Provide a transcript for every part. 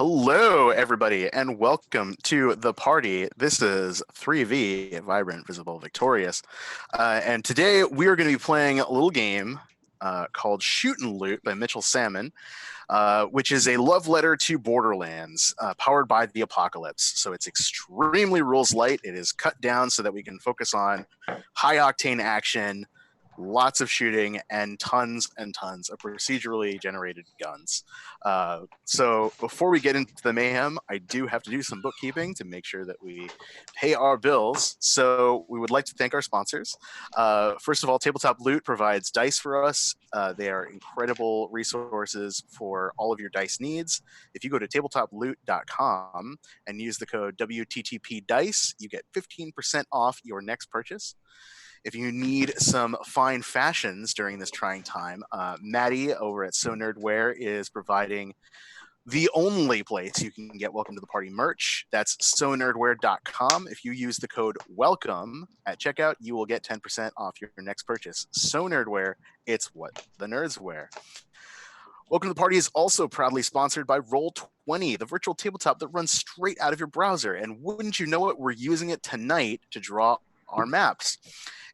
Hello, everybody, and welcome to the party. This is 3V, Vibrant, Visible, Victorious. And today we are going to be playing a little game called Shoot and Loot by Mitchell Salmon, which is a love letter to Borderlands, powered by the apocalypse. So it's extremely rules light. It is cut down so that we can focus on high octane action, lots of shooting, and tons of procedurally generated guns. So before we get into the mayhem, I do have to do some bookkeeping to make sure that we pay our bills. So we would like to thank our sponsors. First of all, Tabletop Loot provides dice for us. They are incredible resources for all of your dice needs. If you go to tabletoploot.com and use the code WTTPDICE, you get 15% off your next purchase. If you need some fine fashions during this trying time, Maddie over at So Nerdwear is providing the only place you can get Welcome to the Party merch. That's sonerdwear.com. If you use the code WELCOME at checkout, you will get 10% off your next purchase. So Nerdwear, it's what the nerds wear. Welcome to the Party is also proudly sponsored by Roll20, the virtual tabletop that runs straight out of your browser. And wouldn't you know it, we're using it tonight to draw our maps.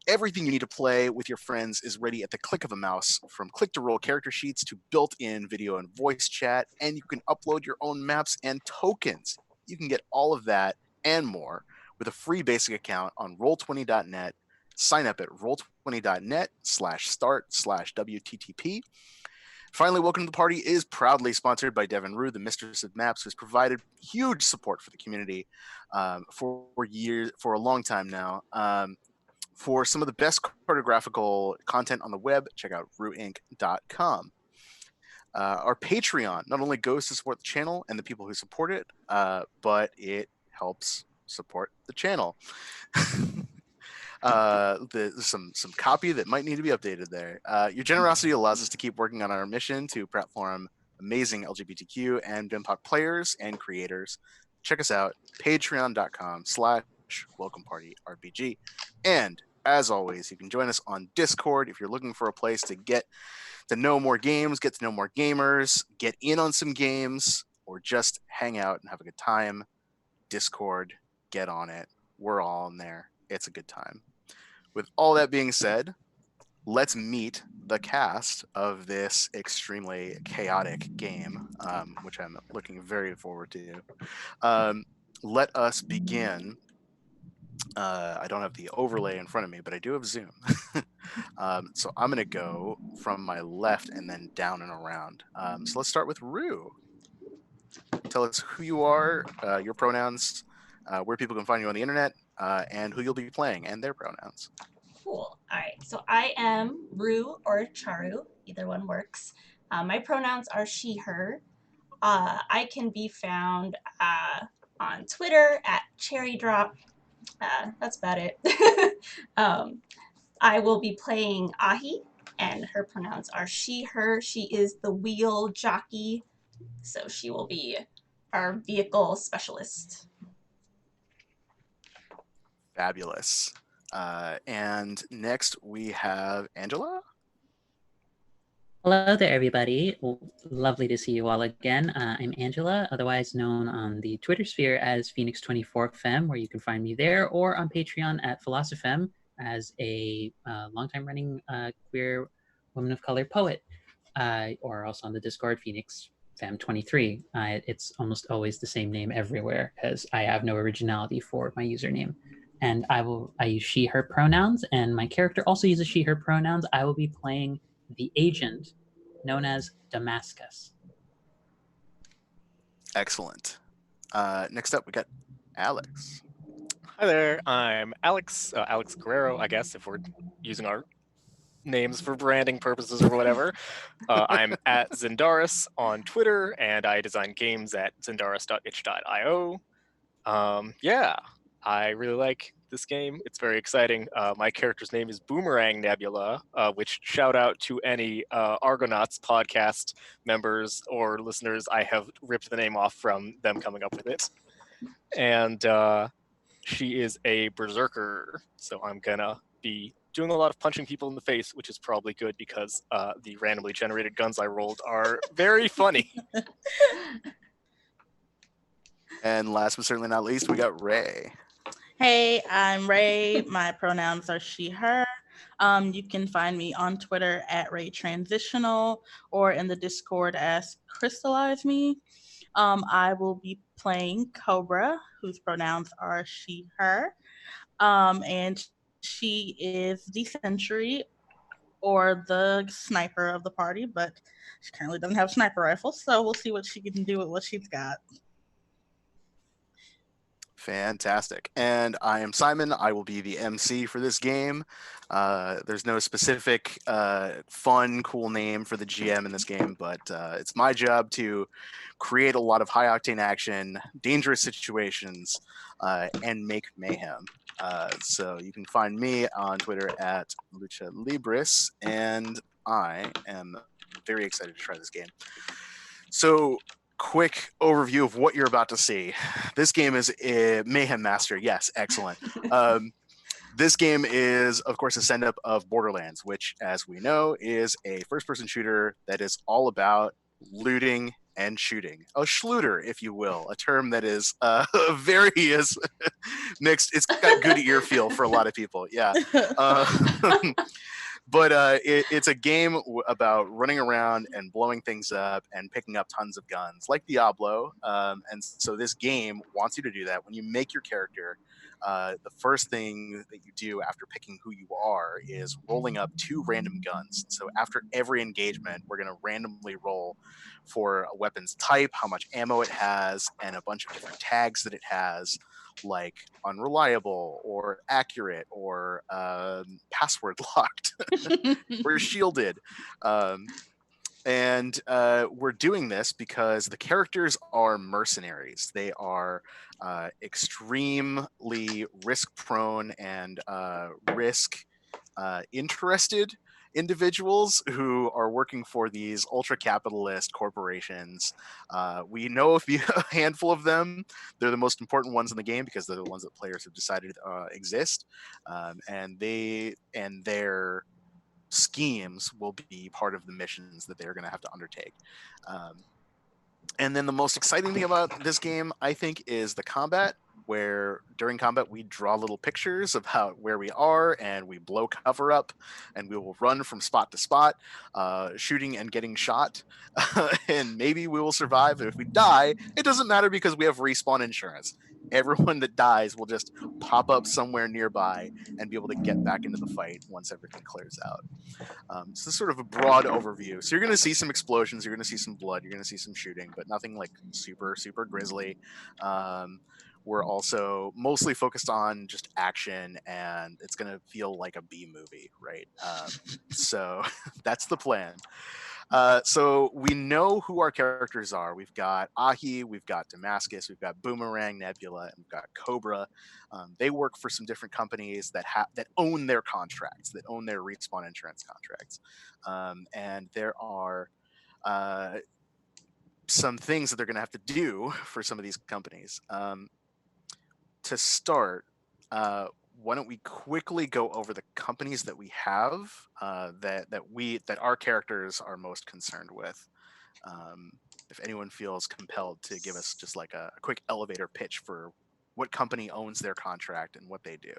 Everything you need to play with your friends is ready at the click of a mouse, from click-to-roll character sheets to built-in video and voice chat, and you can upload your own maps and tokens. You can get all of that and more with a free basic account on roll20.net. Sign up at roll20.net/start/WTTP. Finally, Welcome to the Party is proudly sponsored by Devin Rue, the Mistress of Maps, who's provided huge support for the community for a long time now. For some of the best cartographical content on the web, check out ruinc.com. Our Patreon not only goes to support the channel and the people who support it, but it helps support the channel. There's some copy that might need to be updated there. Your generosity allows us to keep working on our mission to platform amazing LGBTQ and BIMPOC players and creators. Check us out, patreon.com/welcomepartyrpg. And as always, you can join us on Discord if you're looking for a place to get to know more games, get to know more gamers, get in on some games, or just hang out and have a good time. Discord, get on it. We're all in there. It's a good time. With all that being said, let's meet the cast of this extremely chaotic game, which I'm looking very forward to. Let us begin. I don't have the overlay in front of me, but I do have Zoom. So I'm going to go from my left and then down and around. So let's start with Rue. Tell us who you are, your pronouns, where people can find you on the internet, and who you'll be playing, and their pronouns. Cool. All right. So I am Rue or Charu. Either one works. My pronouns are she, her. I can be found on Twitter at CherryDrop. That's about it. I will be playing Ahi, and her pronouns are she, her. She is the wheel jockey, so she will be our vehicle specialist. Fabulous. And next we have Angela. Hello there, everybody. Lovely to see you all again. I'm Angela, otherwise known on the Twitter sphere as Phoenix24Fem, where you can find me there, or on Patreon at Philosopheme as a longtime running queer woman of color poet, or also on the Discord, PhoenixFem23. It's almost always the same name everywhere because I have no originality for my username. And I use she, her pronouns, and my character also uses she, her pronouns. I will be playing the agent known as Damascus. Excellent. Next up, we got Alex. Hi there, I'm Alex Guerrero, I guess, if we're using our names for branding purposes or whatever. I'm at Zendaris on Twitter, and I design games at zendaris.itch.io. Yeah, I really like this game. It's very exciting. My character's name is Boomerang Nebula, which shout out to any Argonauts podcast members or listeners. I have ripped the name off from them coming up with it. And she is a berserker, so I'm gonna be doing a lot of punching people in the face, which is probably good because the randomly generated guns I rolled are very funny. And last but certainly not least, we got Ray. Hey, I'm Ray. My pronouns are she, her. You can find me on Twitter at Ray Transitional or in the Discord as Crystallize Me. I will be playing Cobra, whose pronouns are she, her. And she is the sentry or the sniper of the party, but she currently doesn't have a sniper rifle, so we'll see what she can do with what she's got. Fantastic. And I am Simon. I will be the MC for this game. There's no specific fun, cool name for the GM in this game, but it's my job to create a lot of high octane action, dangerous situations, and make mayhem. So you can find me on Twitter at Lucha Libris, and I am very excited to try this game. So, quick overview of what you're about to see. This game is a Mayhem Master. Yes, excellent. This game is, of course, a send-up of Borderlands, which, as we know, is a first-person shooter that is all about looting and shooting. A schluter, if you will, a term that is very is mixed. It's got good ear feel for a lot of people. Yeah. But it's a game about running around and blowing things up and picking up tons of guns, like Diablo. And so this game wants you to do that. When you make your character, the first thing that you do after picking who you are is rolling up 2 random guns. So after every engagement, we're going to randomly roll for a weapon's type, how much ammo it has, and a bunch of different tags that it has, like unreliable or accurate or password locked or shielded. And we're doing this because the characters are mercenaries. They are extremely risk prone and risk interested individuals who are working for these ultra capitalist corporations. We know a handful of them. They're the most important ones in the game because they're the ones that players have decided exist. And their schemes will be part of the missions that they're going to have to undertake. And then the most exciting thing about this game, I think, is the combat, where during combat we draw little pictures of where we are, and we blow cover up, and we will run from spot to spot, shooting and getting shot. And maybe we will survive. And if we die, it doesn't matter because we have respawn insurance. Everyone that dies will just pop up somewhere nearby and be able to get back into the fight once everything clears out. So this is sort of a broad overview. So you're going to see some explosions, you're going to see some blood, you're going to see some shooting, but nothing like super grisly. We're also mostly focused on just action, and it's going to feel like a B movie, right? So that's the plan. So we know who our characters are. We've got Ahi, we've got Damascus, we've got Boomerang, Nebula, and we've got Cobra. They work for some different companies that own their contracts, that own their respawn insurance contracts. And there are some things that they're going to have to do for some of these companies. To start, why don't we quickly go over the companies that we have that our characters are most concerned with. If anyone feels compelled to give us just like a quick elevator pitch for what company owns their contract and what they do.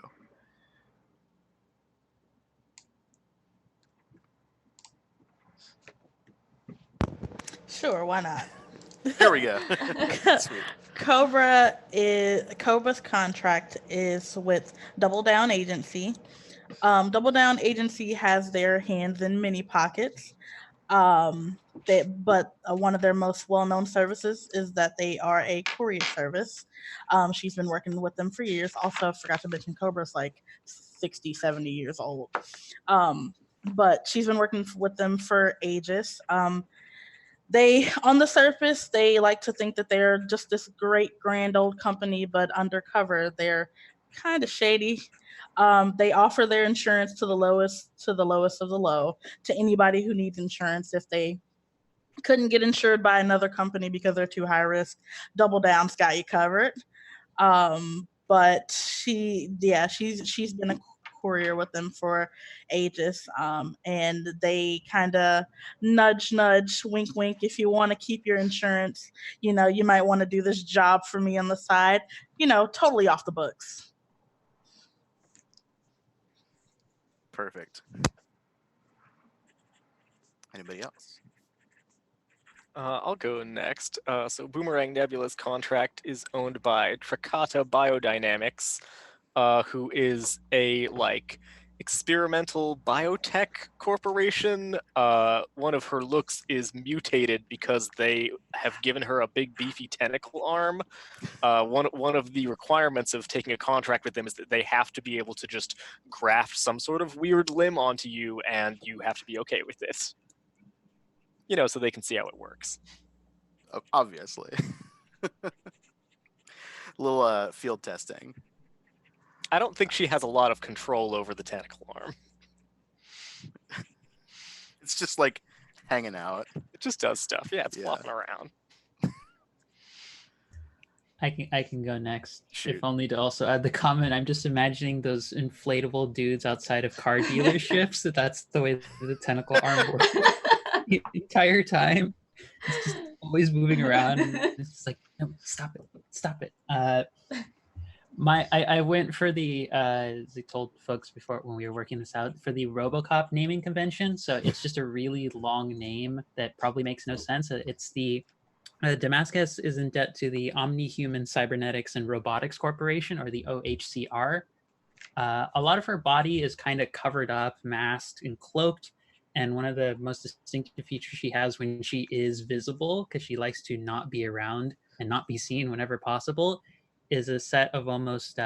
Sure, why not? There we go. Sweet. Cobra's contract is with Double Down Agency. Double Down Agency has their hands in many pockets. But one of their most well-known services is that they are a courier service. She's been working with them for years. Also, I forgot to mention Cobra's like 60, 70 years old. But she's been working with them for ages. They, on the surface, they like to think that they're just this great, grand old company, but undercover, they're kind of shady. They offer their insurance to the lowest of the low to anybody who needs insurance. If they couldn't get insured by another company because they're too high risk, Double Down's got you covered. But she's been a courier with them for ages. And they kind of nudge, nudge, wink, wink. If you want to keep your insurance, you know, you might want to do this job for me on the side, you know, totally off the books. Perfect. Anybody else? I'll go next. So Boomerang Nebula's contract is owned by Tricata Biodynamics, who is a experimental biotech corporation. One of her looks is mutated because they have given her a big beefy tentacle arm. One of the requirements of taking a contract with them is that they have to be able to just graft some sort of weird limb onto you, and you have to be okay with this. You know, so they can see how it works. Obviously. A little field testing. I don't think she has a lot of control over the tentacle arm. It's just like hanging out. It just does stuff. Yeah, it's Yeah. flopping around. I can go next. Shoot. If only to also add the comment. I'm just imagining those inflatable dudes outside of car dealerships. That's the way the tentacle arm works the entire time. It's just always moving around. And it's just like, no, stop it. I went for the as I told folks before when we were working this out, for the RoboCop naming convention. So it's just a really long name that probably makes no sense. It's the Damascus is in debt to the Omni-Human Cybernetics and Robotics Corporation, or the OHCR. A lot of her body is kind of covered up, masked, and cloaked. And one of the most distinctive features she has when she is visible, because she likes to not be around and not be seen whenever possible, is a set of almost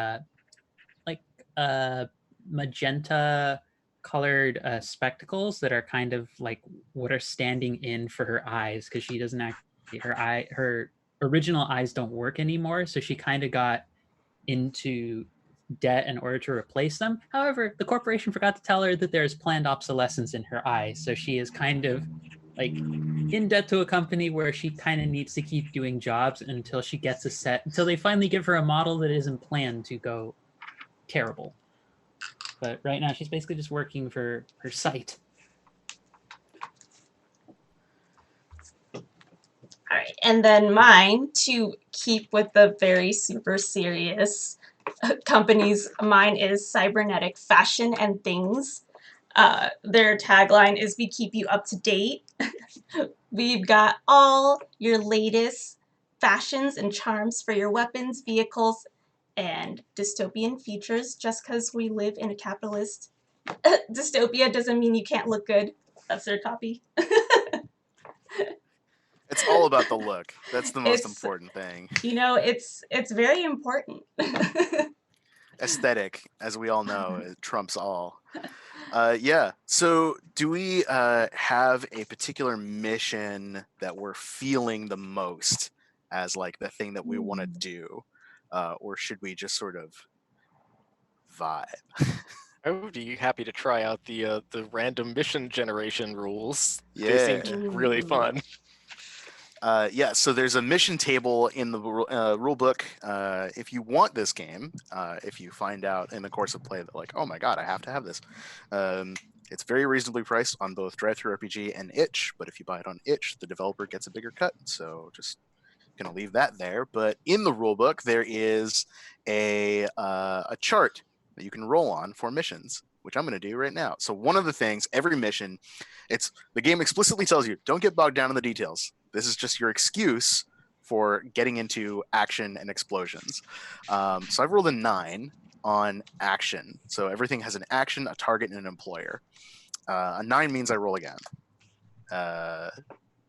magenta colored spectacles that are kind of like what are standing in for her eyes, because she doesn't her original eyes don't work anymore, so she kind of got into debt in order to replace them. However, the corporation forgot to tell her that there's planned obsolescence in her eyes, so she is kind of like in debt to a company where she kind of needs to keep doing jobs until she gets a set, until they finally give her a model that isn't planned to go terrible. But right now she's basically just working for her site. All right, and then mine, to keep with the very super serious companies, mine is Cybernetic Fashion and Things. Their tagline is "We keep you up to date." We've got all your latest fashions and charms for your weapons, vehicles, and dystopian futures. Just because we live in a capitalist dystopia doesn't mean you can't look good. That's their copy. It's all about the look. That's the most It's- important thing. You know, it's very important. Aesthetic, as we all know, it trumps all. Yeah. So, do we have a particular mission that we're feeling the most as like the thing that we want to do, or should we just sort of vibe? I would be happy to try out the random mission generation rules. Yeah. They seemed really fun. Yeah, so there's a mission table in the rule book. If you want this game, if you find out in the course of play that like, oh my god, I have to have this, it's very reasonably priced on both DriveThruRPG and Itch. But if you buy it on Itch, the developer gets a bigger cut. So just gonna leave that there. But in the rule book, there is a chart that you can roll on for missions, which I'm going to do right now. So one of the things, every mission, the game explicitly tells you, don't get bogged down in the details. This is just your excuse for getting into action and explosions. So I've rolled a 9 on action. So everything has an action, a target, and an employer. A 9 means I roll again.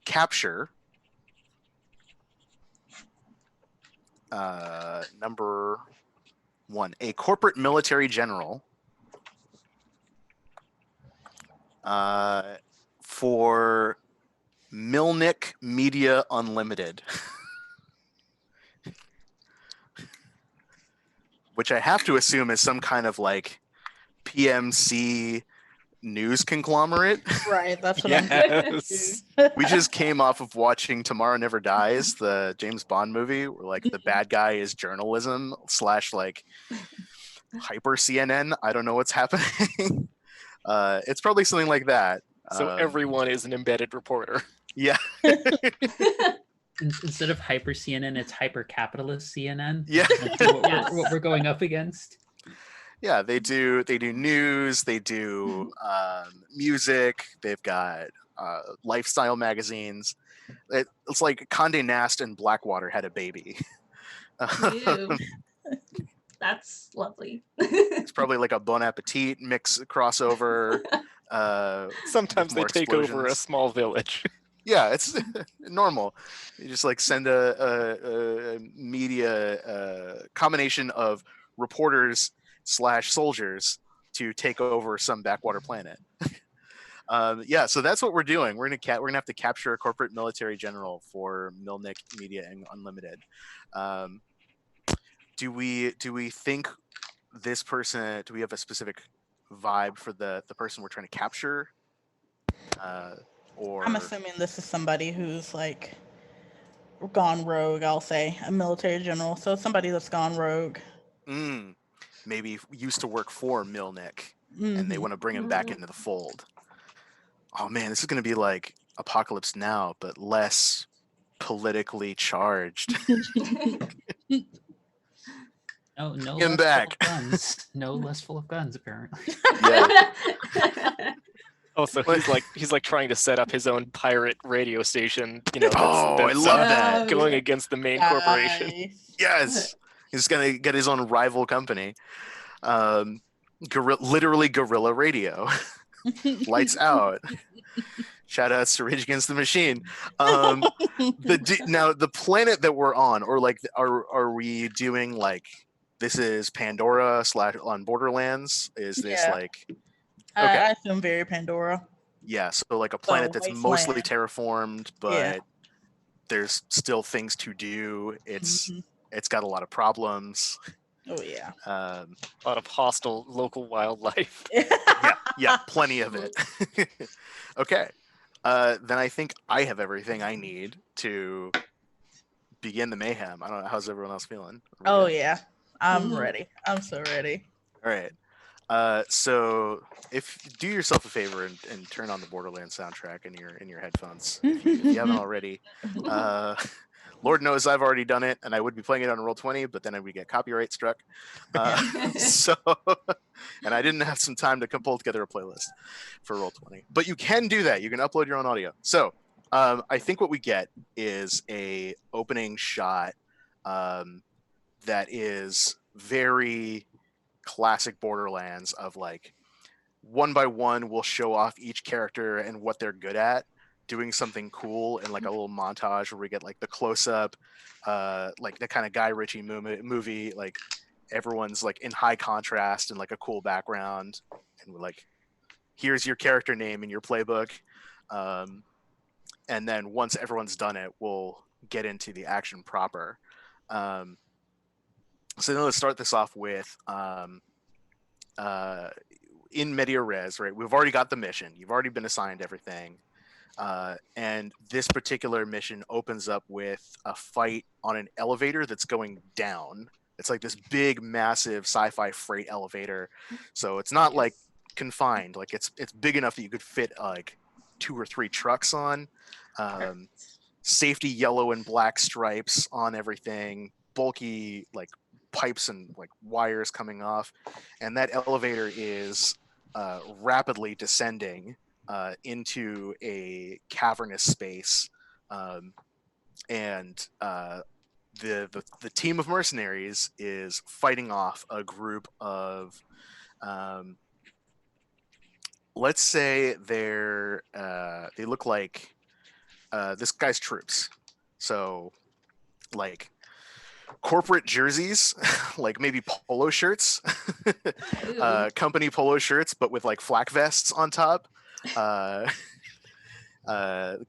Capture. Number 1, a corporate military general for Milnick Media Unlimited, which I have to assume is some kind of like PMC news conglomerate. Right, that's what Yes. We just came off of watching Tomorrow Never Dies, the James Bond movie, where like the bad guy is journalism / like hyper CNN. I don't know what's happening. It's probably something like that. So everyone is an embedded reporter. Yeah. Instead of hyper CNN, it's hyper capitalist CNN. Yeah. What we're going up against. Yeah, they do news, they do music, they've got lifestyle magazines. It's like Condé Nast and Blackwater had a baby. Ew. That's lovely. It's probably like a Bon Appetit mix crossover. Sometimes they more take over a explosions. small village. Yeah, it's normal. You just like send a media combination of reporters / soldiers to take over some backwater planet. Yeah, so that's what we're doing. We're gonna have to capture a corporate military general for Milnik Media and Unlimited. Do we think this person? Do we have a specific vibe for the person we're trying to capture? Or I'm assuming this is somebody who's like gone rogue. I'll say a military general, so somebody that's gone rogue. Maybe used to work for Milnik, and they want to bring him back into the fold. Oh man, this is going to be like Apocalypse Now, but less politically charged. No, Him less back. full of guns. No less full of guns, apparently. Yeah. Also, he's like trying to set up his own pirate radio station. I love that. Going against the main corporation. Nice. Yes, he's gonna get his own rival company. Literally guerrilla radio. Lights out. Shout outs to Rage Against the Machine. Now the planet that we're on, or like, are we doing like this is Pandora / on Borderlands? Is this Yeah. like I assume very Pandora. yeah? So like a planet that's wasteland. mostly terraformed, but Yeah. there's still things to do. It's Mhm. it's got a lot of problems. Oh yeah. A lot of hostile local wildlife. Yeah, plenty of it. Okay. Then I think I have everything I need to begin the mayhem. I don't know. How's everyone else feeling? Oh yeah. I'm Mhm. ready. I'm so ready. All right. So if do yourself a favor and turn on the Borderlands soundtrack in your headphones if you haven't already. Lord knows I've already done it, and I would be playing it on Roll20, but then I would get copyright struck. So, and I didn't have some time to pull together a playlist for Roll20. But you can do that. You can upload your own audio. So, I think what we get is a opening shot that is very classic Borderlands of like one by one we'll show off each character and what they're good at, doing something cool in like a little montage where we get like the close up, like the kind of Guy Ritchie movie, like everyone's like in high contrast and like a cool background, and we're like, here's your character name in your playbook, and then once everyone's done it, we'll get into the action proper. So then let's start this off with in media res, right? We've already got the mission. You've already been assigned everything. And this particular mission opens up with a fight on an elevator that's going down. It's like this big, massive sci-fi freight elevator. So it's not like confined. Like it's big enough that you could fit like 2 or 3 trucks on. Safety yellow and black stripes on everything. Bulky like pipes and like wires coming off. And that elevator is rapidly descending into a cavernous space, and the team of mercenaries is fighting off a group of, let's say they look like this guy's troops, so like corporate jerseys, like maybe polo shirts, company polo shirts, but with like flak vests on top.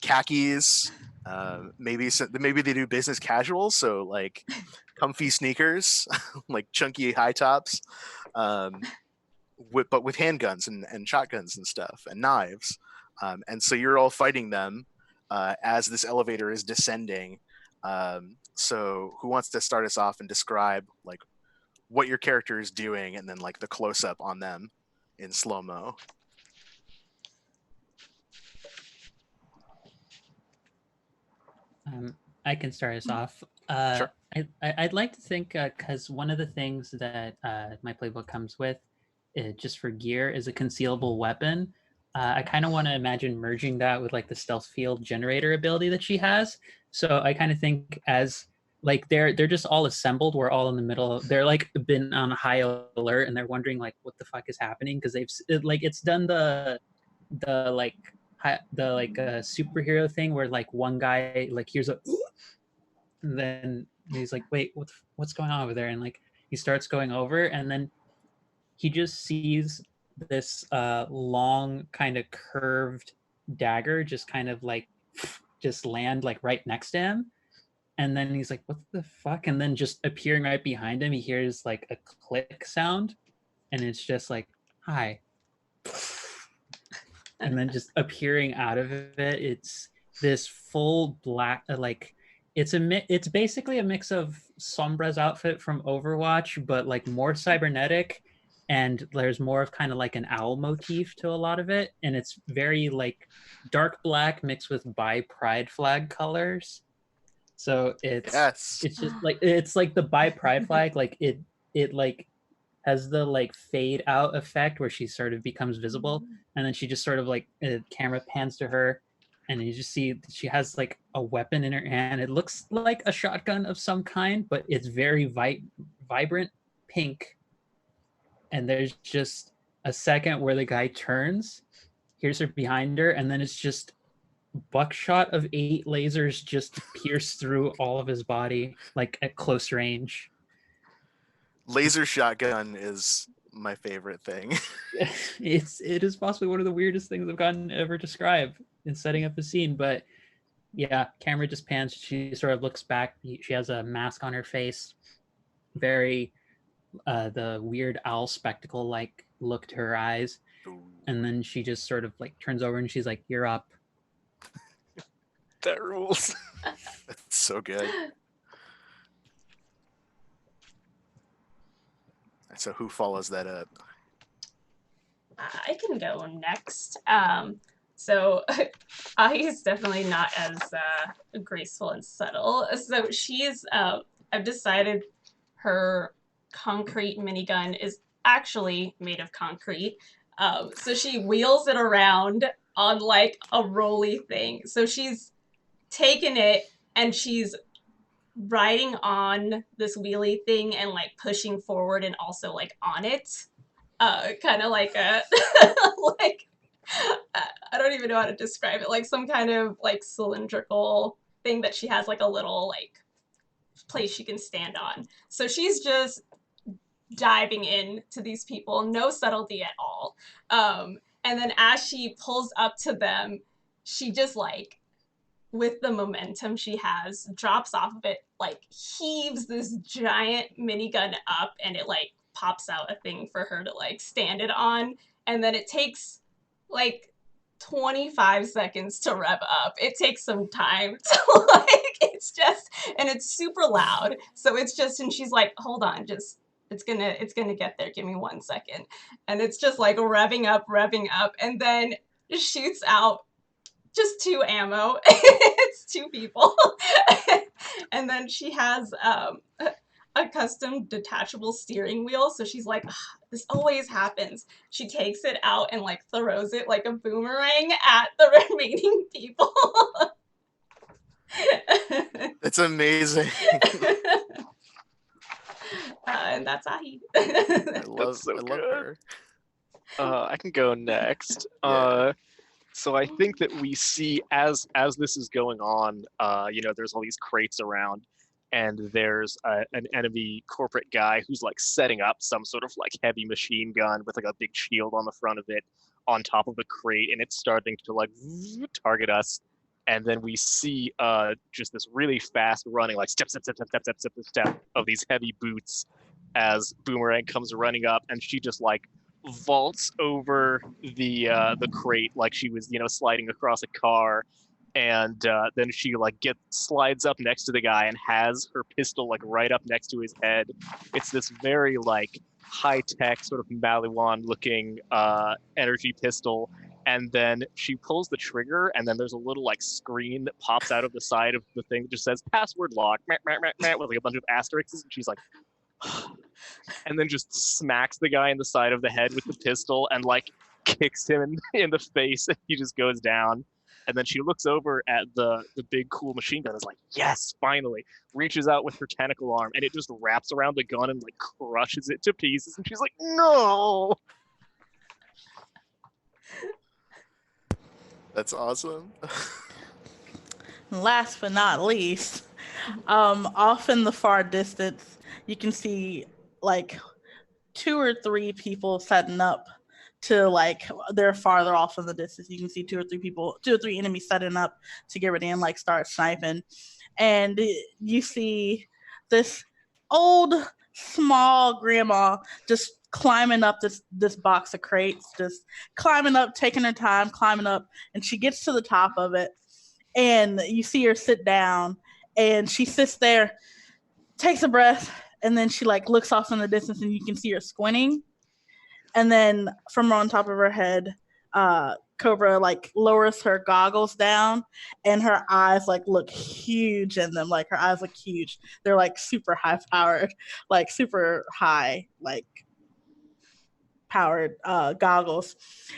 Khakis, maybe they do business casual, so like comfy sneakers, like chunky high tops, but with handguns and shotguns and stuff and knives, and so you're all fighting them as this elevator is descending. So who wants to start us off and describe like what your character is doing, and then like the close up on them in slow mo. I can start us off. Sure. I'd like to think because one of the things that my playbook comes with, just for gear, is a concealable weapon. I kind of want to imagine merging that with like the stealth field generator ability that she has. So I kind of think as like they're just all assembled. We're all in the middle. They're like been on high alert and they're wondering like what the fuck is happening because it's done the like superhero thing where like one guy like hears a and then he's like wait what's going on over there and like he starts going over and then he just sees this long kind of curved dagger just kind of like just land like right next to him and then he's like what the fuck and then just appearing right behind him he hears like a click sound and it's just like hi and then just appearing out of it it's this full black like it's basically a mix of Sombra's outfit from Overwatch but like more cybernetic and there's more of kind of like an owl motif to a lot of it and it's very like dark black mixed with bi pride flag colors so it's just like it's like the bi pride flag like it like has the like fade out effect where she sort of becomes visible and then she just sort of like camera pans to her and you just see she has like a weapon in her hand. It looks like a shotgun of some kind but it's very vibrant pink and there's just a second where the guy turns here's her behind her and then it's just buckshot of 8 lasers just pierce through all of his body like at close range. Laser shotgun is my favorite thing. It is possibly one of the weirdest things I've gotten ever described in setting up a scene, but yeah, camera just pans. She sort of looks back. She has a mask on her face, very the weird owl spectacle like look to her eyes, and then she just sort of like turns over and she's like, "You're up." That rules. That's so good. So who follows that up? I can go next. So Ahi's definitely not as graceful and subtle. So she's, I've decided her concrete minigun is actually made of concrete. So she wheels it around on like a rolly thing. So she's taken it and she's riding on this wheelie thing and like pushing forward and also like on it kind of like a like I don't even know how to describe it, like some kind of like cylindrical thing that she has like a little like place she can stand on. So she's just diving in to these people, no subtlety at all, and then as she pulls up to them she just like with the momentum she has, drops off of it, like heaves this giant minigun up and it like pops out a thing for her to like stand it on. And then it takes like 25 seconds to rev up. It takes some time to like, it's just, and it's super loud. So it's just, and she's like, hold on, just, it's gonna get there. Give me 1 second. And it's just like revving up, and then shoots out just 2 ammo. It's 2 people. And then she has a custom detachable steering wheel. So she's like, this always happens. She takes it out and like throws it like a boomerang at the remaining people. It's amazing. And that's Ahi. I love so good. her. I can go next. Yeah. So I think that we see as this is going on, there's all these crates around, and there's an enemy corporate guy who's like setting up some sort of like heavy machine gun with like a big shield on the front of it on top of a crate, and it's starting to like target us. And then we see just this really fast running, like step of these heavy boots as Boomerang comes running up, and she just like vaults over the crate like she was sliding across a car, and then she like slides up next to the guy and has her pistol like right up next to his head. It's this very like high-tech sort of Maliwan looking energy pistol, and then she pulls the trigger, and then there's a little like screen that pops out of the side of the thing that just says password lock with like a bunch of asterisks, and she's like and then just smacks the guy in the side of the head with the pistol and like kicks him in the face, and he just goes down. And then she looks over at the big cool machine gun, is like, yes, finally. Reaches out with her tentacle arm, and it just wraps around the gun and like crushes it to pieces. And she's like, no. That's awesome. Last but not least, off in the far distance, you can see like 2 or 3 people setting up to like they're farther off in the distance. You can see 2 or 3 enemies setting up to get ready and like start sniping. And you see this old small grandma just climbing up this box of crates, just climbing up, taking her time, climbing up, and she gets to the top of it. And you see her sit down, and she sits there, takes a breath, and then she like looks off in the distance, and you can see her squinting. And then from on top of her head, Cobra like lowers her goggles down, and her eyes like look huge in them. Like her eyes look huge. They're like super high powered, like super high, like powered goggles.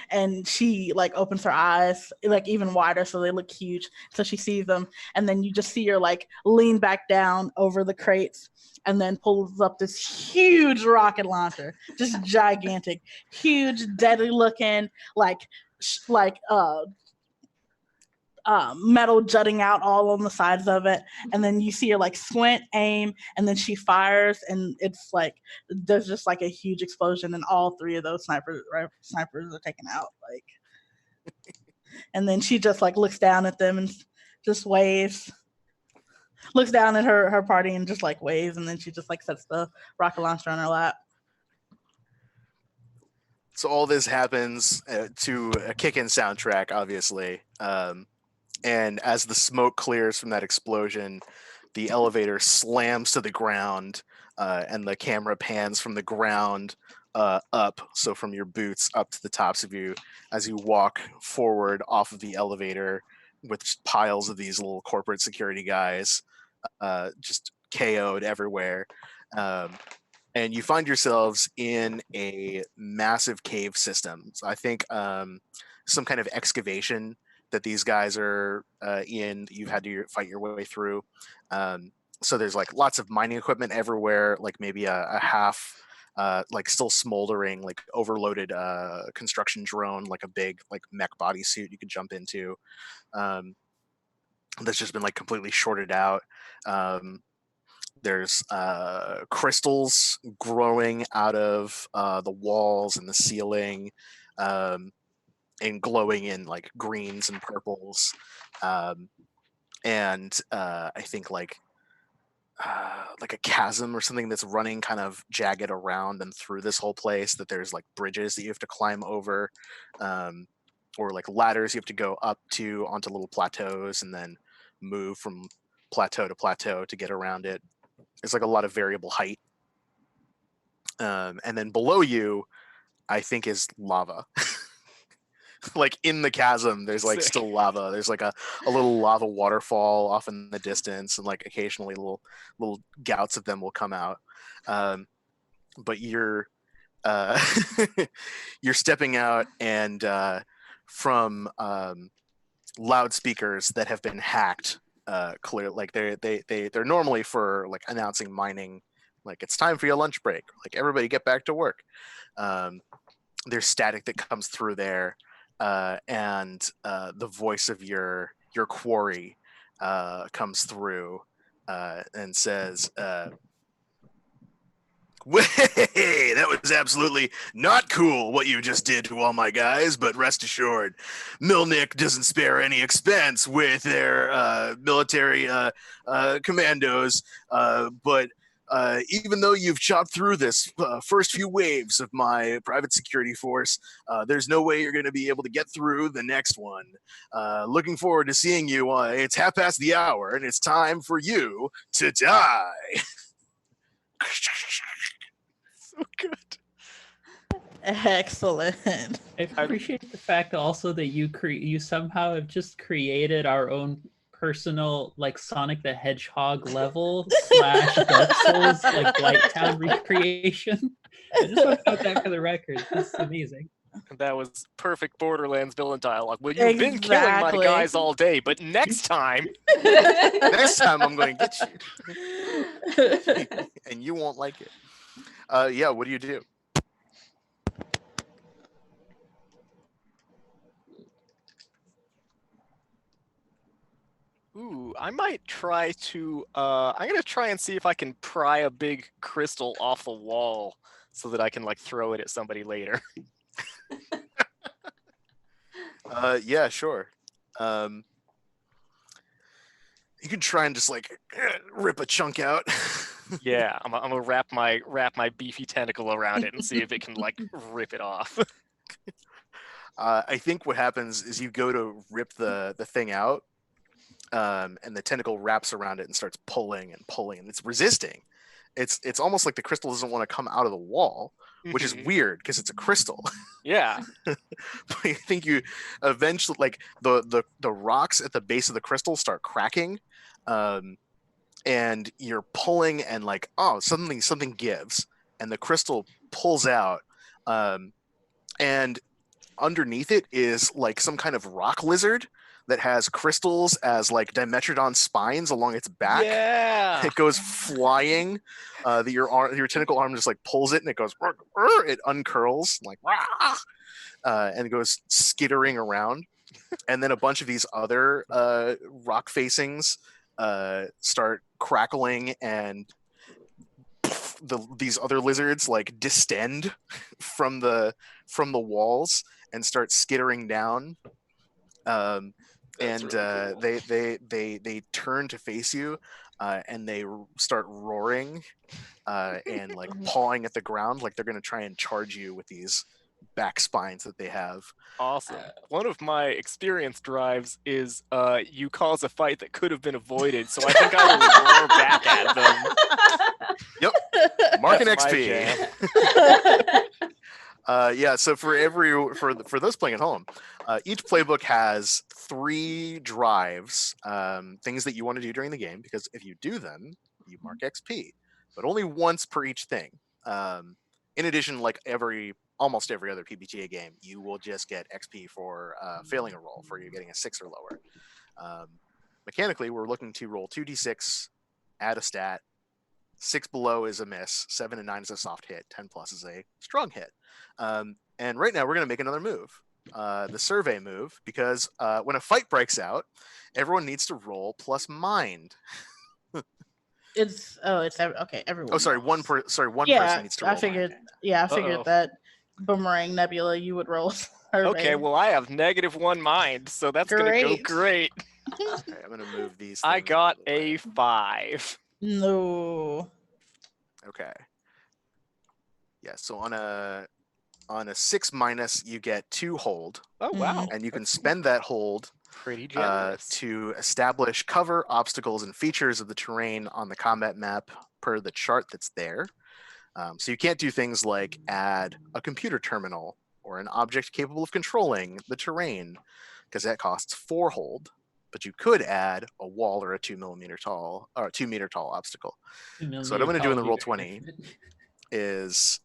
And she like opens her eyes like even wider so they look huge. So she sees them, and then you just see her like lean back down over the crates, and then pulls up this huge rocket launcher, just gigantic, huge, deadly looking, like metal jutting out all on the sides of it. And then you see her like squint, aim, and then she fires, and it's like there's just like a huge explosion, and all 3 of those snipers are taken out. Like, and then she just like looks down at them and just waves. Looks down at her party and just like waves, and then she just like sets the rocket launcher on her lap. So all this happens to a kick-in soundtrack, obviously. And as the smoke clears from that explosion, the elevator slams to the ground, and the camera pans from the ground up, so from your boots up to the tops of you, as you walk forward off of the elevator with just piles of these little corporate security guys, just KO'd everywhere. And you find yourselves in a massive cave system. So I think some kind of excavation that these guys are in, you've had to fight your way through. So there's like lots of mining equipment everywhere, like maybe a half like still smoldering, like overloaded construction drone, like a big like mech bodysuit you could jump into. That's just been like completely shorted out. There's crystals growing out of the walls and the ceiling, and glowing in like greens and purples. And I think like a chasm or something that's running kind of jagged around and through this whole place, that there's like bridges that you have to climb over, or like ladders you have to go up to onto little plateaus and then move from plateau to plateau to get around it. It's like a lot of variable height. And then below you, I think, is lava. Like in the chasm, there's like still lava. There's like a little lava waterfall off in the distance, and like occasionally little gouts of them will come out. But you're you're stepping out, and from loudspeakers that have been hacked, clear, like they're normally for like announcing mining, like it's time for your lunch break, like everybody get back to work. There's static that comes through there, and the voice of your quarry comes through and says, "Way, that was absolutely not cool what you just did to all my guys, but rest assured, Milnik doesn't spare any expense with their military commandos, but even though you've chopped through this first few waves of my private security force, there's no way you're going to be able to get through the next one. Looking forward to seeing you. It's half past the hour, and it's time for you to die. So good. Excellent. I appreciate the fact also that you somehow have just created our own personal like Sonic the Hedgehog level / Dark Souls like Blighttown recreation. I just want to put that for the record. This is amazing. That was perfect Borderlands villain dialogue. Well, you've been killing my guys all day, but next time I'm going to get you, and you won't like it. Yeah, what do you do? Ooh, I might try to, I'm gonna try and see if I can pry a big crystal off the wall so that I can like throw it at somebody later. Yeah, sure. You can try and just like rip a chunk out. Yeah, I'm gonna wrap my beefy tentacle around it and see if it can like rip it off. I think what happens is you go to rip the thing out, and the tentacle wraps around it and starts pulling, and it's resisting. It's almost like the crystal doesn't want to come out of the wall, which is weird because it's a crystal. Yeah. But I think you eventually, like the rocks at the base of the crystal start cracking, and you're pulling, and like, oh, something gives, and the crystal pulls out, and underneath it is like some kind of rock lizard that has crystals as like Dimetrodon spines along its back. Yeah. It goes flying. Your tentacle arm just like pulls it, and it goes. It uncurls like, and it goes skittering around. And then a bunch of these other rock facings start crackling, and these other lizards like distend from the walls and start skittering down. And really cool. they turn to face you, and they start roaring and like pawing at the ground like they're going to try and charge you with these back spines that they have. Awesome. One of my experience drives is you cause a fight that could have been avoided, so I think I will roar back at them. Yep. Mark an That's my XP. Yeah, so for those playing at home, each playbook has 3 drives, things that you want to do during the game, because if you do them, you mark XP, but only once per each thing. In addition, like almost every other PBTA game, you will just get XP for failing a roll, for you getting a 6 or lower. Mechanically, we're looking to roll 2d6, add a stat. 6 below is a miss, 7 and 9 is a soft hit, 10 plus is a strong hit. And right now we're going to make another move, the survey move, because when a fight breaks out, everyone needs to roll plus mind. Okay, everyone. Oh, sorry, one person needs to roll. I figured. mind. Yeah, I figured that Boomerang Nebula, you would roll. Survey. Okay, well I have -1 mind, so that's gonna go great. Okay, I'm gonna move these. I things got out of the way. a 5. No. Okay. Yeah, so on a 6-, you get 2 hold, Oh wow, and you can spend that hold pretty generous. to establish cover, obstacles, and features of the terrain on the combat map per the chart that's there. So you can't do things like add a computer terminal or an object capable of controlling the terrain, because that costs 4 hold. But you could add a wall or a 2 meter tall obstacle. So what I'm going to do in the Roll20 is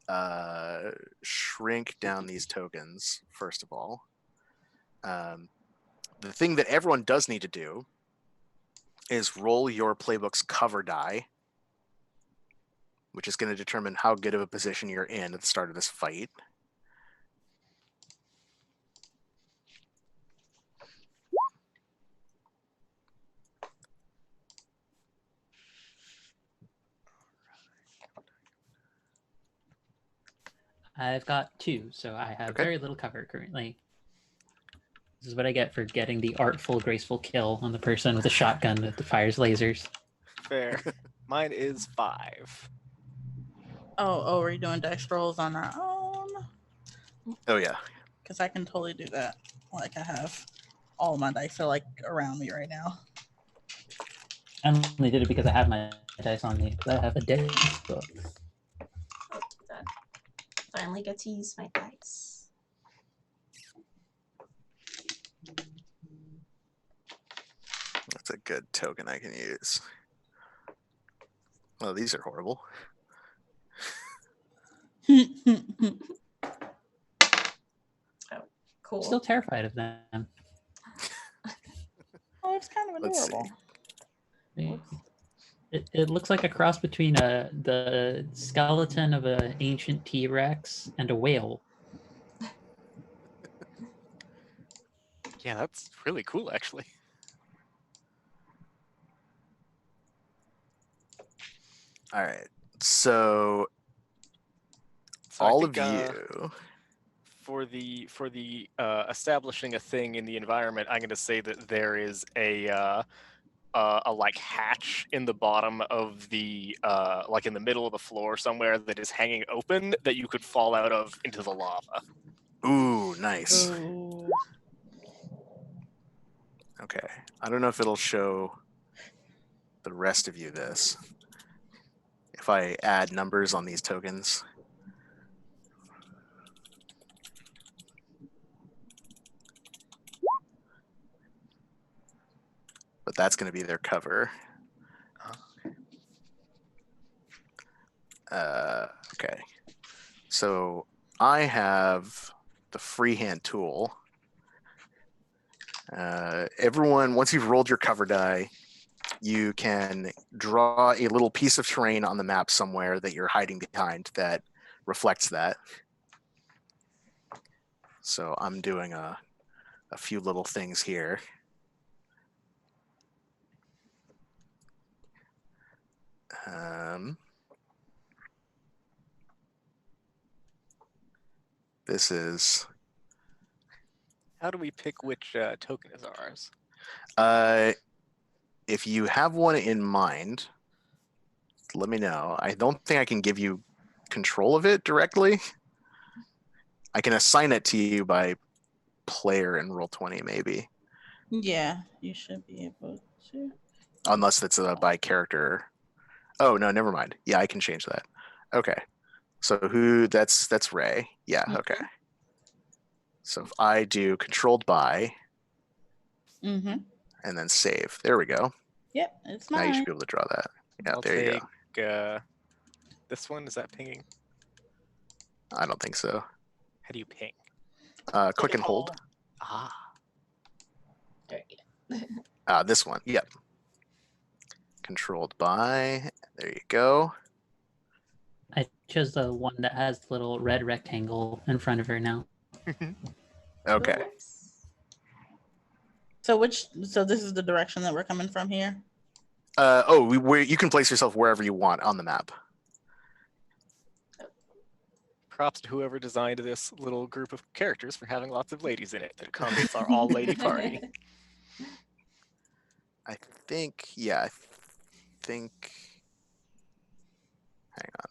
shrink down these tokens, first of all. The thing that everyone does need to do is roll your playbook's cover die, which is going to determine how good of a position you're in at the start of this fight. I've got 2, so I have Okay. very little cover currently. This is what I get for getting the artful, graceful kill on the person with a shotgun that fires lasers. Fair. Mine is 5. Oh, are you doing dice rolls on our own? Oh yeah. Because I can totally do that. Like I have all my dice are like around me right now. I only did it because I have my dice on me. Because I have a dice book. Oh, God. Finally get to use my dice. That's a good token I can use. Oh, these are horrible. Cool. Still terrified of them. Oh, it's kind of Let's see. adorable. It looks like a cross between the skeleton of an ancient T-Rex and a whale. Yeah, that's really cool, actually. All right. So, So I all think, of you. for the establishing a thing in the environment, I'm going to say that there is a like hatch in the bottom of the like in the middle of the floor somewhere that is hanging open that you could fall out of into the lava. Ooh, nice. Ooh. Okay. I don't know if it'll show the rest of you this. If I add numbers on these tokens. But that's going to be their cover. Okay. So I have the freehand tool. Everyone, once you've rolled your cover die, you can draw a little piece of terrain on the map somewhere that you're hiding behind that reflects that. So I'm doing a few little things here. This is How do we pick which token is ours? if you have one in mind, let me know. I don't think I can give you control of it directly. I can assign it to you by player in Roll20 maybe, Yeah, you should be able to. unless it's by character. Oh no, never mind. Yeah, I can change that. Okay. So who? That's Ray. Yeah. Okay. So if I do controlled by Mm-hmm. and then save, there we go. Yep, it's Now you mine. should be able to draw that. Yeah, I'll there you take go. this one. Is that pinging? I don't think so. How do you ping? Click and hold. Ah, There you go. This one. Yep. Controlled by. There you go. I chose the one that has the little red rectangle in front of her now. Okay. So this is the direction that we're coming from here? You can place yourself wherever you want on the map. props to whoever designed this little group of characters for having lots of ladies in it that accommodates our all-lady party. I think, yeah, I think. Hang on.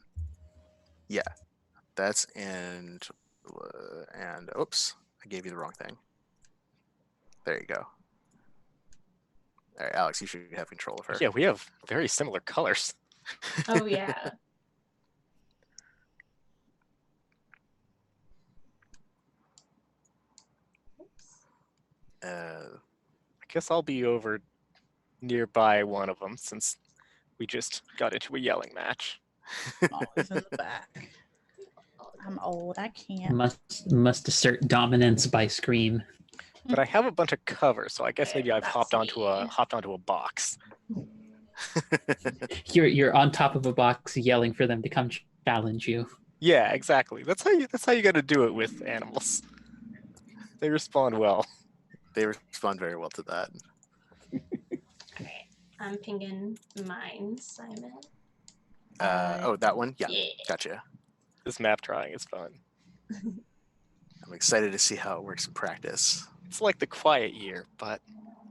Yeah, that's and oops, I gave you the wrong thing. There you go. All right, Alex, you should have control of her. Yeah, we have very similar colors. Oh yeah. I guess I'll be over nearby one of them since we just got into a yelling match. I'm always in the back. I'm old. I can't. Must assert dominance by scream. But I have a bunch of cover, so I guess maybe I've That's hopped onto me. a box. You're on top of a box yelling for them to come challenge you. Yeah, exactly. That's how you got to do it with animals. They respond well. They respond very well to that. Okay, I'm pinging mine, Simon. Oh, that one? Yeah, Yeah. gotcha. This map drawing is fun. I'm excited to see how it works in practice. It's like The Quiet Year, but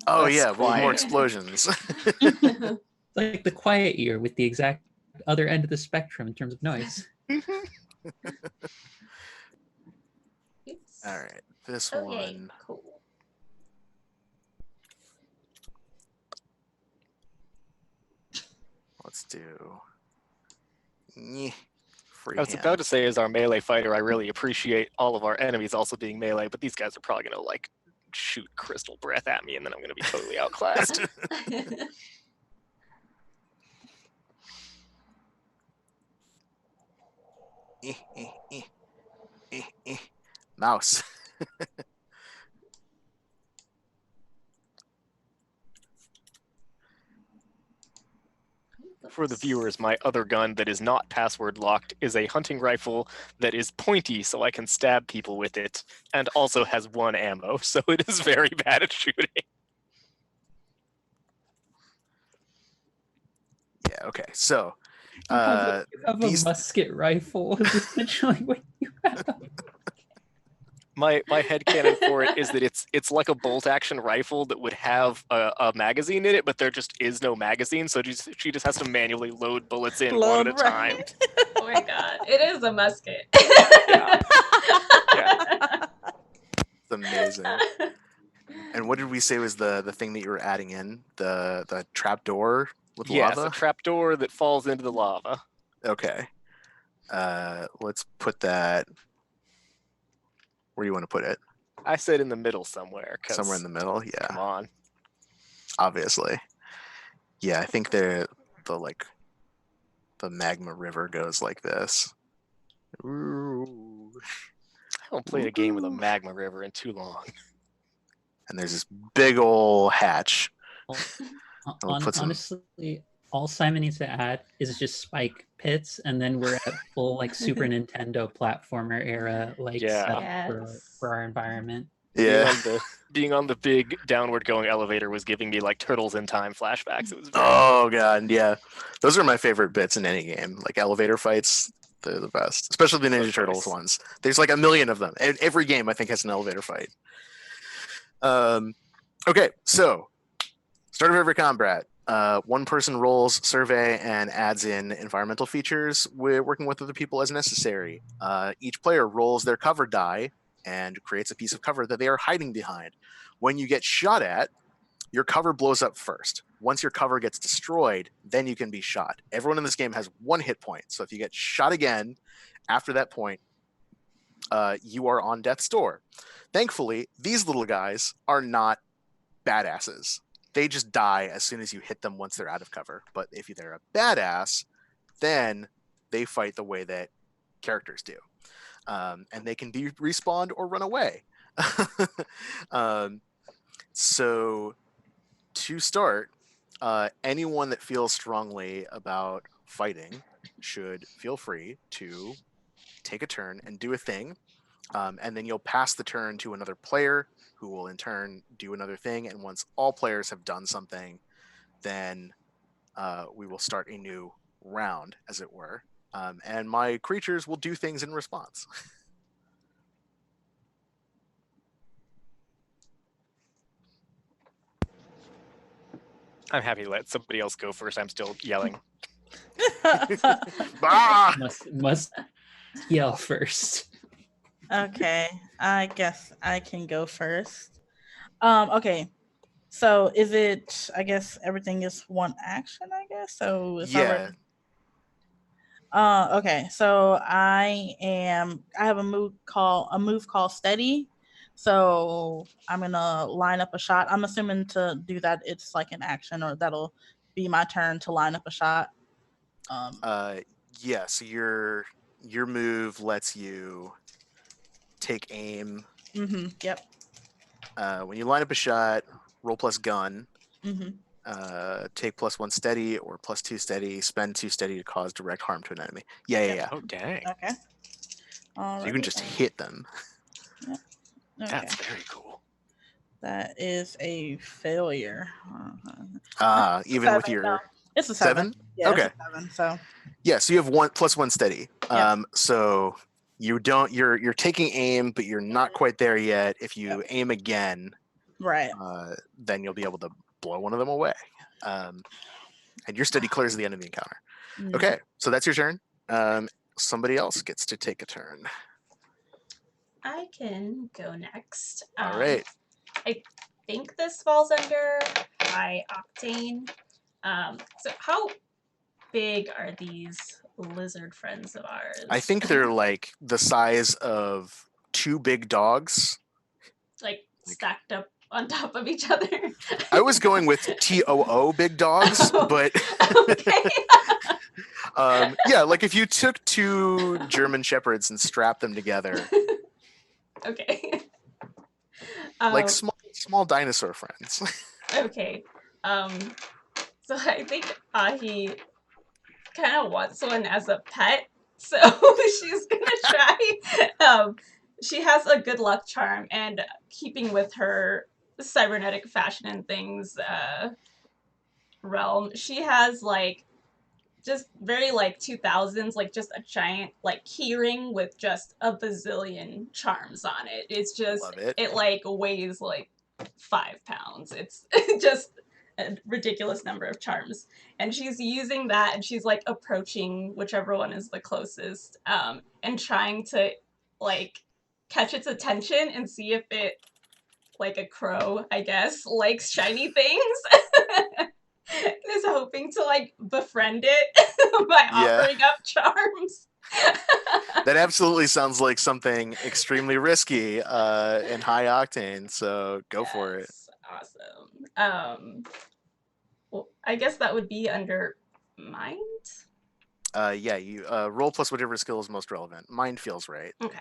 Oh That's yeah, with more quiet. explosions. Like the quiet year with the exact other end of the spectrum in terms of noise. Oops. All right, this Oh, yay. one. Cool. Let's do. Free I was about to say, as our melee fighter, I really appreciate all of our enemies also being melee, but these guys are probably gonna like shoot crystal breath at me, and then I'm gonna be totally outclassed. Mouse. For the viewers, my other gun that is not password locked is a hunting rifle that is pointy, so I can stab people with it, and also has 1 ammo, so it is very bad at shooting. Yeah. Okay. So. You have a these- musket rifle. Is essentially what you have. My headcanon for it is that it's like a bolt action rifle that would have a magazine in it, but there just is no magazine, so she just has to manually load bullets in one at a time. Oh my god, it is a musket. Yeah. It's amazing. And what did we say was the thing that you were adding in? The trap door with Yes, lava? a trapdoor that falls into the lava. Okay. Let's put that. Where do you want to put it? I said in the middle somewhere. 'Cause Somewhere in the middle? Come Yeah, on. obviously. Yeah, I think the magma river goes like this. Ooh. I haven't played a game with a magma river in too long. And there's this big ol' hatch. I'll put some- Honestly, all Simon needs to add is just spike pits, and then we're at full like Super Nintendo platformer era like Yeah. setup Yes. for our environment. Yeah. Being on the big downward going elevator was giving me like Turtles in Time flashbacks. It was very Oh god, yeah. Those are my favorite bits in any game. Like elevator fights, they're the best. Especially the Ninja Of Turtles course. ones. There's like a million of them. Every game I think has an elevator fight. Okay, so start of every combat. One person rolls survey and adds in environmental features. We're working with other people as necessary. Each player rolls their cover die and creates a piece of cover that they are hiding behind. When you get shot at, your cover blows up first. Once your cover gets destroyed, then you can be shot. Everyone in this game has 1 hit point. So if you get shot again after that point, you are on death's door. Thankfully, these little guys are not badasses. They just die as soon as you hit them once they're out of cover. But if they're a badass, then they fight the way that characters do. And they can be respawned or run away. So to start, anyone that feels strongly about fighting should feel free to take a turn and do a thing. And then you'll pass the turn to another player who will in turn do another thing. And once all players have done something, then we will start a new round, as it were. And my creatures will do things in response. I'm happy to let somebody else go first. I'm still yelling. Ah! Must yell first. Okay, I guess I can go first. Okay. So is it, I guess everything is one action, I guess. So it's Yeah. already okay. So I have a move called steady. So I'm gonna line up a shot. I'm assuming to do that it's like an action, or that'll be my turn to line up a shot. Yeah, so your move lets you take aim. Yep. When you line up a shot, roll plus gun, Mm-hmm. take +1 steady or +2 steady, spend 2 steady to cause direct harm to an enemy. Yeah. Oh, dang. Okay. So you can just hit them. Okay. That's very cool. That is a failure. Even with Seven, your no. It's a 7. 7? Yeah, Okay. it's a 7. So Yeah, so you have +1 steady. Yep. So you don't you're taking aim, but you're not quite there yet. If you Yep. aim again, right. then you'll be able to blow one of them away. And your steady clears the end of the encounter. Mm. Okay, so that's your turn. somebody else gets to take a turn. I can go next. All right. I think this falls under high octane. So how big are these lizard friends of ours? I think they're like the size of 2 big dogs. like stacked up on top of each other. I was going with TOO big dogs, but Okay. yeah, like if you took 2 German Shepherds and strapped them together, Okay. like small dinosaur friends. Okay. So I think Ahi kind of wants one as a pet, so she's gonna try. She has a good luck charm, and keeping with her cybernetic fashion and things realm, she has like just very like 2000s, like just a giant like keyring with just a bazillion charms on it. It's just Love it. it like weighs like 5 pounds. It's just a ridiculous number of charms, and she's using that, and she's like approaching whichever one is the closest, and trying to like catch its attention and see if it, like a crow, I guess, likes shiny things. And is hoping to like befriend it by Yeah. offering up charms. That absolutely sounds like something extremely risky and high octane, so go for it. Yes, awesome. Well, I guess that would be under mind. Yeah, you roll plus whatever skill is most relevant. Mind feels right. Okay.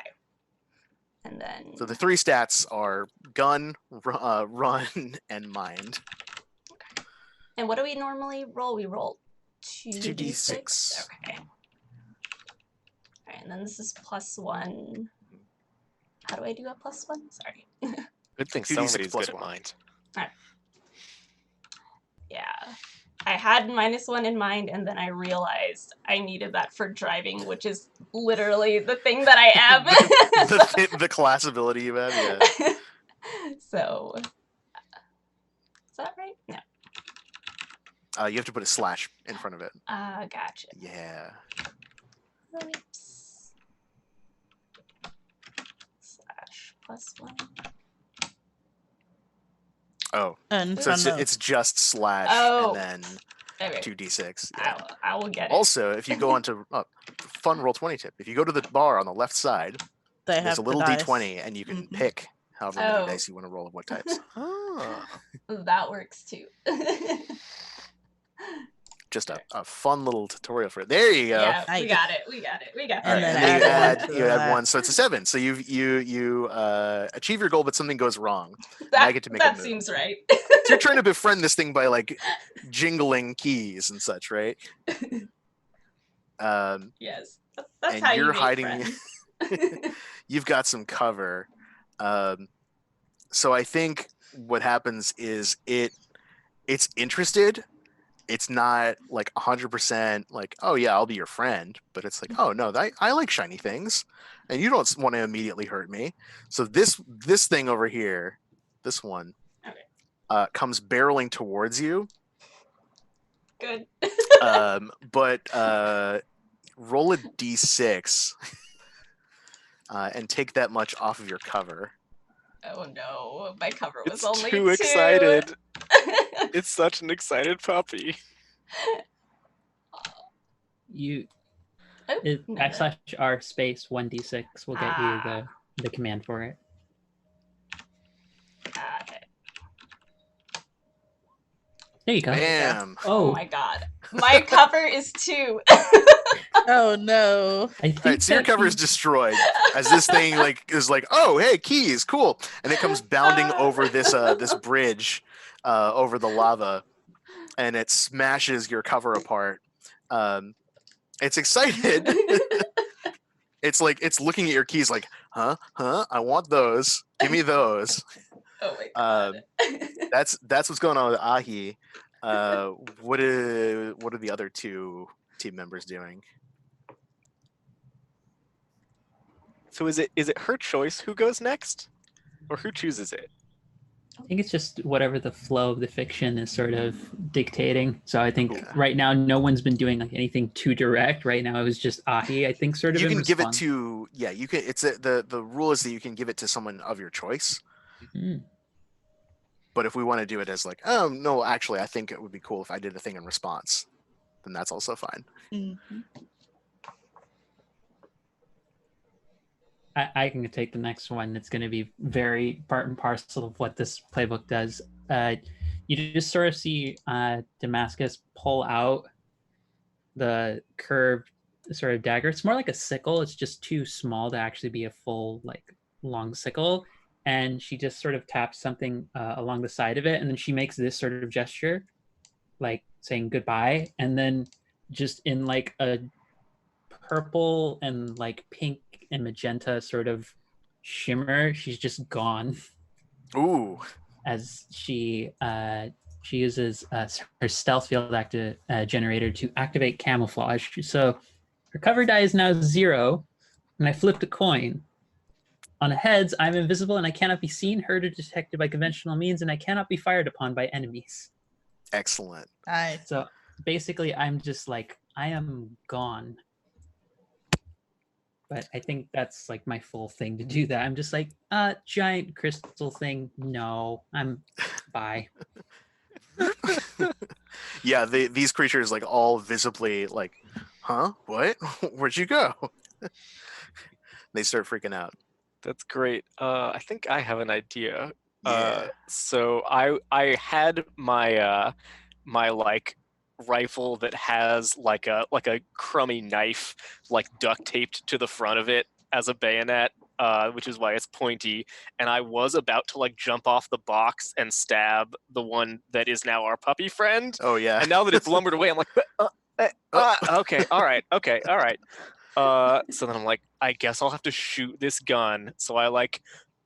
And then So the 3 stats are gun, run, and mind. and what do we normally roll? We roll 2d6. 2d6. Okay. Alright, and then this is +1. How do I do a +1? Sorry. Good thing 2d6 somebody's plus good at 1. mind. Yeah. I had -1 in mind, and then I realized I needed that for driving, which is literally the thing that I am. The class ability you have, yeah. So, is that right? No. You have to put a slash in front of it. Gotcha. Yeah. Oops. /+1. Oh, And so it's just slash Oh. and then Okay. 2d6. Yeah. I will get it. Also, if you go onto fun roll 20 tip, if you go to the bar on the left side, they have there's a little the dice. d20 and you can Mhm. pick however many Oh. dice you want to roll of what types. Oh. That works too. Just a fun little tutorial for it. There you go. Yeah, Nice. we got it. We got All And right, then and then add you one to add that. 1, so it's a 7. So you achieve your goal, but something goes wrong. that I get to make a that move. seems right. So you're trying to befriend this thing by like jingling keys and such, right? Yes. That's And how you're you make hiding- friends. You've got some cover. So I think what happens is it's interested. It's not like 100% like, oh yeah, I'll be your friend, but it's like, oh no, I like shiny things, and you don't want to immediately hurt me. So this thing over here, this one, Okay. comes barreling towards you. Good. But roll a d6 and take that much off of your cover. Oh no, my cover was It's only too 2. excited. It's such an excited puppy. You Oh, it, no, that- /r space 1d6 will get you Ah. the command for it. Okay. There you go. Bam. Oh Oh, my god. My cover is 2. Oh no. I think All right, so your that cover he- is destroyed as this thing is like, oh hey, keys, cool, and it comes bounding over this this bridge over the lava, and it smashes your cover apart. It's excited. It's like it's looking at your keys like, huh, I want those. Give me those. Oh my god. That's what's going on with Ahi. What are the other 2 team members doing? So is it her choice who goes next, or who chooses it? I think it's just whatever the flow of the fiction is sort of dictating. So I think Yeah. right now no one's been doing like anything too direct. Right now it was just Ahi, I think, sort of You in can give it response. to you can. It's the rule is that you can give it to someone of your choice. Mm. But if we want to do it as like, no, actually, I think it would be cool if I did a thing in response, then that's also fine. Mhm. I can take the next one. It's going to be very part and parcel of what this playbook does. You just sort of see Damascus pull out the curved sort of dagger. It's more like a sickle. It's just too small to actually be a full like long sickle. And she just sort of taps something along the side of it, and then she makes this sort of gesture, like saying goodbye. And then just in like a purple and like pink and magenta sort of shimmer, she's just gone Ooh, as she uses her stealth field generator to activate camouflage. So her cover die is now 0, and I flipped a coin. On heads, I'm invisible and I cannot be seen, heard, or detected by conventional means, and I cannot be fired upon by enemies. excellent. Nice. So basically, I'm just like, I am gone. But I think that's like my full thing to do that. I'm just like, giant crystal thing. No, I'm bye. Yeah, these creatures like all visibly like, huh? What? Where'd you go? They start freaking out. That's great. I think I have an idea. Yeah. So I had my my like rifle that has like a crummy knife like duct taped to the front of it as a bayonet, which is why it's pointy. And I was about to like jump off the box and stab the one that is now our puppy friend. Oh yeah. And now that it's lumbered away, I'm like, okay, all right. So then I'm like, I guess I'll have to shoot this gun. So I like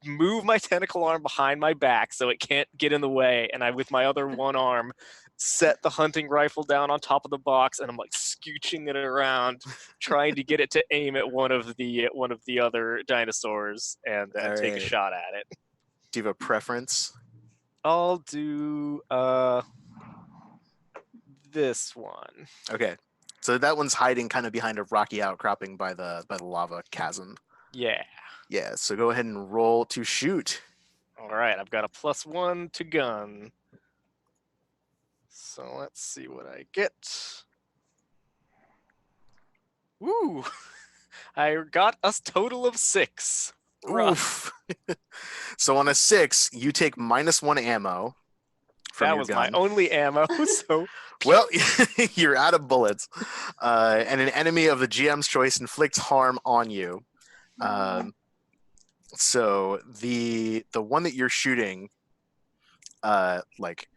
move my tentacle arm behind my back so it can't get in the way, and I with my other one arm set the hunting rifle down on top of the box, and I'm like scooching it around, trying to get it to aim at one of the other dinosaurs and All take a right. shot at it. Do you have a preference? I'll do this one. Okay. So that one's hiding kind of behind a rocky outcropping by the lava chasm. Yeah. Yeah, so go ahead and roll to shoot. All right, I've got a +1 to gun. So let's see what I get. Woo! I got a total of 6. Oof. So on a 6, you take -1 ammo from That your was gun. my only ammo, so Well, you're out of bullets. And an enemy of the GM's choice inflicts harm on you. So the one that you're shooting, like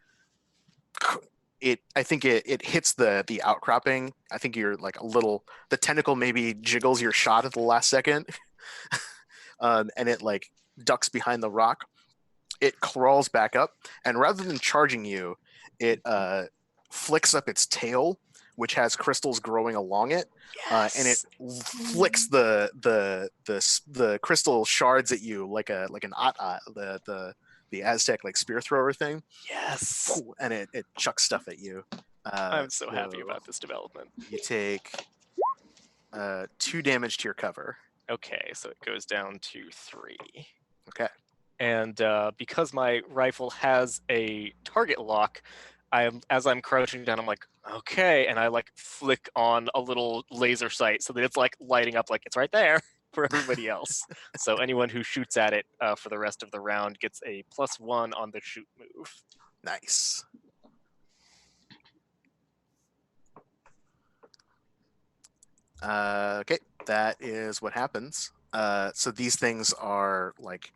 I think it hits the outcropping. I think you're like the tentacle maybe jiggles your shot at the last second, and it like ducks behind the rock. It crawls back up, and rather than charging you, it flicks up its tail, which has crystals growing along it, and it flicks the crystal shards at you like an the Aztec like spear thrower thing. Yes. And it chucks stuff at you. I'm so happy about this development. You take 2 damage to your cover. Okay, so it goes down to 3. Okay. And because my rifle has a target lock, as I'm crouching down, I'm like, okay, and I like flick on a little laser sight so that it's like lighting up like it's right there for everybody else. So anyone who shoots at it for the rest of the round gets a +1 on the shoot move. Nice. Okay, that is what happens. So these things are like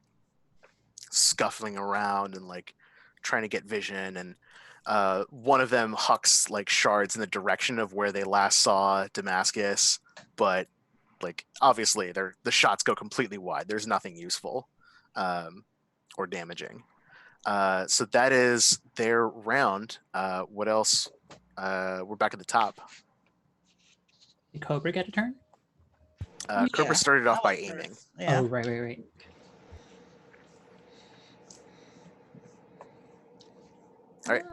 scuffling around and like trying to get vision, and one of them hucks like shards in the direction of where they last saw Damascus, but like obviously the shots go completely wide. There's nothing useful or damaging. So that is their round. What else? We're back at the top. Did Cobra get a turn? Cobra started off by aiming. Yeah. Oh, right. right.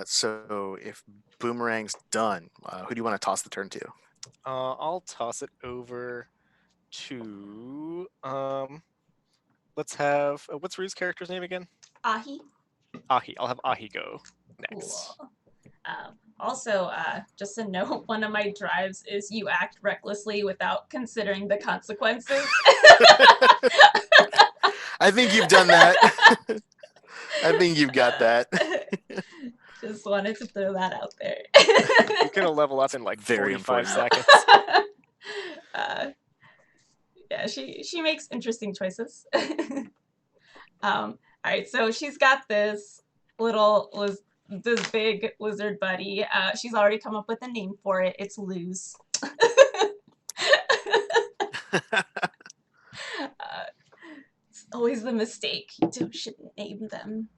So if Boomerang's done, who do you want to toss the turn to? I'll toss it over to let's have what's Rue's character's name again? Ahi. Ahi. I'll have Ahi go next. Cool. Also, just a note, one of my drives is you act recklessly without considering the consequences. I think you've done that. I think you've got that. Just wanted to throw that out there. You're gonna level up in like Very 45 important. seconds. Yeah, she makes interesting choices. All right, so she's got this big lizard buddy. She's already come up with a name for it. It's Luz. It's always the mistake. You shouldn't name them.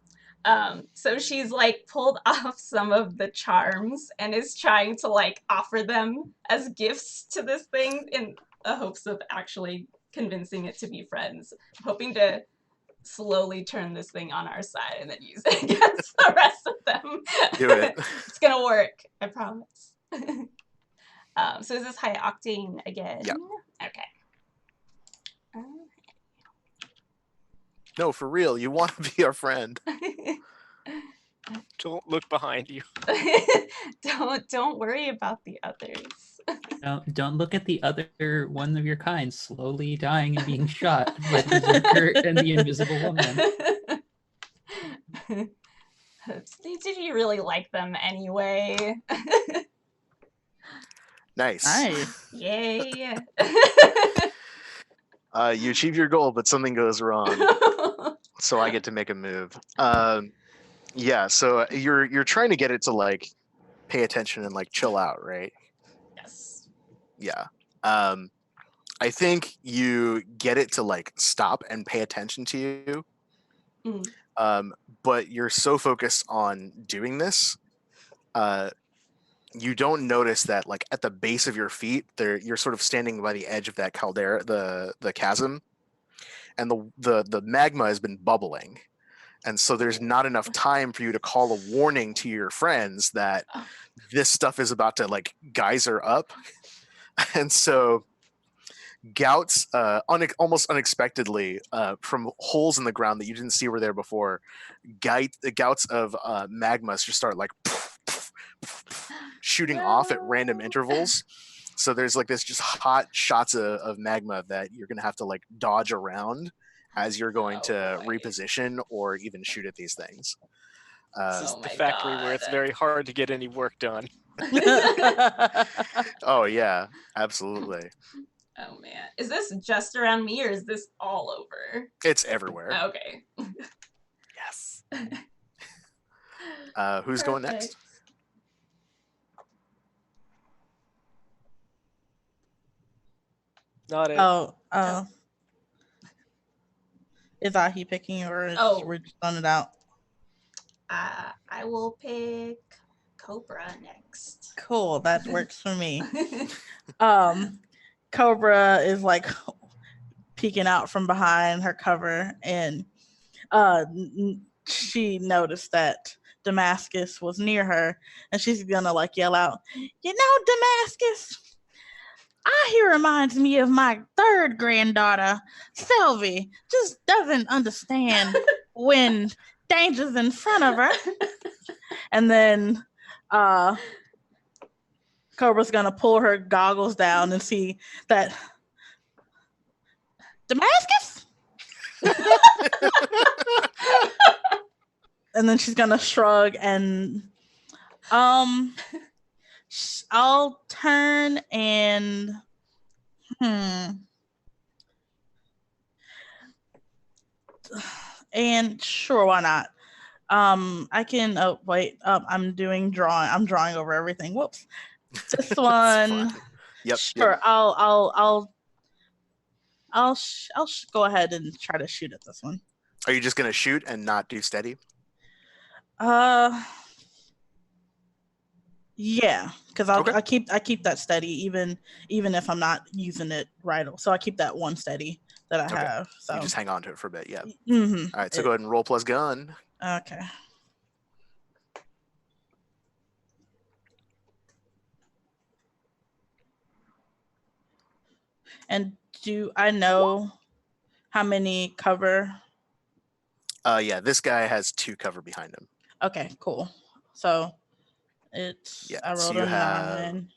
So she's like pulled off some of the charms and is trying to like offer them as gifts to this thing in the hopes of actually convincing it to be friends. I'm hoping to slowly turn this thing on our side and then use it against the rest of them. Do it. It's gonna work, I promise. So is this high octane again? Yeah. Okay. No, for real. You want to be our friend. Don't look behind you. Don't worry about the others. Don't look at the other one of your kind slowly dying and being shot by the Berserker and the Invisible Woman. Did you really like them anyway? Nice. Nice. Yay. You achieve your goal, but something goes wrong. So I get to make a move. Yeah, so you're trying to get it to like pay attention and like chill out, right? Yes. Yeah. I think you get it to like stop and pay attention to you. But you're so focused on doing this, you don't notice that like at the base of your feet, you're sort of standing by the edge of that caldera, the chasm, and the magma has been bubbling. And so there's not enough time for you to call a warning to your friends that this stuff is about to like geyser up. And so gouts, almost unexpectedly, from holes in the ground that you didn't see were there before, gouts of magma just start like shooting off at random intervals. So there's like this just hot shots of magma that you're going to have to like dodge around as you're going to reposition or even shoot at these things. This is the factory where it's very hard to get any work done. Oh yeah, absolutely. Oh man. Is this just around me or is this all over? It's everywhere. Okay. Yes. Who's going next? Not it. Oh. Is Ahi picking or is we're just throwing it out? I will pick Cobra next. Cool, that works for me. Cobra is like peeking out from behind her cover, and she noticed that Damascus was near her, and she's gonna like yell out, "You know, Damascus, Ahi reminds me of my third granddaughter, Sylvie. Just doesn't understand when danger's in front of her." And then Cobra's gonna pull her goggles down and see that Damascus. And then she's gonna shrug and I'll turn and and sure, why not? I can I'm drawing over everything. Whoops. This one. Yep. Sure, Yep. I'll go ahead and try to shoot at this one. Are you just gonna shoot and not do steady? Yeah, because I keep that steady even if I'm not using it right. So I keep that one steady that I have. So you just hang on to it for a bit. Yeah. Mm-hmm. All right. So go ahead and roll plus gun. Okay. And do I know how many cover? Yeah, this guy has 2 cover behind him. Okay, cool. So it's Yeah, I so rolled you a have 9.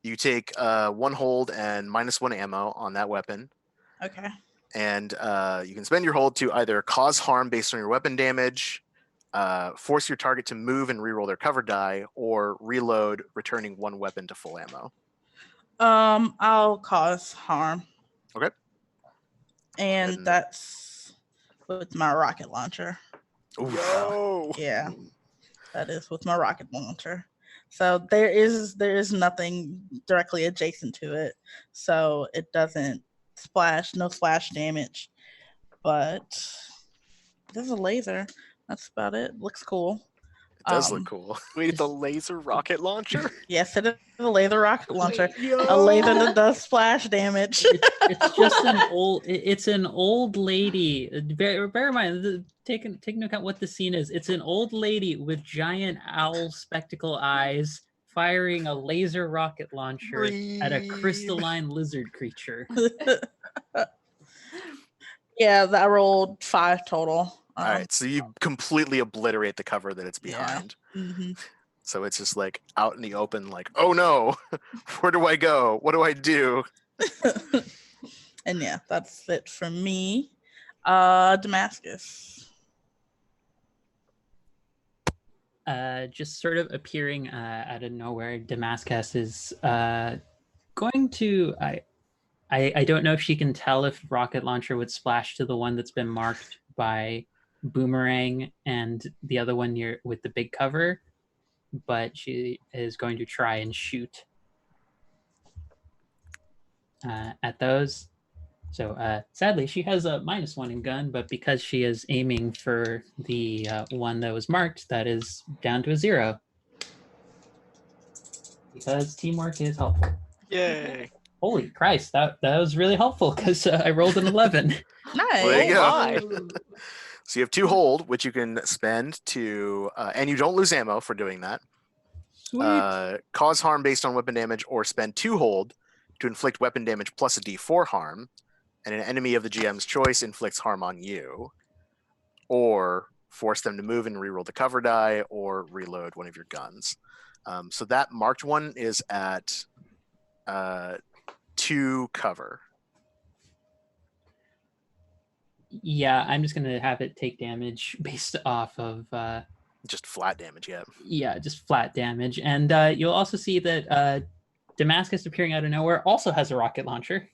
you take 1 hold and -1 ammo on that weapon, Okay. and you can spend your hold to either cause harm based on your weapon damage, force your target to move and reroll their cover die, or reload, returning 1 weapon to full ammo. I'll cause harm. Okay. And And- that's with my rocket launcher. Oof. Yo. Yeah, that is with my rocket launcher. So there is nothing directly adjacent to it, so it doesn't splash, no splash damage. But there's a laser. That's about it. Looks cool. It does look cool. Wait, it's a laser rocket launcher? Yes, it is a laser rocket launcher. Wait, A laser that does splash damage. It's just an old. It's an old lady. Bear in mind, take into account what the scene is. It's an old lady with giant owl spectacle eyes firing a laser rocket launcher at a Breathe. crystalline lizard creature. Yeah, I rolled 5 total. All right, so you completely obliterate the cover that it's Yeah. behind. Mhm. So it's just like out in the open, like, oh no, where do I go? What do I do? And yeah, that's it for me. Damascus. Just sort of appearing out of nowhere, Damascus is going to. I don't know if she can tell if rocket launcher would splash to the one that's been marked by boomerang and the other one near with the big cover, but she is going to try and shoot at those. So sadly, she has a -1 in gun, but because she is aiming for the one that was marked, that is down to a 0. Because teamwork is helpful. Yay. Holy Christ, that was really helpful because I rolled an 11. Nice. Well, there you Oh go. my. So you have 2 hold, which you can spend to, and you don't lose ammo for doing that. Sweet. Cause harm based on weapon damage, or spend 2 hold to inflict weapon damage plus a D4 harm, and an enemy of the GM's choice inflicts harm on you, or force them to move and reroll the cover die, or reload one of your guns. So that marked one is at 2 cover. Yeah, I'm just gonna have it take damage based off of Just flat damage, yeah. just flat damage, and you'll also see that Damascus appearing out of nowhere also has a rocket launcher.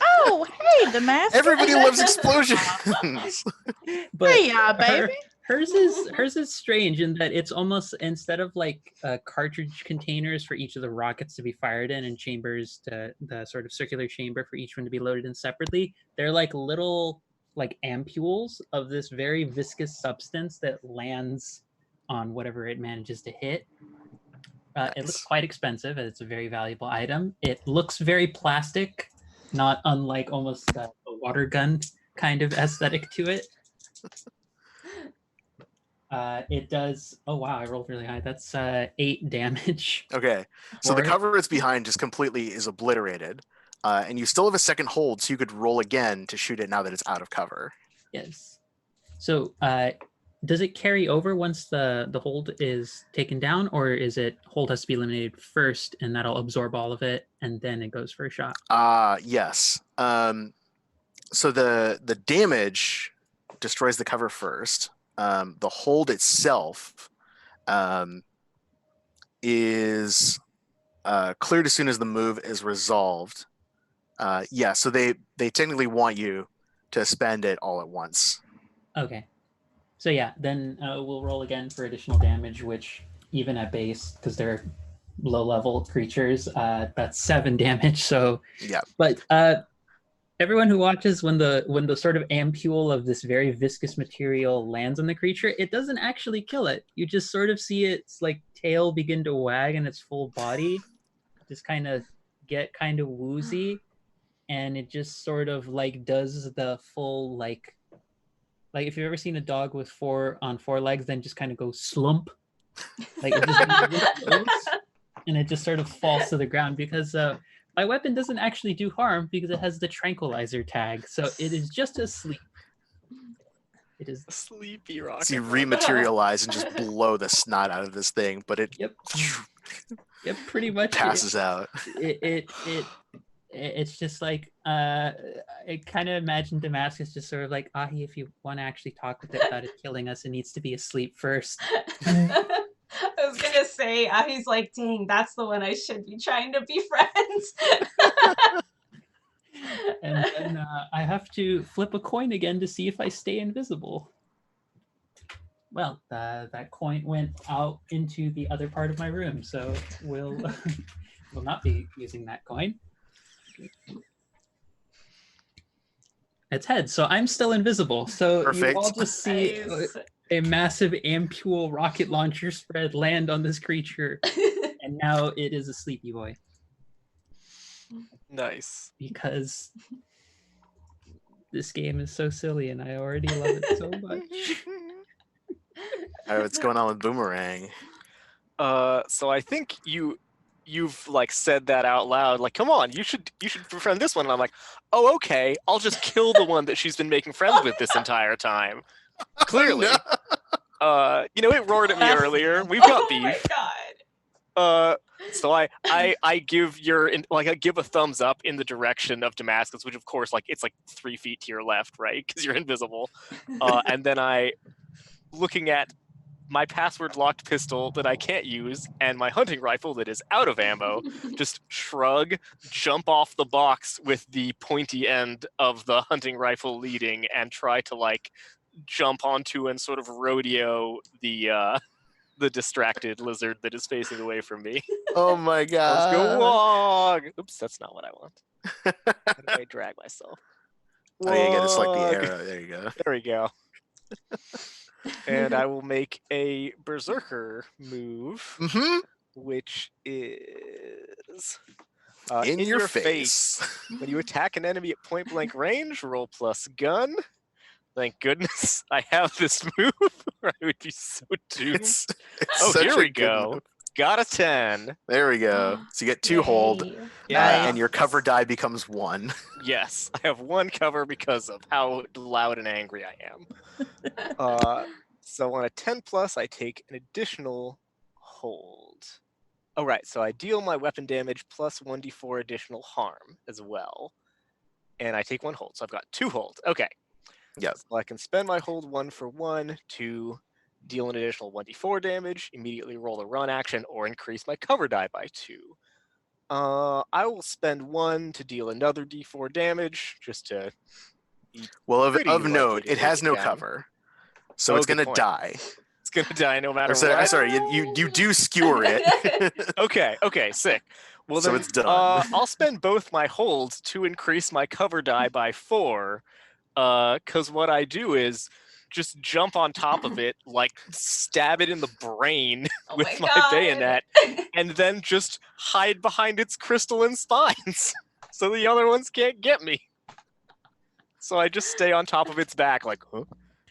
Oh, hey, Damascus. Everybody loves explosions. But Hey, baby. hers is strange in that it's almost, instead of like cartridge containers for each of the rockets to be fired in and chambers to the sort of circular chamber for each one to be loaded in separately, they're like little like ampules of this very viscous substance that lands on whatever it manages to hit. It looks Nice. quite expensive. It's a very valuable item. It looks very plastic, not unlike almost a water gun kind of aesthetic to it. It does. Oh wow, I rolled really high. That's 8 damage. Okay, so the for it. cover it's behind just completely is obliterated, and you still have a second hold, so you could roll again to shoot it now that it's out of cover. Yes. So does it carry over once the hold is taken down, or is it hold has to be eliminated first and that'll absorb all of it and then it goes for a shot? Yes. So the damage destroys the cover first. The hold itself is cleared as soon as the move is resolved. Yeah, so they technically want you to spend it all at once. Okay. So yeah, then we'll roll again for additional damage, which even at base, because they're low level creatures, that's 7 damage. So Yeah. but everyone who watches, when the sort of ampule of this very viscous material lands on the creature, it doesn't actually kill it. You just sort of see its like tail begin to wag and its full body just kind of get kind of woozy, and it just sort of like does the full like if you've ever seen a dog with 4 legs, then just kind of goes slump, like it just goes, and it just sort of falls to the ground because my weapon doesn't actually do harm because it has the tranquilizer tag, so it is just asleep. It is. Sleepy rocket. So you launcher. rematerialize and just blow the snot out of this thing, but it Yep. Yep. Pretty much. passes out. It's just like I kind of imagine Damascus just sort of like, Ahi, if you want to actually talk with it without it killing us, it needs to be asleep first. I was gonna say, he's like, dang, that's the one I should be trying to be friends. And then I have to flip a coin again to see if I stay invisible. Well, that coin went out into the other part of my room, so we'll not be using that coin. It's heads, so I'm still invisible. So Perfect. you all just see Nice. a massive ampule rocket launcher spread land on this creature, and now it is a sleepy boy Nice. because this game is so silly and I already love it so much. Oh, what's going on with Boomerang? So I think you've like said that out loud. Like, come on, you should befriend this one. And I'm like, oh, okay. I'll just kill the one that she's been making friends with this entire time. Clearly. It roared at me earlier. We've got Oh my beef. god. So I give I give a thumbs up in the direction of Damascus, which of course it's like 3 feet to your left, right? Because you're invisible. And then I, looking at my password locked pistol that I can't use and my hunting rifle that is out of ammo, just shrug, jump off the box with the pointy end of the hunting rifle leading, and try to like jump onto and sort of rodeo the distracted lizard that is facing away from me. Oh my Let's god. go walk. Oops, that's not what I want. How do I drag myself? Oh, yeah, you gotta select the Walk. arrow. There you go. There we go. And I will make a berserker move, Mm-hmm. which is In your face. When you attack an enemy at point blank range, roll plus gun. Thank goodness I have this move, or I would be so doomed. It's Oh, such here a we good go. move. Got a 10. There we go. So you get 2 hold, Yay. Yeah. and your cover die becomes 1. Yes, I have 1 cover because of how loud and angry I am. So on a 10 plus, I take an additional hold. Oh, right. So I deal my weapon damage plus 1d4 additional harm as well. And I take 1 hold. So I've got 2 holds. Okay. Yep. So I can spend my hold 1 for 1 to deal an additional 1d4 damage, immediately roll a run action, or increase my cover die by 2. I will spend 1 to deal another d4 damage, just to... Well, of Pretty note, likely to it has take it no down. cover. So Oh, it's good going to point. die. It's going to die no matter Sorry, what. sorry, you do skewer it. Okay, sick. Well, So then, it's done. I'll spend both my holds to increase my cover die by 4, because what I do is just jump on top of it, like stab it in the brain Oh with my my God. bayonet, and then just hide behind its crystalline spines, so the other ones can't get me. So I just stay on top of its back, like, huh?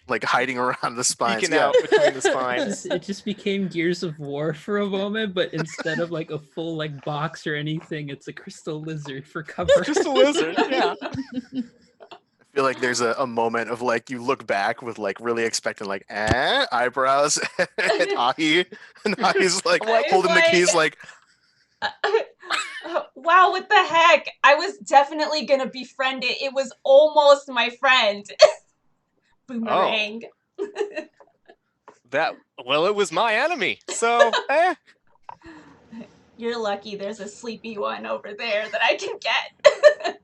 Like hiding around the spines. Peeking Yeah. out between the spines. It just became Gears of War for a moment, but instead of like a full like box or anything, it's a crystal lizard for cover. Just a lizard, yeah. I feel like there's a moment of like you look back with like really expecting like eyebrows at Ahi, and Ahi's like I was holding the like- keys like Wow, what the heck? I was definitely gonna befriend it. It was almost my friend. Boomerang. Well, it was my enemy, so You're lucky there's a sleepy one over there that I can get.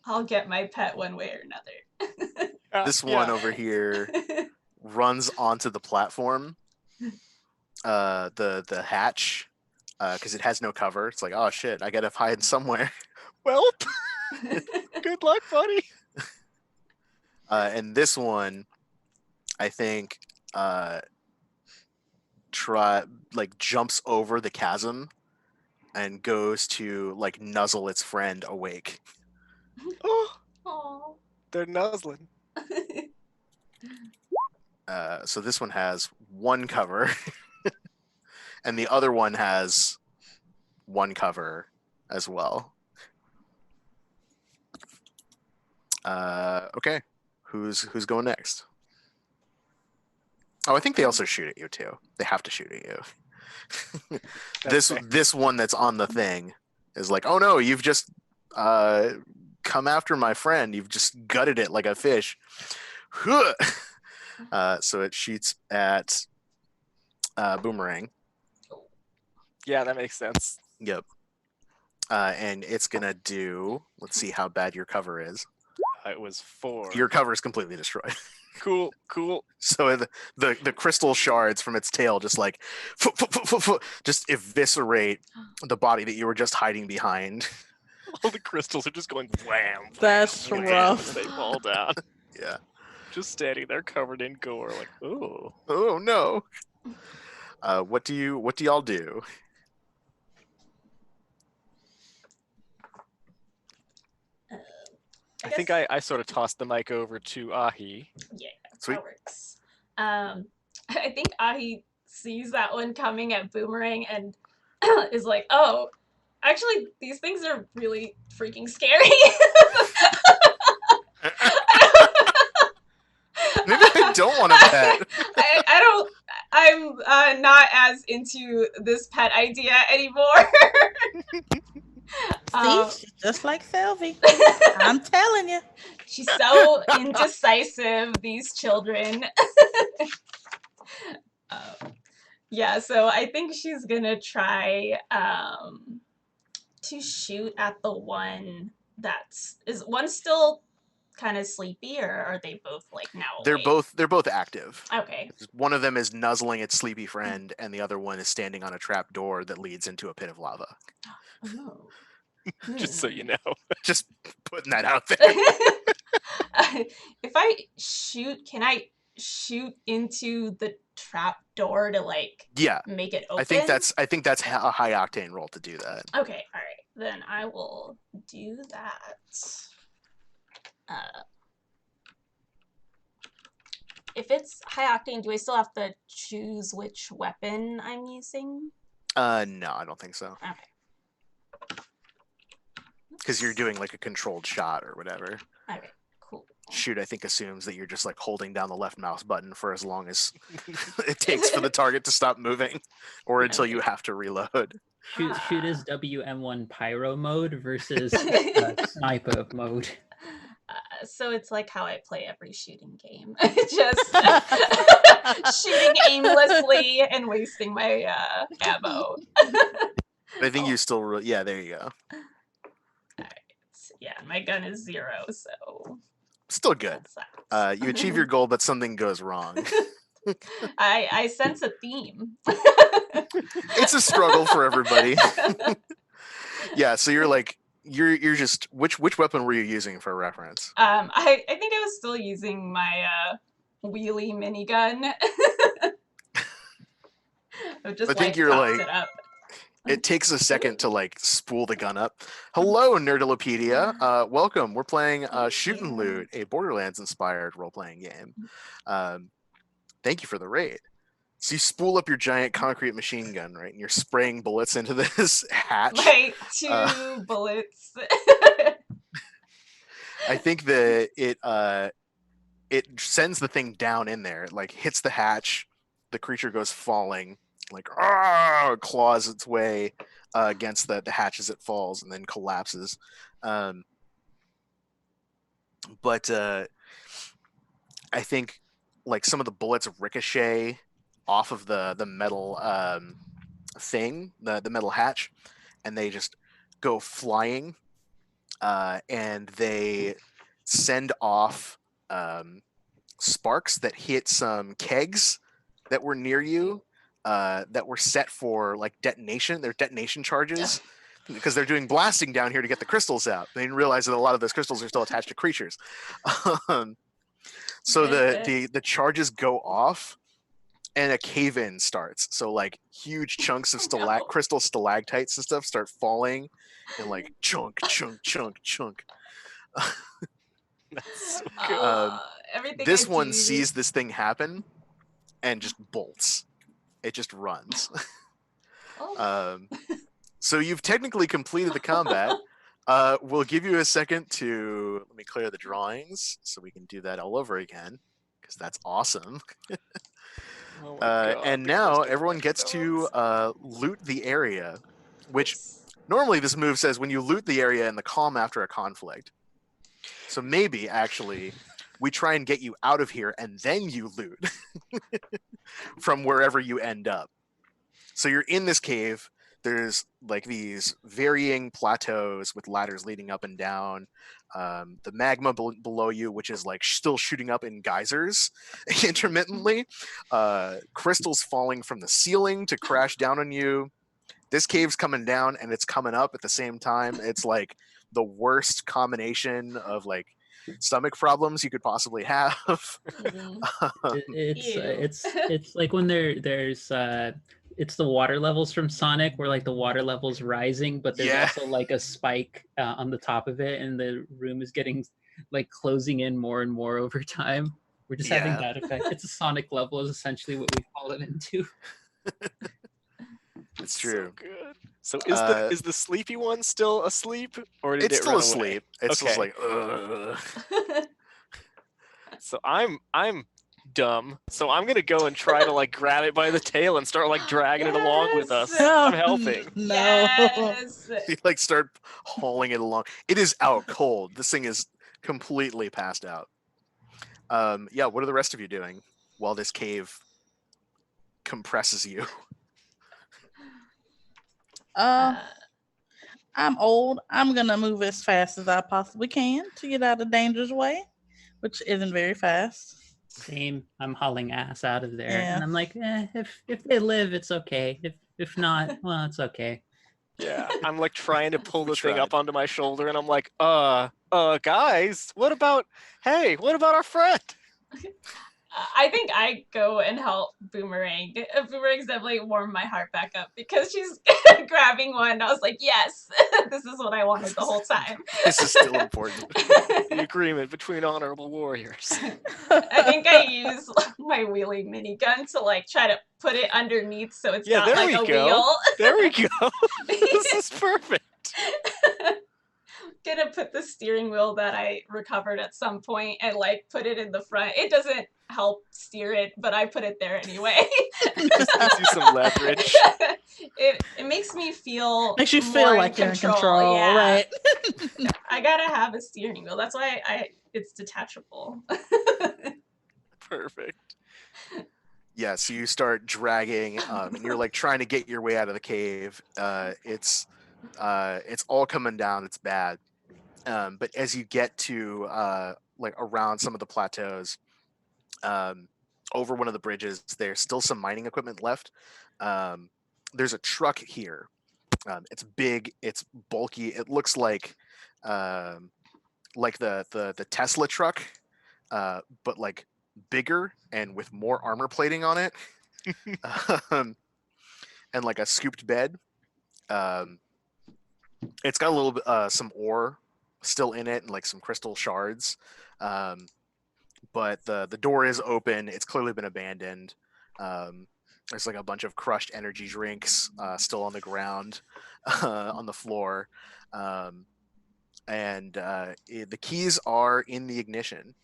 I'll get my pet one way or another. this one over here runs onto the platform, the hatch, because it has no cover. It's like, oh shit, I gotta hide somewhere. Well, good luck, buddy. And this one, I think, jumps over the chasm and goes to like nuzzle its friend awake. Oh, Aw. they're nuzzling. So this one has 1 cover, and the other one has 1 cover as well. Okay, who's going next? Oh, I think they also shoot at you too. They have to shoot at you. That's fair. This one that's on the thing is like, oh no, you've just come after my friend. You've just gutted it like a fish. So it shoots at Boomerang. Yeah, that makes sense. Yep. And it's gonna do. Let's see how bad your cover is. It was 4. Your cover is completely destroyed. Cool. So the crystal shards from its tail just like just eviscerate the body that you were just hiding behind. All the crystals are just going wham. That's wham, rough. as they fall down. Yeah. Just standing there covered in gore, like, ooh. Oh no. What do y'all do? I think I sort of tossed the mic over to Ahi. Yeah, Sweet. that works. I think Ahi sees that one coming at Boomerang and is like, "Oh, actually, these things are really freaking scary." Maybe I don't want to pet. I don't. I'm not as into this pet idea anymore. See, she's just like Sylvie. I'm telling you. She's so indecisive, these children. Yeah, so I think she's gonna try to shoot at the one is one still kind of sleepy, or are they both like now awake? They're both active. Okay. One of them is nuzzling its sleepy friend, and the other one is standing on a trap door that leads into a pit of lava. Oh. Just so you know. Just putting that out there. If I shoot, can I shoot into the trap door to like Yeah. make it open? I think that's a high octane roll to do that. Okay, all right. Then I will do that. If it's high octane, do I still have to choose which weapon I'm using? No, I don't think so. Okay. Because you're doing like a controlled shot or whatever. Okay, cool. Shoot, I think assumes that you're just like holding down the left mouse button for as long as it takes for the target to stop moving, or until you have to reload. Shoot is WM1 pyro mode versus sniper mode. So it's like how I play every shooting game. Just shooting aimlessly and wasting my ammo. I think you still, yeah, there you go. Yeah, my gun is 0, so Still good. that's You achieve your goal, but something goes wrong. I sense a theme. It's a struggle for everybody. Yeah, so you're like you're just which weapon were you using for reference? I think I was still using my wheelie minigun. I think you're tossed like- it up. It takes a second to like spool the gun up. Hello, Nerdilopedia. Welcome. We're playing Shoot and Loot, a Borderlands-inspired role-playing game. Thank you for the raid. So you spool up your giant concrete machine gun, right? And you're spraying bullets into this hatch. My 2 bullets. I think that it sends the thing down in there. It like hits the hatch. The creature goes falling. Like claws its way against the hatch as it falls and then collapses. But I think like some of the bullets ricochet off of the metal thing, the metal hatch, and they just go flying, and they send off sparks that hit some kegs that were near you. That were set for like detonation. They're detonation charges because they're doing blasting down here to get the crystals out. They didn't realize that a lot of those crystals are still attached to creatures. So the charges go off and a cave-in starts. So like huge chunks of crystal stalactites and stuff start falling and like chunk. That's so good. Everything This I one do- sees this thing happen and just bolts. It just runs. Oh. So you've technically completed the combat. We'll give you a second to let me clear the drawings so we can do that all over again because that's awesome. Oh my God, And the now crystal everyone gets to stones. loot the area, which Oops. normally this move says when you loot the area in the calm after a conflict. So maybe actually we try and get you out of here and then you loot from wherever you end up. So you're in this cave. There's like these varying plateaus with ladders leading up and down. The magma below you, which is like still shooting up in geysers intermittently. Crystals falling from the ceiling to crash down on you. This cave's coming down and it's coming up at the same time. It's like the worst combination of like stomach problems you could possibly have. Mhm. It's like when there's it's the water levels from Sonic where like the water level's rising, but there's Yeah. also like a spike on the top of it, and the room is getting like closing in more and more over time. We're just having Yeah. that effect. It's a Sonic level is essentially what we've fallen into. It's true. So good. So is the sleepy one still asleep, or did It's it still run asleep. Away? It's Okay. just like, ugh. So I'm dumb. So I'm gonna go and try to like grab it by the tail and start like dragging it along with us. Yes! I'm helping. No. Yes. You like start hauling it along. It is out cold. This thing is completely passed out. Yeah, what are the rest of you doing while this cave compresses you? I'm old. I'm gonna move as fast as I possibly can to get out of danger's way, which isn't very fast. Same. I'm hauling ass out of there, Yeah. and I'm like, if they live, it's okay. If not, well, it's okay. Yeah, I'm like trying to pull We the thing tried. up onto my shoulder, and I'm like, guys, what about our friend? I think I go and help Boomerang. Boomerang's definitely warmed my heart back up because she's grabbing one. I was like, yes, this is what I wanted the whole time. This is still important. The agreement between honorable warriors. I think I use my wheeling minigun to like try to put it underneath so it's Yeah, not there like we a go. wheel. There we go. This is perfect. Gonna put the steering wheel that I recovered at some point and like put it in the front. It doesn't help steer it, but I put it there anyway. Just gives you some leverage. It makes me feel Makes you more feel like you're in control, yeah. right? I gotta have a steering wheel. That's why it's detachable. Perfect. Yeah, so you start dragging, and you're like trying to get your way out of the cave. It's all coming down. It's bad. But as you get to like around some of the plateaus, over one of the bridges, there's still some mining equipment left. There's a truck here. It's big. It's bulky. It looks like the Tesla truck, but like bigger and with more armor plating on it, and like a scooped bed. It's got a little bit some ore still in it and like some crystal shards. But the door is open. It's clearly been abandoned. There's like a bunch of crushed energy drinks still on the ground, on the floor. And the keys are in the ignition.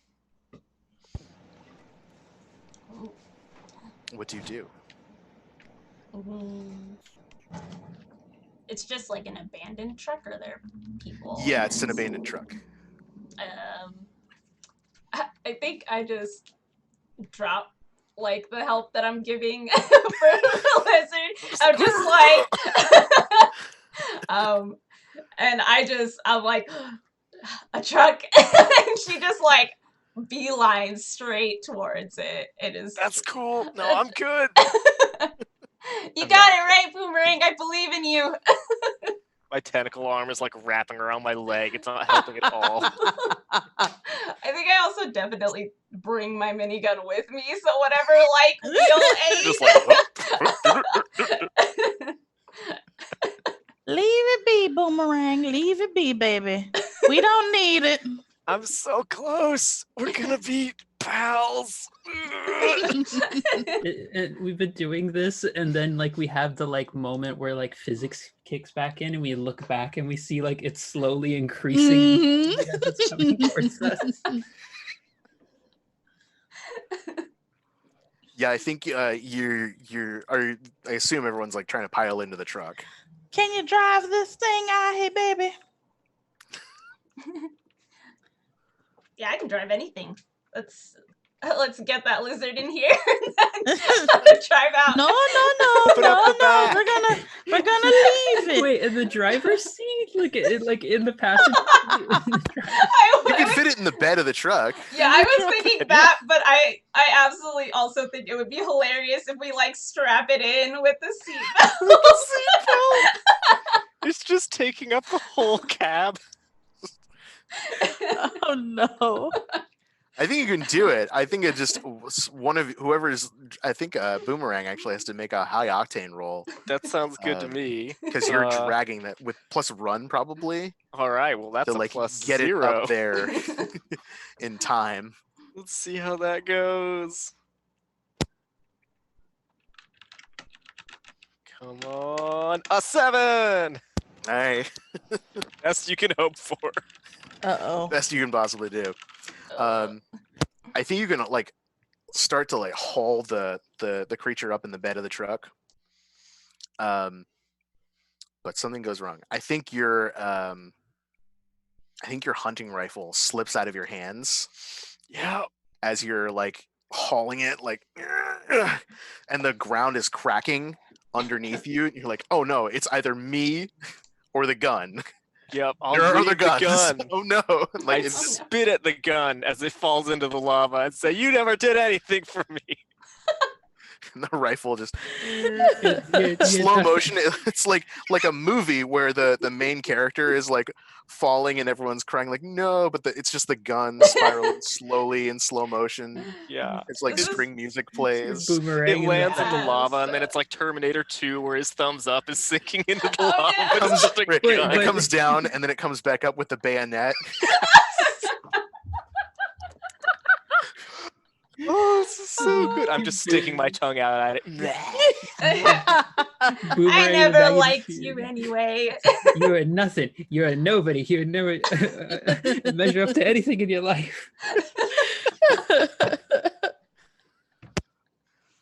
What do you do? It's just like an abandoned truck, or there are people? Yeah, it's an abandoned truck. I think I just drop like the help that I'm giving for the lizard. I'm just like, and I'm like, a truck, and she just like beelines straight towards it. It is. That's cool. No, I'm good. You I'm got not. it right, Boomerang. I believe in you. My tentacle arm is like wrapping around my leg. It's not helping at all. I think I also definitely bring my minigun with me, so whatever like wheel aid. Just like, Leave it be, Boomerang. Leave it be, baby. We don't need it. I'm so close. We're gonna be pals. We've been doing this, and then like we have the like moment where like physics kicks back in, and we look back and we see like it's slowly increasing as it's coming towards us. Yeah, I think I assume everyone's like trying to pile into the truck. Can you drive this thing out here, baby? Yeah, I can drive anything. Let's get that lizard in here and then drive out. No. Open up the back. We're gonna leave it. Wait, in the driver's seat, like in the passenger. You can fit it in the bed of the truck. Yeah, I was thinking that, but I absolutely also think it would be hilarious if we like strap it in with the seatbelt. It's just taking up the whole cab. Oh no. I think you can do it. I think it just one of whoever's. I think Boomerang actually has to make a high octane roll That sounds good to me. because you're dragging that with plus run probably All right, well that's to a like plus get 0. it up there in time. Let's see how that goes. Come on, a 7. All right, Best you can hope for. Uh-oh. best you can possibly do. I think you can like start to like haul the creature up in the bed of the truck. But something goes wrong. I think your hunting rifle slips out of your hands. Yeah. As you're like hauling it, like, and the ground is cracking underneath you. You're like, oh no, it's either me or the gun. Yep. I'll There are read other the guns. gun. Oh no! I Like it's spit at the gun as it falls into the lava and say, "You never did anything for me." the rifle just You're slow not- motion. It's like a movie where the main character is like falling and everyone's crying like no, but it's just the gun spiraling slowly in slow motion. Yeah. It's like This is- string music plays. Boomerang. It in the lands in back. the Yes. lava, and then it's like Terminator 2, where his thumbs up is sinking into the Oh, lava. no. But it's just a Wait, gun. it comes down and then it comes back up with the bayonet. Oh, this is so good. I'm just sticking my tongue out at it. Boomerang I in the never bag of liked shit. you anyway. You are nothing. You're a nobody. You never measure up to anything in your life.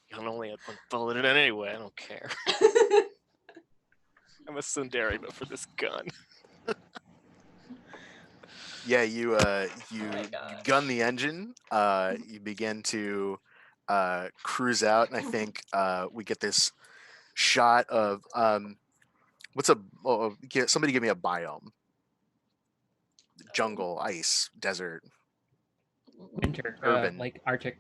You can only have one bullet in it anyway. I don't care. I'm a tsundere, but for this gun. Yeah, you Oh my gosh. gun the engine. You begin to cruise out, and I think we get this shot of somebody give me a biome. Jungle, ice, desert, Winter, Urban. like Arctic.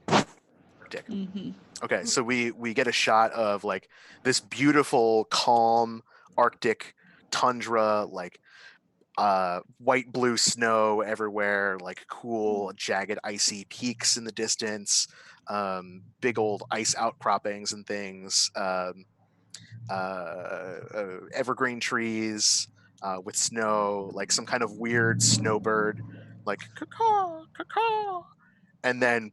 Arctic. Mhm. Okay, so we get a shot of like this beautiful, calm Arctic tundra, like white blue snow everywhere, like cool jagged icy peaks in the distance, big old ice outcroppings and things, evergreen trees with snow, like some kind of weird snowbird, like caw caw, and then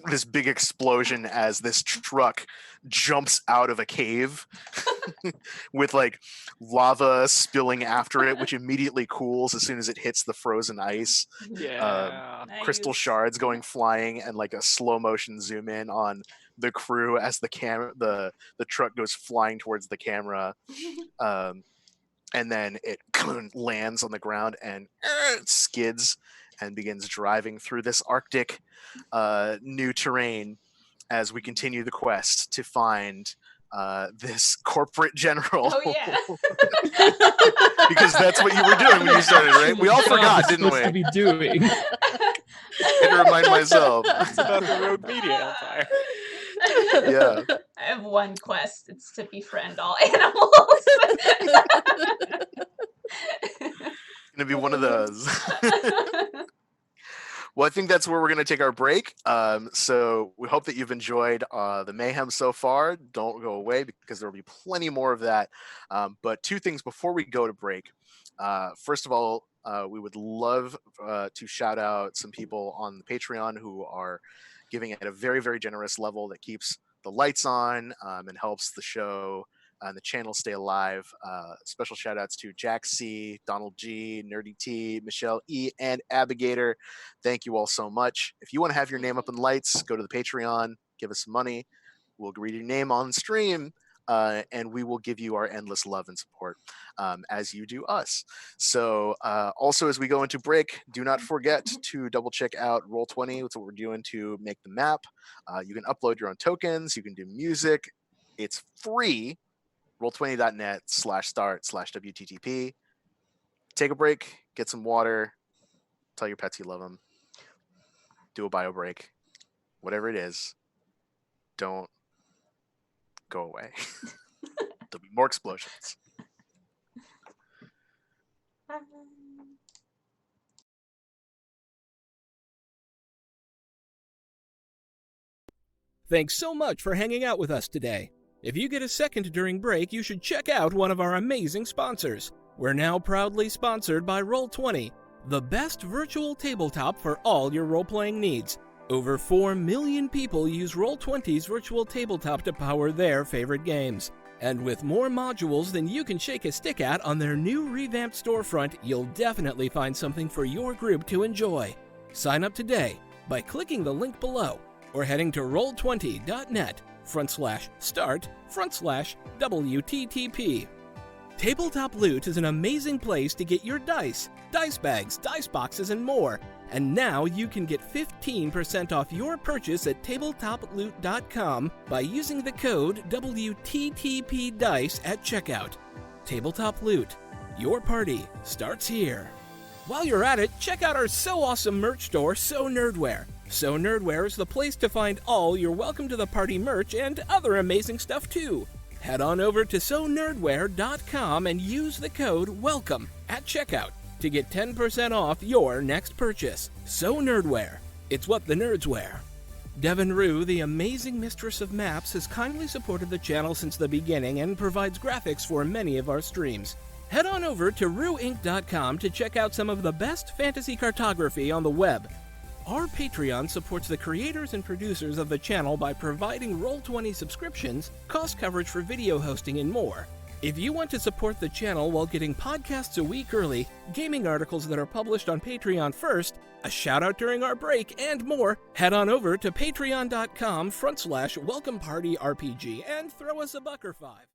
this big explosion as this truck jumps out of a cave with like lava spilling after it, which immediately cools as soon as it hits the frozen ice. Yeah. Crystal Nice. shards going flying, and like a slow motion zoom in on the crew as the truck goes flying towards the camera. And then it lands on the ground and it skids and begins driving through this Arctic new terrain as we continue the quest to find this corporate general. Oh yeah. Because that's what you were doing when you started, right? We all That's what forgot, I'm didn't supposed to we? be doing. I had to remind myself. It's about the Rogue Media Empire. Yeah. I have one quest. It's to befriend all animals. Gonna be one of those. Well, I think that's where we're going to take our break. So we hope that you've enjoyed the mayhem so far. Don't go away because there will be plenty more of that. But two things before we go to break. First of all, we would love to shout out some people on the Patreon who are giving at a very, very generous level that keeps the lights on and helps the show and the channel stay alive. Special shout outs to Jack C, Donald G, Nerdy T, Michelle E, and Abigator. Thank you all so much. If you want to have your name up in lights, go to the Patreon, give us some money. We'll read your name on stream. And we will give you our endless love and support as you do us. So also as we go into break, do not forget to double check out Roll20. That's what we're doing to make the map. You can upload your own tokens. You can do music. It's free. Roll20.net/start/WTTP. Take a break, get some water, tell your pets you love them, do a bio break, whatever it is. Don't go away. There'll be more explosions. Thanks so much for hanging out with us today. If you get a second during break, you should check out one of our amazing sponsors. We're now proudly sponsored by Roll20, the best virtual tabletop for all your role-playing needs. Over 4 million people use Roll20's virtual tabletop to power their favorite games. And with more modules than you can shake a stick at on their new revamped storefront, you'll definitely find something for your group to enjoy. Sign up today by clicking the link below or heading to roll20.net/start/WTTP. Tabletop Loot is an amazing place to get your dice bags, dice boxes, and more. And now you can get 15% off your purchase at tabletoploot.com by using the code WTTPDICE at checkout. Tabletop Loot. Your party starts here. While you're at it, check out our so awesome merch store, So Nerdware. So Nerdware is the place to find all your Welcome to the Party merch and other amazing stuff too. Head on over to sonerdware.com and use the code WELCOME at checkout to get 10% off your next purchase. So Nerdware. It's what the nerds wear. Devin Rue, the amazing mistress of maps, has kindly supported the channel since the beginning and provides graphics for many of our streams. Head on over to rueinc.com to check out some of the best fantasy cartography on the web. Our Patreon supports the creators and producers of the channel by providing Roll20 subscriptions, cost coverage for video hosting, and more. If you want to support the channel while getting podcasts a week early, gaming articles that are published on Patreon first, a shout out during our break, and more, head on over to patreon.com/welcomepartyrpg and throw us a buck or five.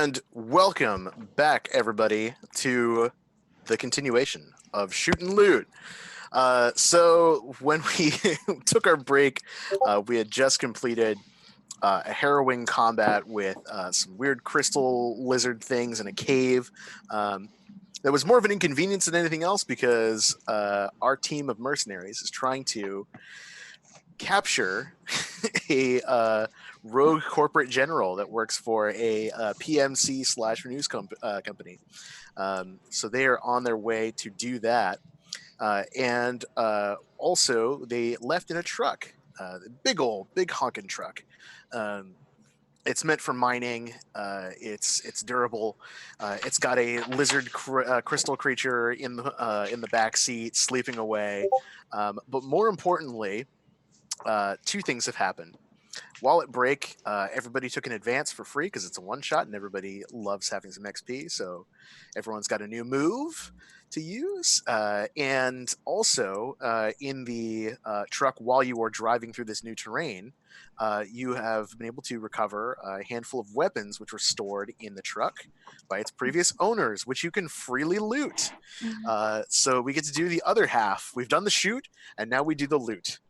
And welcome back, everybody, to the continuation of Shoot and Loot. So when we took our break, we had just completed a harrowing combat with some weird crystal lizard things in a cave. That was more of an inconvenience than anything else because our team of mercenaries is trying to capture a rogue corporate general that works for a PMC / news company. So they are on their way to do that. And also they left in a truck, big honking truck. It's meant for mining. It's durable. It's got a lizard crystal creature in the back seat sleeping away. But more importantly, two things have happened. While at break, everybody took an advance for free because it's a one-shot and everybody loves having some XP. So everyone's got a new move to use. And also, in the truck, while you are driving through this new terrain, you have been able to recover a handful of weapons which were stored in the truck by its previous owners, which you can freely loot. So we get to do the other half. We've done the shoot, and now we do the loot.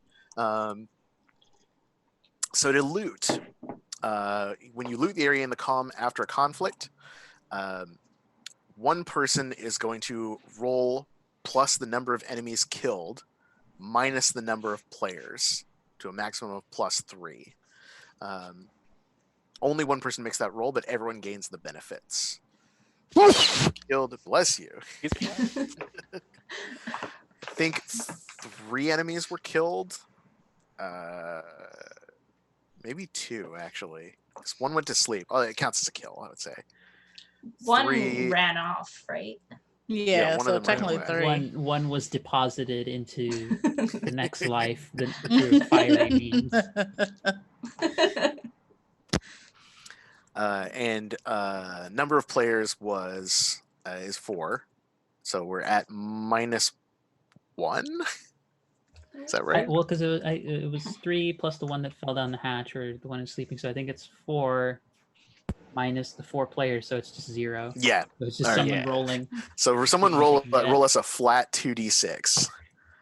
So to loot, when you loot the area in the comm after a conflict, one person is going to roll plus the number of enemies killed minus the number of players to a maximum of +3. Only one person makes that roll, but everyone gains the benefits. Killed, bless you. I think 3 enemies were killed. Maybe 2, actually. 'Cause one went to sleep. Oh, it counts as a kill, I would say. One 3 ran off, right? Yeah, one of so them ran technically away. 3. One was deposited into the next life through fiery means. And number of players is 4. So we're at -1. Is that right? Well, because it was 3 plus the one that fell down the hatch or the one who's sleeping. So I think it's 4 minus the 4 players, so it's just 0. Yeah. So it's just All right. someone Yeah. rolling. So for someone What roll you can get. roll us a flat 2d6.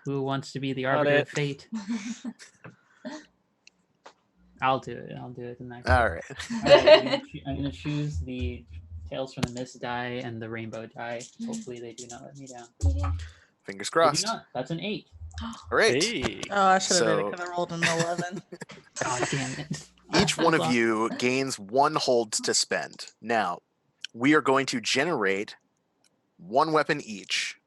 Who wants to be the Got arbiter it. of fate? I'll do it. I'll do it in that case. All right. I'm gonna choose the Tales from the Mist die and the Rainbow die. Hopefully they do not let me down. Fingers They do crossed. not. That's an 8. All right. Hey. Oh, I should have did So- it because I rolled an 11. God damn it. Each one of Well, you gains 1 hold to spend. Now, we are going to generate 1 weapon each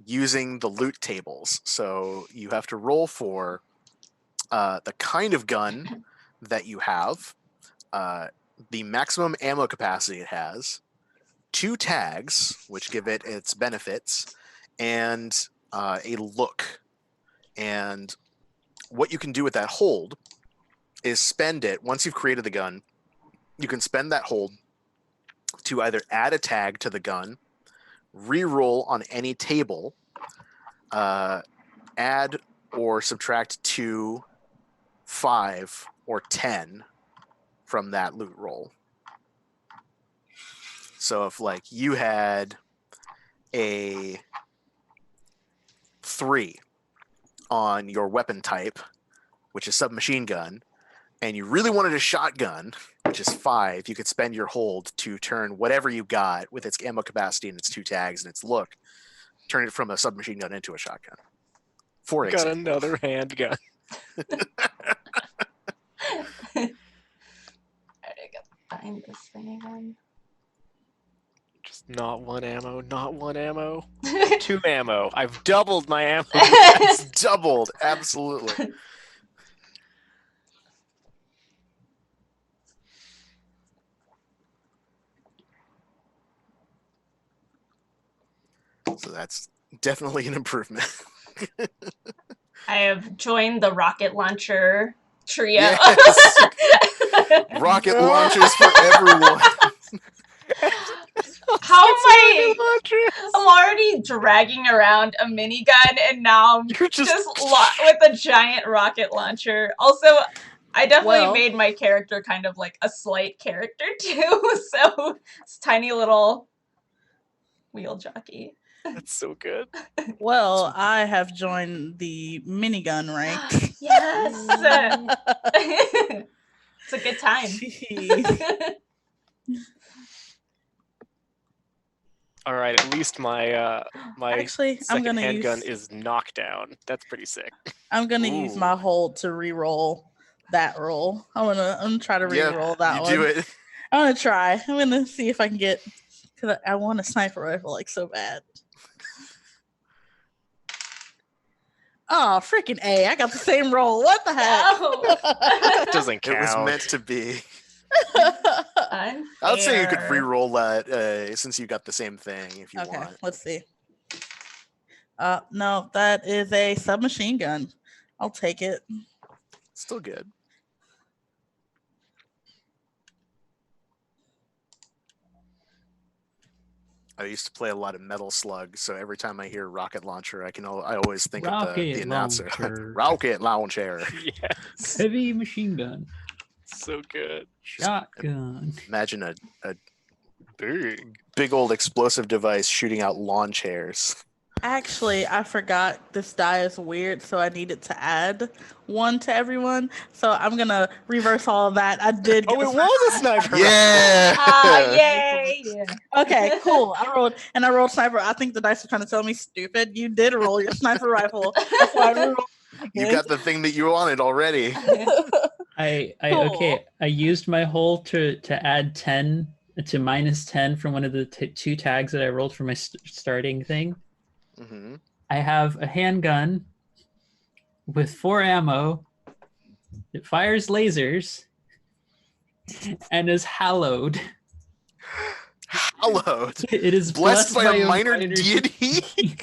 using the loot tables. So you have to roll for the kind of gun that you have, the maximum ammo capacity it has, 2 tags, which give it its benefits, and a look. And what you can do with that hold is spend it. Once you've created the gun, you can spend that hold to either add a tag to the gun, re-roll on any table, add or subtract 2, 5, or 10 from that loot roll. So if like you had a 3 on your weapon type, which is submachine gun, and you really wanted a shotgun, which is 5, you could spend your hold to turn whatever you got with its ammo capacity and its 2 tags and its look, turn it from a submachine gun into a shotgun. For Got example. another handgun. I gotta find this thing again. Just not 1 ammo, not 1 ammo. 2 ammo. I've doubled my ammo. It's doubled, absolutely. So that's definitely an improvement. I have joined the rocket launcher trio. Yes. Rocket launchers for everyone. How am I'm already dragging around a minigun, and now I'm You're just with a giant rocket launcher. Also, I definitely Well- made my character kind of like a slight character too. So it's tiny little wheel jockey. That's so good. Well, I have joined the minigun rank. Yes. It's a good time. Jeez. All right, at least my Actually, I'm second gonna handgun use is knockdown. That's pretty sick. use my hold to re-roll that roll. I'm gonna try to re-roll that you one. do it. I'm gonna try. I'm gonna see if I can get, because I want a sniper rifle like so bad. Oh, freaking A. I got the same roll. What the heck? No. That doesn't count. It was meant to be. Unfair. I would say you could re-roll that since you got the same thing if you Okay, want. let's see. No, that is a submachine gun. I'll take it. Still good. I used to play a lot of Metal Slug, so every time I hear rocket launcher, I always think of the Rocket announcer. launcher. Rocket launcher. Yes, Heavy machine gun. so good. Shotgun. Imagine a Big. big old explosive device shooting out lawn chairs. Actually, I forgot this die is weird, so I needed to add one to everyone. So I'm gonna reverse all of that. I did. Oh, get it a was a sniper. Yeah. Yay! Okay, cool. I rolled sniper. I think the dice are trying to tell me stupid. You did roll your sniper rifle. That's why I rolled You got the thing that you wanted already. I Cool. okay. I used my hole to add 10 to minus 10 from one of the two tags that I rolled for my starting thing. Hmm. I have a handgun with 4 ammo. It fires lasers and is hallowed. Hallowed. It is Blessed by a minor minor deity.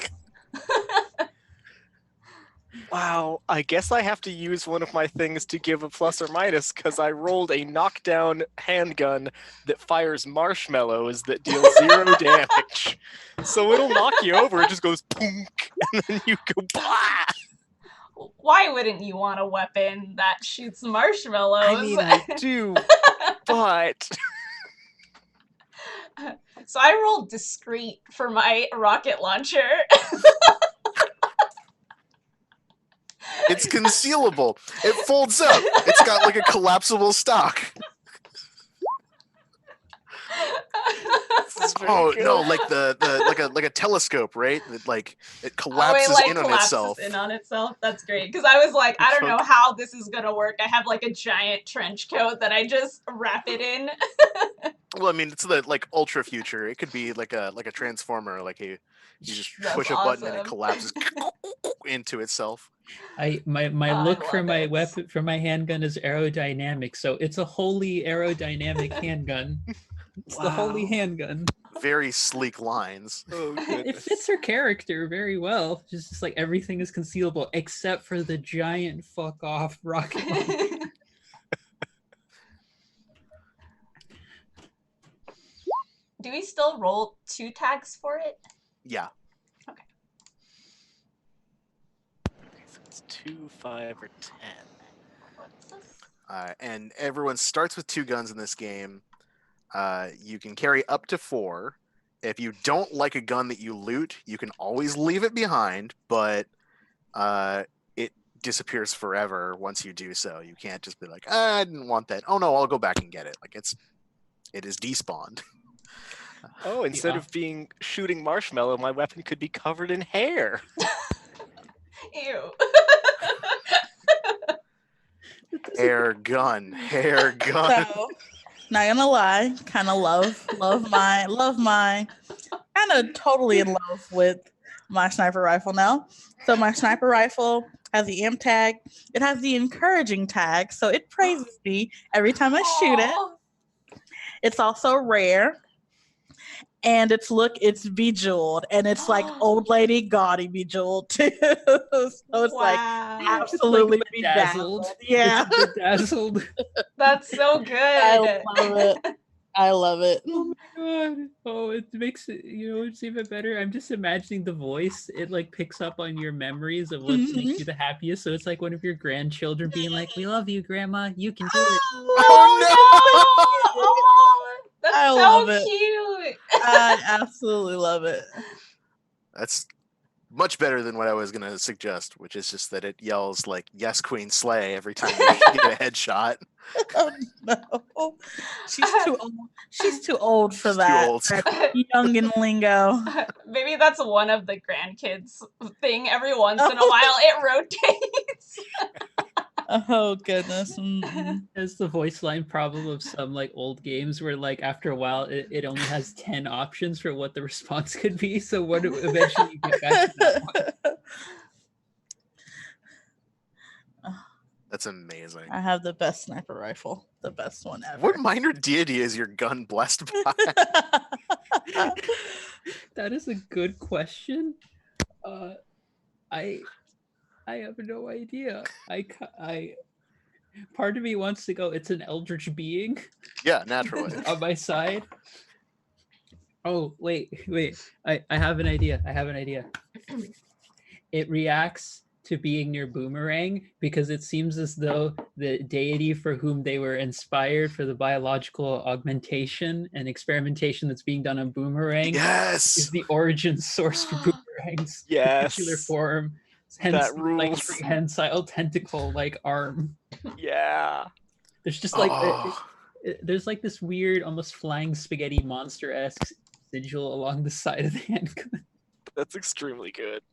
Wow, I guess I have to use one of my things to give a plus or minus because I rolled a knockdown handgun that fires marshmallows that deal 0 damage. So it'll knock you over, it just goes punk, and then you go blah. Why wouldn't you want a weapon that shoots marshmallows? I mean, I do, but So I rolled discreet for my rocket launcher. It's concealable. It folds up. It's got like a collapsible stock. this is very Oh good. no, like like a telescope, right? That like it Oh, collapses it like in on collapses itself. in on itself. That's great. Because I was like, I don't know how this is gonna work. I have like a giant trench coat that I just wrap it in. Well, I mean, it's the like ultra future. It could be like a transformer. Like you just That's push a button and it awesome. collapses into itself. My Oh, look I for love my it. weapon for my handgun is aerodynamic, so it's a wholly aerodynamic handgun. It's the holy Wow. handgun. Very sleek lines. Oh, It goodness. fits her character very well. Just like everything is concealable except for the giant fuck off rocket launcher. Do we still roll 2 tags for it? Yeah. So it's 2, 5, or 10. What's this? And everyone starts with 2 guns in this game. You can carry up to 4. If you don't like a gun that you loot, you can always leave it behind, but it disappears forever once you do so. You can't just be like, I didn't want that. Oh no, I'll go back and get it. Like it is despawned. Oh, instead Yeah. of being shooting marshmallow, my weapon could be covered in hair. Ew. Hair gun, hair gun. So, not gonna lie, kind of love my, kind of totally in love with my sniper rifle now. So my sniper rifle has the amp tag. It has the encouraging tag, so it praises me every time I shoot it. Aw. It's also rare. And it's bejeweled, and it's like old lady gaudy bejeweled too. So it's like Wow. absolutely It's like bedazzled. bedazzled. Yeah, It's bedazzled. That's so good. I love it. I love it. Oh my God. Oh, it makes it, it's even better. I'm just imagining the voice. It like picks up on your memories of what makes you the happiest. So it's like one of your grandchildren being like, "We love you, Grandma. You can do it." Oh, no! Oh, that's I so love it. cute. I absolutely love it. That's much better than what I was gonna suggest, which is just that it yells like "Yes, Queen, slay" every time you get a headshot. Oh no, she's too old. She's too old for She's too that. old. That youngin' lingo. Maybe that's one of the grandkids thing. Every once in a while, it rotates. Oh goodness. Mm-mm. That's the voice line problem of some like old games where like after a while it only has 10 options for what the response could be. So when eventually you get back to that one. That's amazing. I have the best sniper rifle, the best one ever. What minor deity is your gun blessed by? That is a good question. I have no idea. Part of me wants to go, it's an eldritch being Yeah, naturally. on my side. Oh, wait. I have an idea. It reacts to being near Boomerang because it seems as though the deity for whom they were inspired for the biological augmentation and experimentation that's being done on Boomerang is Yes. the origin source for Boomerang's Yes. particular form. Hence, That like rules. prehensile tentacle like arm. Yeah. There's just like Oh. there's like this weird, almost flying spaghetti monster-esque sigil along the side of the handgun. That's extremely good.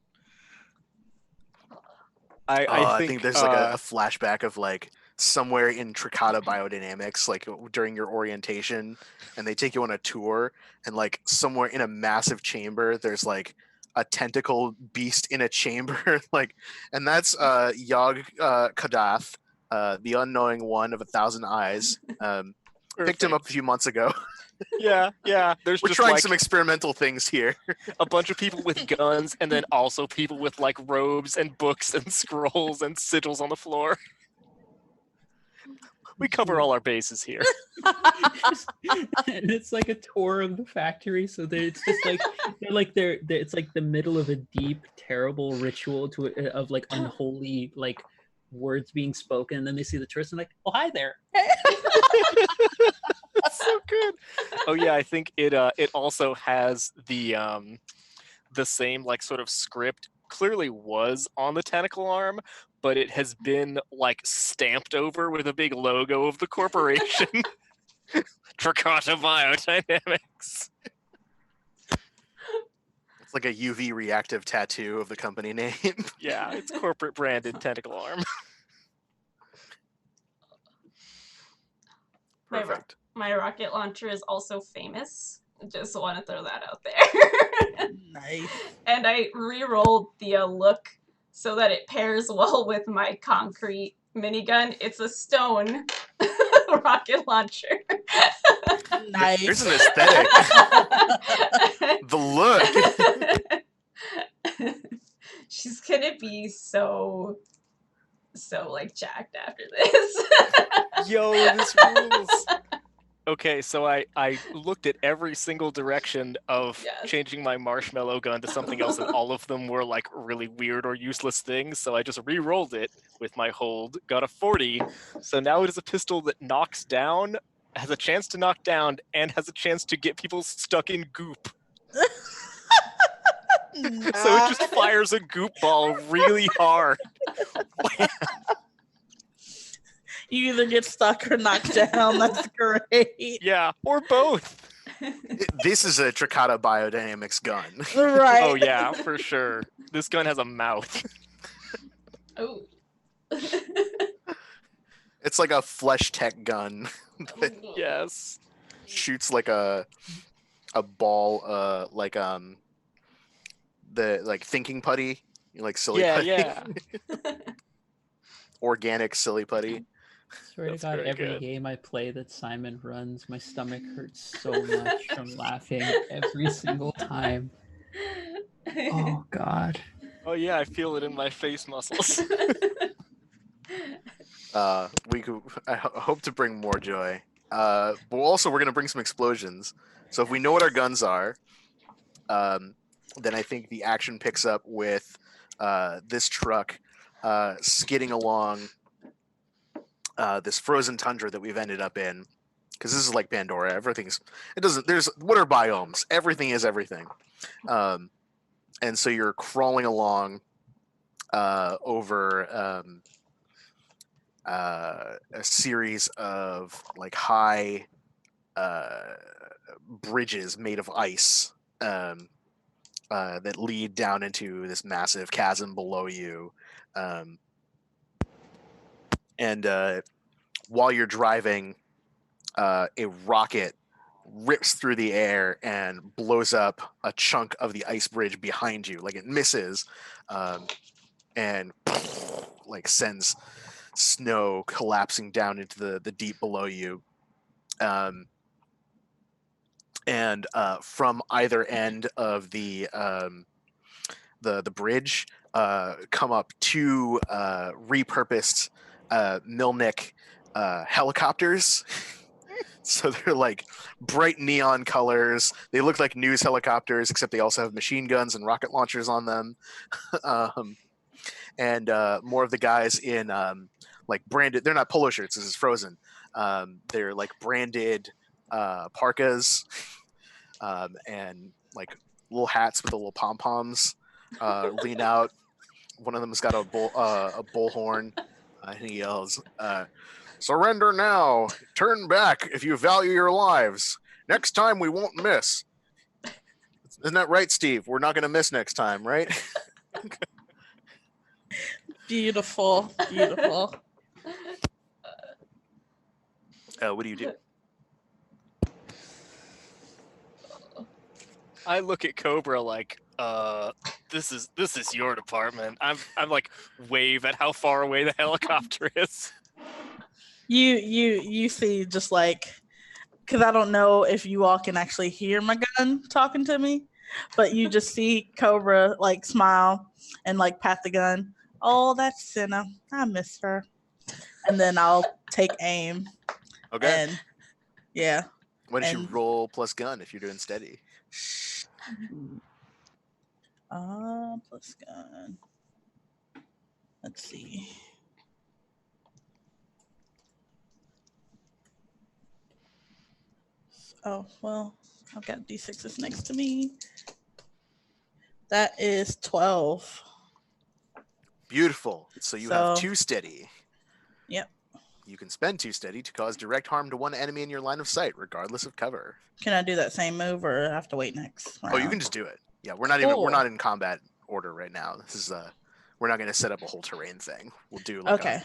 I think there's like a flashback of like somewhere in Tricata Biodynamics, like during your orientation, and they take you on a tour, and like somewhere in a massive chamber, there's like a tentacle beast in a chamber, like, and that's Yog Kadath, the unknowing one of 1,000 eyes. Picked him up a few months ago. Yeah. There's We're just trying like some experimental things here. a bunch of people with guns, and then also people with like robes and books and scrolls and sigils on the floor. We cover all our bases here. And it's like a tour of the factory, so it's just like they're it's like the middle of a deep, terrible ritual of like unholy like words being spoken, and then they see the tourist and like, oh, hi there. That's so good. Oh yeah, I think it also has the same like sort of script. Clearly was on the tentacle arm, but it has been like stamped over with a big logo of the corporation. Tricata Biodynamics. It's like a UV reactive tattoo of the company name. Yeah, it's corporate branded tentacle arm. Perfect. My rocket launcher is also famous. Just want to throw that out there. Nice. And I re-rolled the look so that it pairs well with my concrete minigun. It's a stone rocket launcher. Nice. There's an aesthetic. The look. She's gonna be so like jacked after this. Yo, this rules. Okay, so I looked at every single direction of Yes. changing my marshmallow gun to something else, and all of them were like really weird or useless things. So I just re-rolled it with my hold, got a 40. So now it is a pistol that knocks down, has a chance to knock down, and has a chance to get people stuck in goop. So it just fires a goop ball really hard. You either get stuck or knocked down. That's great. Yeah, or both. This is a Tricata Biodynamics gun. Right. Oh yeah, for sure. This gun has a mouth. Oh. It's like a flesh tech gun that Yes. shoots like a ball, like the like thinking putty, like silly putty, Yeah. organic silly putty. Swear to That's God, very every good. game I play that Simon runs, my stomach hurts so much from laughing every single time. Oh God. Oh yeah, I feel it in my face muscles. I hope to bring more joy. But also we're gonna bring some explosions. So if we know what our guns are, then I think the action picks up with this truck skidding along this frozen tundra that we've ended up in. Because this is like Pandora. There's what are biomes? Everything is everything. And so you're crawling along over a series of like high bridges made of ice that lead down into this massive chasm below you. And while you're driving, a rocket rips through the air and blows up a chunk of the ice bridge behind you. Like it misses, and like sends snow collapsing down into the deep below you. And from either end of the bridge come up two repurposed Milnik helicopters. So they're like bright neon colors. They look like news helicopters, except they also have machine guns and rocket launchers on them. And more of the guys in like branded, they're not polo shirts, this is Frozen. They're like branded parkas and like little hats with the little pom-poms lean out. One of them's got a bullhorn, and he yells, "Surrender now! Turn back if you value your lives. Next time we won't miss." Isn't that right, Steve? We're not going to miss next time, right? Beautiful, beautiful. What do you do? I look at Cobra like, this is your department. I'm like wave at how far away the helicopter is. You see just like, because I don't know if you all can actually hear my gun talking to me, but you just see Cobra like smile and like pat the gun. Oh, that's Senna. I miss her. And then I'll take aim. Okay. And yeah. Why don't you and- roll plus gun if you're doing steady? Plus gun. Let's see. Oh, well, I've got D6s next to me. That is 12. Beautiful. So you have So- 2 steady. Yep. You can spend 2 steady to cause direct harm to one enemy in your line of sight, regardless of cover. Can I do that same move or I have to wait next round? Oh, you can just do it. Yeah, we're Cool. not in combat order right now. This is we're not going to set up a whole terrain thing. We'll do like Okay.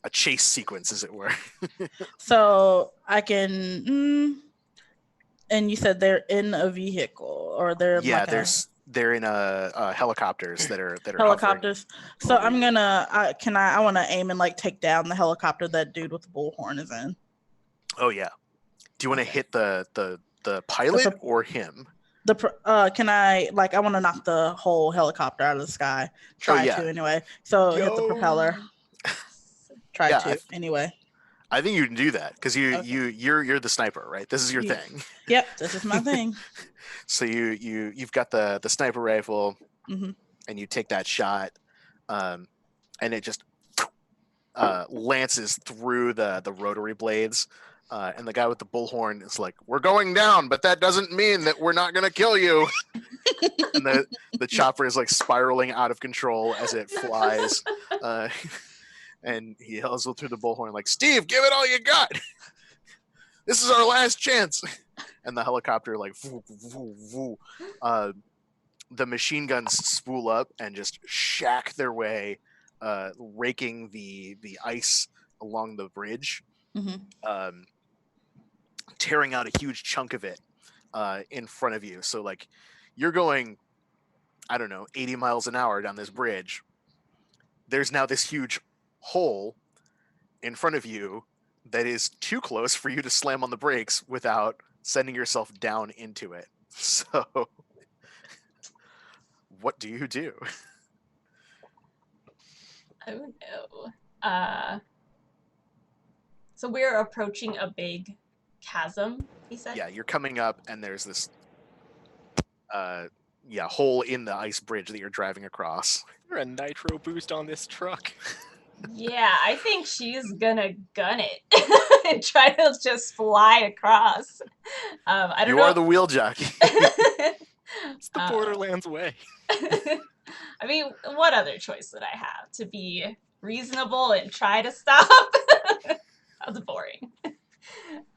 a chase sequence, as it were. So I can. And you said they're in a vehicle or they're Yeah, like they're in helicopters that are helicopters. So over I'm you. gonna. I want to aim and like take down the helicopter that dude with the bullhorn is in. Oh yeah. Do you want to hit the pilot pro- or him? Can I like I want to knock the whole helicopter out of the sky. Try yeah. to anyway. So hit the Yo. propeller. Try Yeah, to anyway. I think you can do that because Okay. you're the sniper, right? This is your Yeah. thing. Yep, this is my thing. So you've got the sniper rifle, Mhm. and you take that shot, and it just lances through the rotary blades, and the guy with the bullhorn is like, "We're going down, but that doesn't mean that we're not gonna kill you." And the chopper is like spiraling out of control as it flies, and he yells through the bullhorn like, "Steve, give it all you got. This is our last chance." And the helicopter like voo, voo, voo. The machine guns spool up and just shack their way, raking the ice along the bridge, Mhm. tearing out a huge chunk of it in front of you. So like you're going, I don't know, 80 miles an hour down this bridge. There's now this huge hole in front of you that is too close for you to slam on the brakes without sending yourself down into it. So what do you do? Oh no. So we're approaching a big chasm, he said? Yeah, you're coming up, and there's this hole in the ice bridge that you're driving across. There's a nitro boost on this truck. Yeah, I think she's gonna gun it and try to just fly across. I don't You know. are the wheel jockey. It's the Borderlands way. I mean, what other choice would I have? To be reasonable and try to stop? That's boring.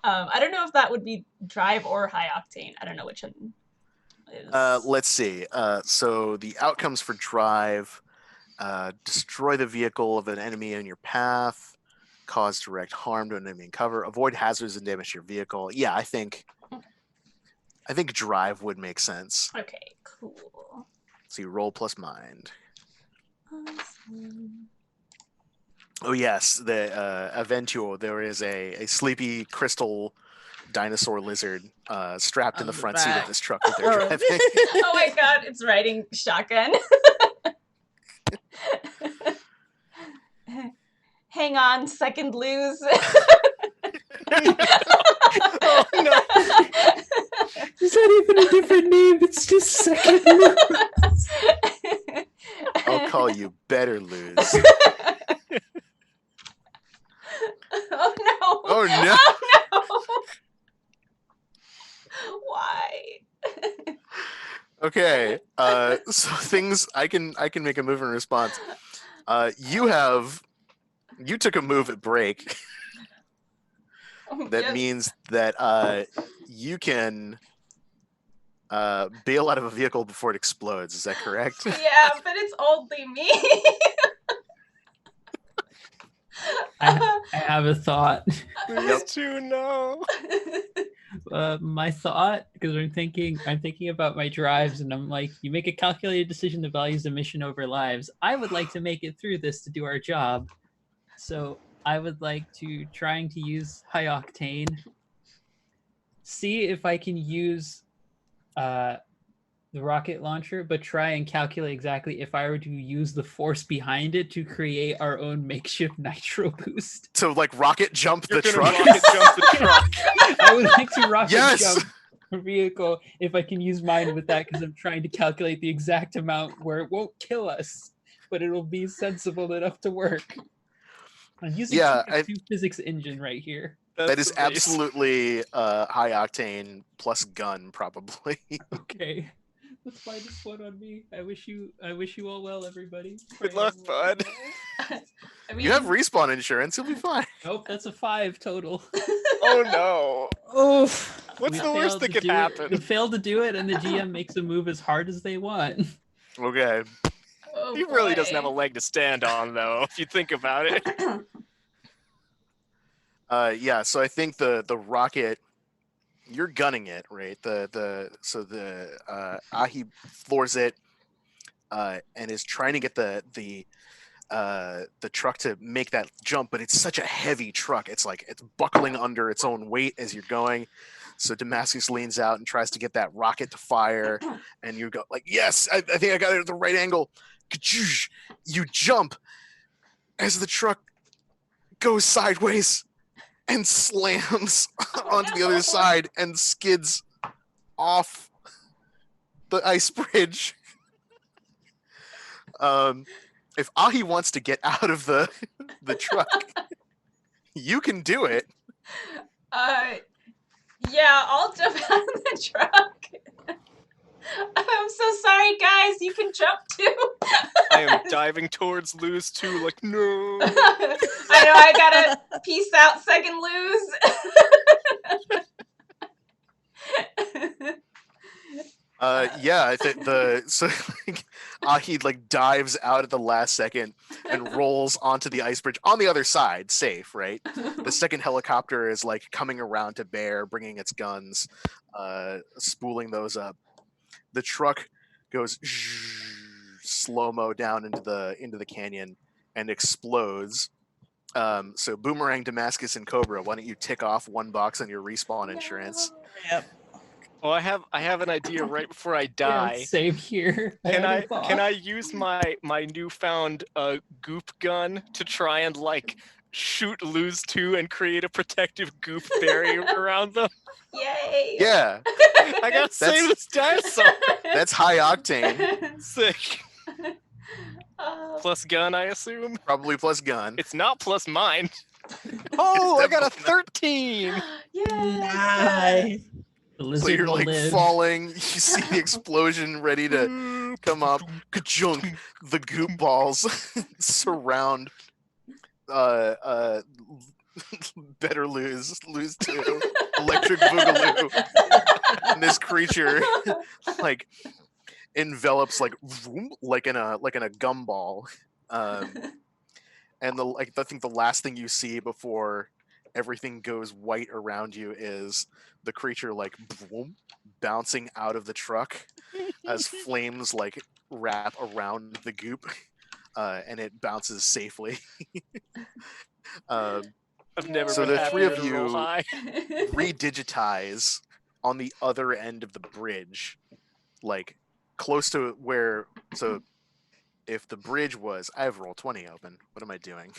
I don't know if that would be drive or high octane. I don't know which one is. Let's see. So the outcomes for drive: destroy the vehicle of an enemy in your path, cause direct harm to an enemy in cover, avoid hazards and damage to your vehicle. Yeah, I think drive would make sense. Okay, cool. So you roll plus mind. Awesome. Oh yes, the Aventuo. There is a sleepy crystal dinosaur lizard strapped in On the the front seat of back. this truck that they're Oh. driving. Oh my god, it's riding shotgun. Hang on, second lose. Oh no! Is that even a different name? It's just second. I'll call you better lose. Oh no! Oh no! Oh no! Why? Okay. So things I can make a move in response. You took a move at break. That Yes. means that you can bail out of a vehicle before it explodes. Is that correct? Yeah, but it's only me. I have a thought. Please to no. My thought, because I'm thinking about my drives, and I'm like, you make a calculated decision that values the mission over lives. I would like to make it through this to do our job, so I would like to trying to use high octane. See if I can use the rocket launcher, but try and calculate exactly if I were to use the force behind it to create our own makeshift nitro boost. So like rocket jump You're the gonna truck. rocket jump the truck. I would like to rocket Yes! jump a vehicle if I can use mine with that, because I'm trying to calculate the exact amount where it won't kill us, but it'll be sensible enough to work. I'm using Yeah, two physics engine right here. That That's is the base. absolutely high octane plus gun probably. Okay. That's -1 on me. I wish you all well, everybody. Good luck, bud. I mean, You have respawn insurance. You'll be fine. Nope, that's a 5 total. Oh no! Oof. What's the worst that could happen? We failed to do it, and the GM makes a move as hard as they want. Okay. oh He really doesn't have a boy. leg to stand on, though. If you think about it. Yeah. So I think the rocket, you're gunning it, right? Ahi floors it, and is trying to get the truck to make that jump, but it's such a heavy truck. It's like it's buckling under its own weight as you're going. So Damascus leans out and tries to get that rocket to fire, and you go like, "Yes, I think I got it at the right angle." Ka-choosh! You jump as the truck goes sideways and slams onto the other side and skids off the ice bridge. If Ahi wants to get out of the truck, you can do it. Yeah, I'll jump out of the truck. I'm so sorry, guys. You can jump too. I am diving towards Luz too, like, no. I know, I gotta peace out, second lose. Yeah, I think Ahi like dives out at the last second and rolls onto the ice bridge on the other side, safe, right? The second helicopter is like coming around to bear, bringing its guns, spooling those up. The truck goes slow-mo down into the canyon and explodes. So Boomerang, Damascus, and Cobra, why don't you tick off 1 box on your respawn insurance? Yep. Well, I have an idea right before I die. Yeah, same here. Can had a I thought. use my newfound goop gun to try and like shoot lose 2 and create a protective goop barrier around them. Yay! Yeah, I gotta save this dinosaur. that's high octane. Sick. Oh. Plus gun, I assume. Probably plus gun. It's not plus mine. Oh, I got a definitely 13. Yes. Nice. The So lizard you're will like live. falling. You see the explosion ready to come up. Ka-chunk. The goop balls surround. Better lose 2. Electric Boogaloo. And this creature like envelops like vroom, like in a gumball. And I think the last thing you see before everything goes white around you is the creature like boom, bouncing out of the truck as flames like wrap around the goop, and it bounces safely. I've never So been the three happier of to roll you high. redigitize on the other end of the bridge, like close to where. So if the bridge was, I have Roll20 open. What am I doing?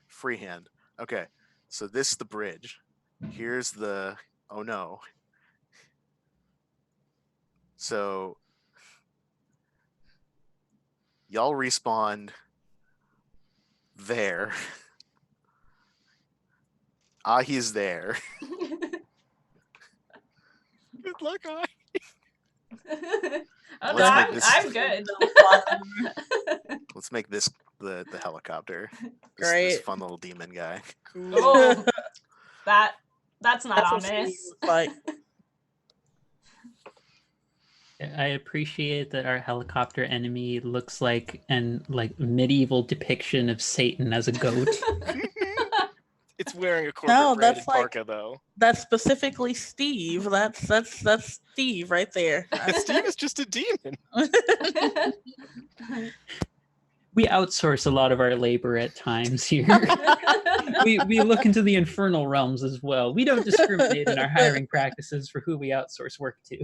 Freehand. Okay, so this is the bridge. Here's the. Oh no. So y'all respawn there. Ahi's there. Good luck, I. Oh, no, Let's make this- I'm good. Let's make this the helicopter. This Great. fun little demon guy. Cool. Oh, that's not That's what Steve ominous. was like. I appreciate that our helicopter enemy looks like an medieval depiction of Satan as a goat. It's wearing a corporate No, branded that's like- parka, though. That's specifically Steve. That's Steve right there. Steve is just a demon. We outsource a lot of our labor at times here. we look into the infernal realms as well. We don't discriminate in our hiring practices for who we outsource work to.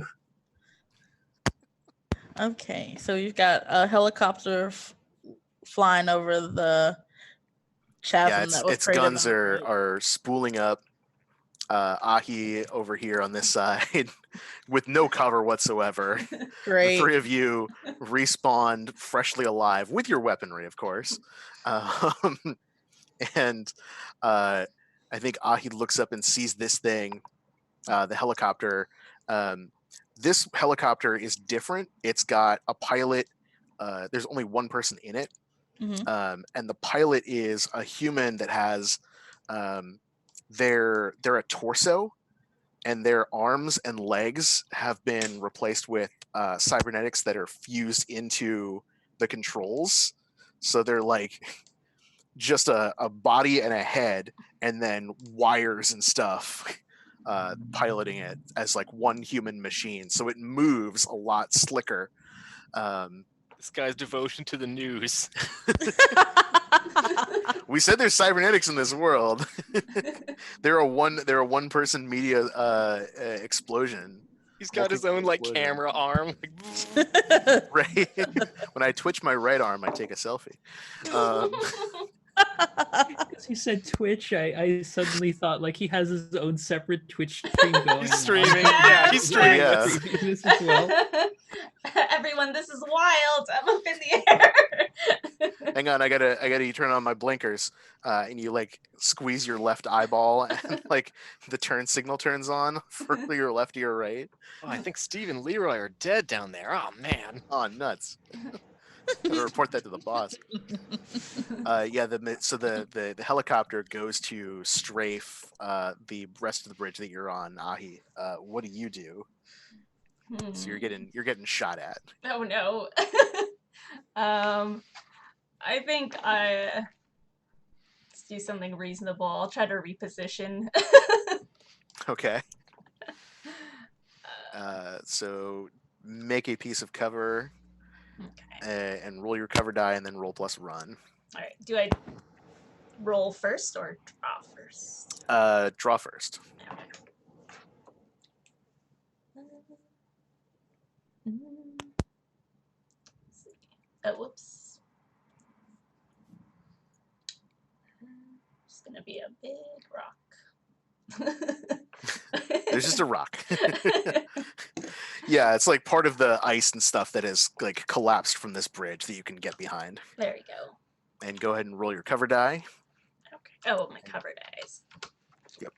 Okay, so you've got a helicopter flying over the chasm Yeah, that was its created. guns by the are bridge. are spooling up. Ahi over here on this side with no cover whatsoever. The Great. 3 of you respawned freshly alive with your weaponry, of course. And I think Ahi looks up and sees this thing, the helicopter. This helicopter is different. It's got a pilot. There's only one person in it. Mhm. And the pilot is a human that has they're a torso, and their arms and legs have been replaced with cybernetics that are fused into the controls. So they're like just a body and a head, and then wires and stuff piloting it as like one human machine. So it moves a lot slicker. This guy's devotion to the news. We said there's cybernetics in this world. They're a one person media explosion. He's got his own like Explosion. camera arm. Right? When I twitch my right arm, I take a selfie. As he said Twitch, I suddenly thought like he has his own separate Twitch stream going. He's on. streaming. Yeah, he's streaming. Yeah. This as well. Everyone, this is wild. I'm up in the air. Hang on, I gotta you turn on my blinkers, and you like squeeze your left eyeball, and like the turn signal turns on for your left or your right. Oh, I think Steve and Leroy are dead down there. Oh man. Oh, nuts! Gotta report that to the boss. Yeah, the helicopter goes to strafe the rest of the bridge that you're on, Ahi. What do you do? So you're getting shot at. Oh no. I think let's do something reasonable. I'll try to reposition. Okay. So make a piece of cover Okay. and roll your cover die, and then roll plus run. All right. Do I roll first or draw first? Draw first. Okay. Let's see. Oh, whoops. big rock. There's just a rock. Yeah, it's like part of the ice and stuff that is like collapsed from this bridge that you can get behind. There we go. And go ahead and roll your cover die. Okay. Oh, my cover dies. Yep.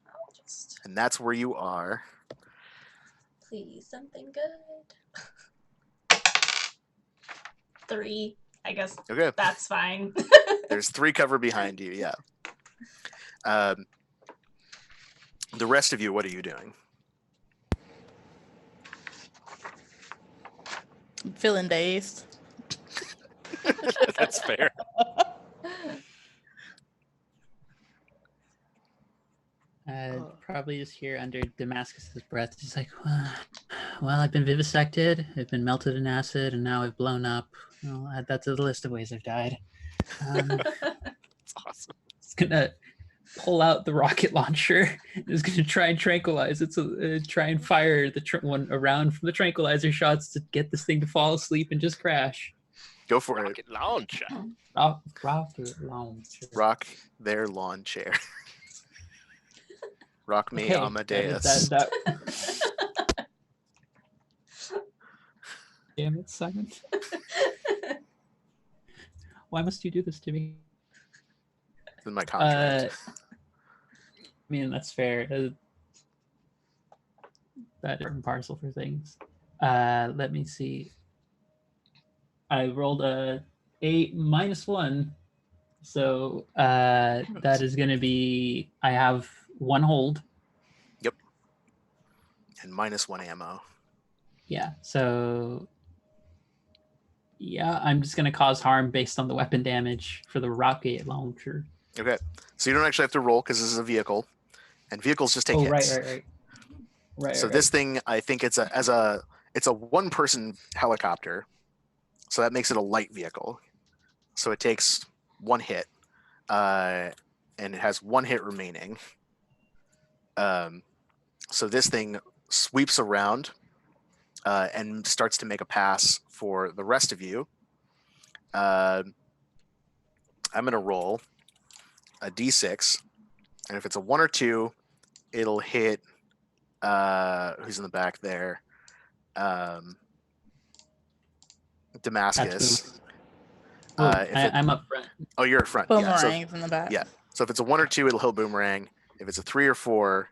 I'll just And that's where you are. please something good. 3. I guess Okay. that's fine. There's 3 cover behind you, yeah. The rest of you, what are you doing? I'm feeling dazed. That's fair. Probably just here under Damascus's breath. He's like, well, I've been vivisected, I've been melted in acid, and now I've blown up. Well, add that to the list of ways I've died. It's awesome. It's gonna pull out the rocket launcher. It's gonna try and tranquilize it. So try and fire the one around from the tranquilizer shots to get this thing to fall asleep and just crash. Go for it. Rocket launcher. Rocket launcher. Rock their lawn chair. Rock me, Okay, Amadeus. that- Damn it, Simon. Why must you do this to me? It's in my contract. I mean, that's fair. That is parcel for things. Let me see. I rolled a 8 minus 1. So that is going to be, I have 1 hold. And -1 ammo. Yeah. So yeah, I'm just going to cause harm based on the weapon damage for the rocket launcher. Okay. So you don't actually have to roll because this is a vehicle. And vehicles just take Oh, hits. right. So this thing, I think it's a 1-person helicopter. So that makes it a light vehicle. So it takes 1 hit. And it has 1 hit remaining. So this thing sweeps around and starts to make a pass for the rest of you. I'm going to roll a d6. And if it's a 1 or 2, it'll hit who's in the back there? Damascus. I'm up front. Oh, you're up front. Yeah. So, Boomerangs in the back. yeah. So if it's a 1 or 2, it'll hit Boomerang. If it's a 3 or 4,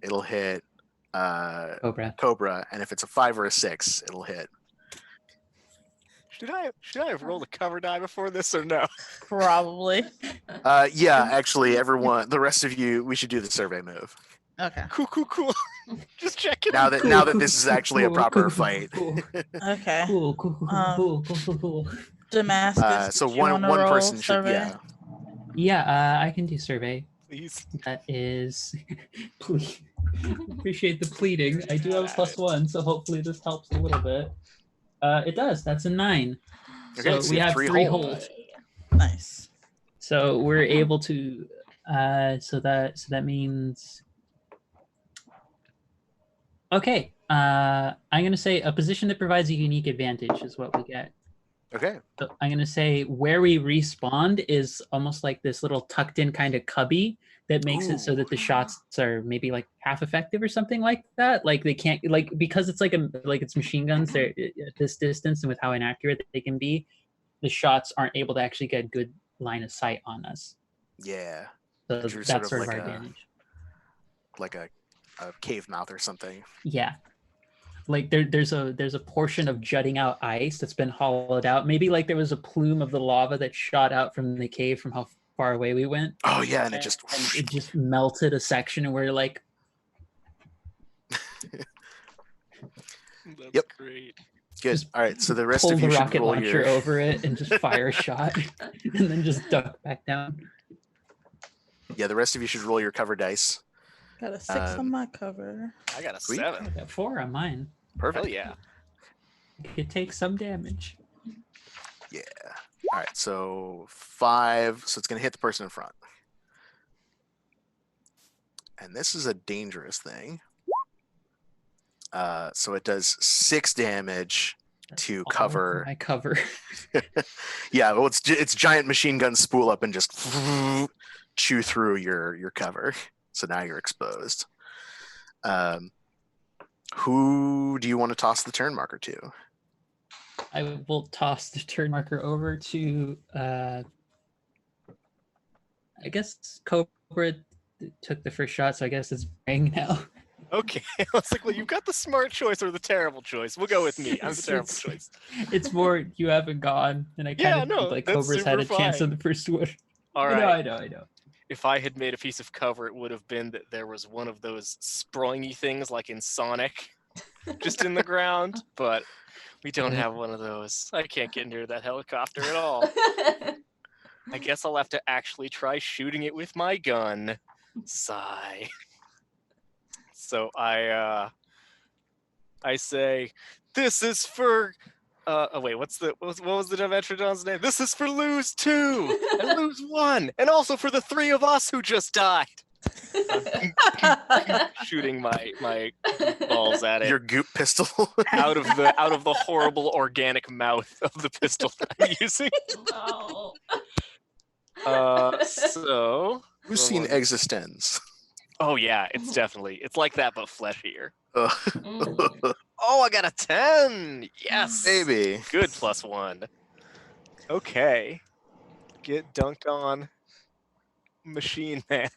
it'll hit Cobra. And if it's a 5 or a 6, it'll hit. Should I have rolled a cover die before this or no? Probably. Yeah, actually, everyone, the rest of you, we should do the survey move. Okay. Cool. Just checking. Now that this is actually a proper fight. Okay. Cool. Damascus. So did you one wanna roll person should, survey? yeah. Yeah, I can do survey. Please. That is, please. Appreciate the pleading. I do have a +1, so hopefully this helps a little bit. It does. That's a 9. Okay, So we have 3 hold. holds. Nice. So we're able to. So that means. Okay. I'm gonna say a position that provides a unique advantage is what we get. Okay. So I'm gonna say where we respawn is almost like this little tucked in kind of cubby that makes it so that the shots are maybe like half effective or something like that. Like they can't because it's it's machine guns. They're at this distance and with how inaccurate they can be, the shots aren't able to actually get good line of sight on us. Yeah. So You're that's sort of our like advantage. Like a cave mouth or something. Yeah. Like there's a portion of jutting out ice that's been hollowed out. Maybe like there was a plume of the lava that shot out from the cave from how far away we went. Oh yeah, and it just And it just melted a section, and we're like, That's Yep. great. good. just All right, so the rest pull of the you should rocket roll launcher your over it and just fire a shot, and then just duck back down. the rest of you should roll your cover dice. Got a 6 on my cover. I got a Sweet. 7. I got 4 on mine. Perfect. Hell yeah. It takes some damage. Yeah. All right, so 5. So it's going to hit the person in front. And this is a dangerous thing. So it does 6 damage to All cover. my cover. Yeah, well, it's giant machine gun spool up and just chew through your cover. So now you're exposed. Who do you want to toss the turn marker to? I will toss the turn marker over to I guess Cobra took the first shot, so I guess it's Bang now. Okay, I was like, well, you've got the smart choice or the terrible choice. We'll go with me. I'm the terrible It's- choice. It's more you haven't gone, and I kind Yeah, of no, think like that's Cobra's had a super chance on fine. the first one. All I right. know. If I had made a piece of cover, it would have been that there was one of those springy things like in Sonic, just in the ground, but we don't have one of those. I can't get near that helicopter at all. I guess I'll have to actually try shooting it with my gun. Sigh. So I say, this is for oh wait, what was the Dimetrodon's name? This is for Lose 2 and Lose 1, and also for the 3 of us who just died. Shooting my balls at it Your goop pistol. out of the horrible organic mouth of the pistol that I'm using. No. So Who's Well, seen what- Existence? oh yeah, it's like that but fleshier. Mm. Oh, I got a 10. Yes, Baby. good +1. Okay, get dunked on, Machine Man.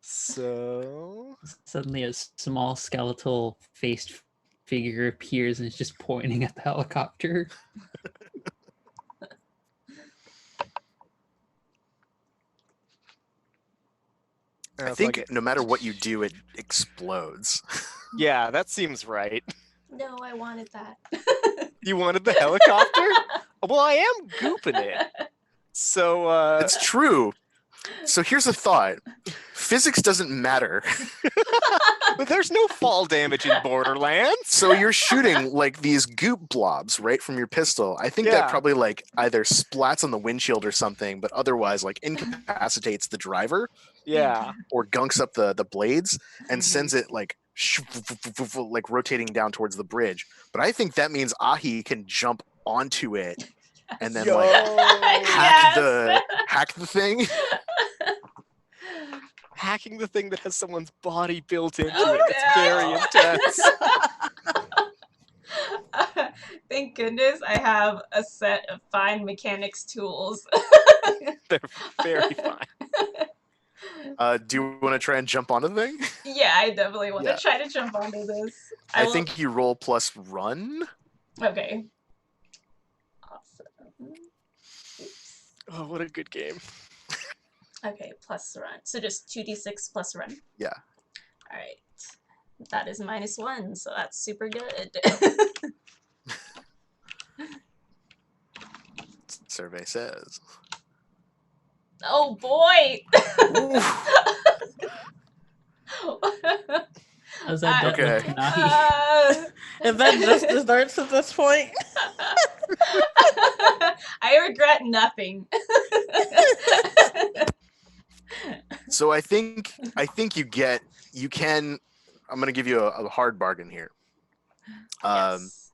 So Suddenly, a small skeletal faced figure appears and is just pointing at the helicopter. I think no matter what you do, it explodes. yeah, that seems right. No, I wanted that. You wanted the helicopter? Well, I am gooping it. So It's true. So here's a thought. Physics doesn't matter. but there's no fall damage in Borderlands. So you're shooting like these goop blobs right from your pistol. I think Yeah. that probably like either splats on the windshield or something, but otherwise like incapacitates the driver Yeah. or gunks up the blades and Mhm. sends it like like rotating down towards the bridge. But I think that means Ahi can jump onto it and then like hack Yes. hack the thing. Hacking the thing that has someone's body built into Oh, it. It's very no. intense. Thank goodness I have a set of fine mechanics tools. They're very fine. Do you want to try and jump onto the thing? Yeah, I definitely want Yeah. to try to jump onto this. I will- think you roll plus run. Okay. Awesome. Oops. Oh, what a good game. Okay, plus run. So just 2d6 plus run. Yeah. All right. That is -1, so that's super good. Survey says. Oh boy! How's that I- death Okay. with Kanahi? Is that just desserts at this point? I regret nothing. So I think you can. I'm going to give you a hard bargain here. Yes.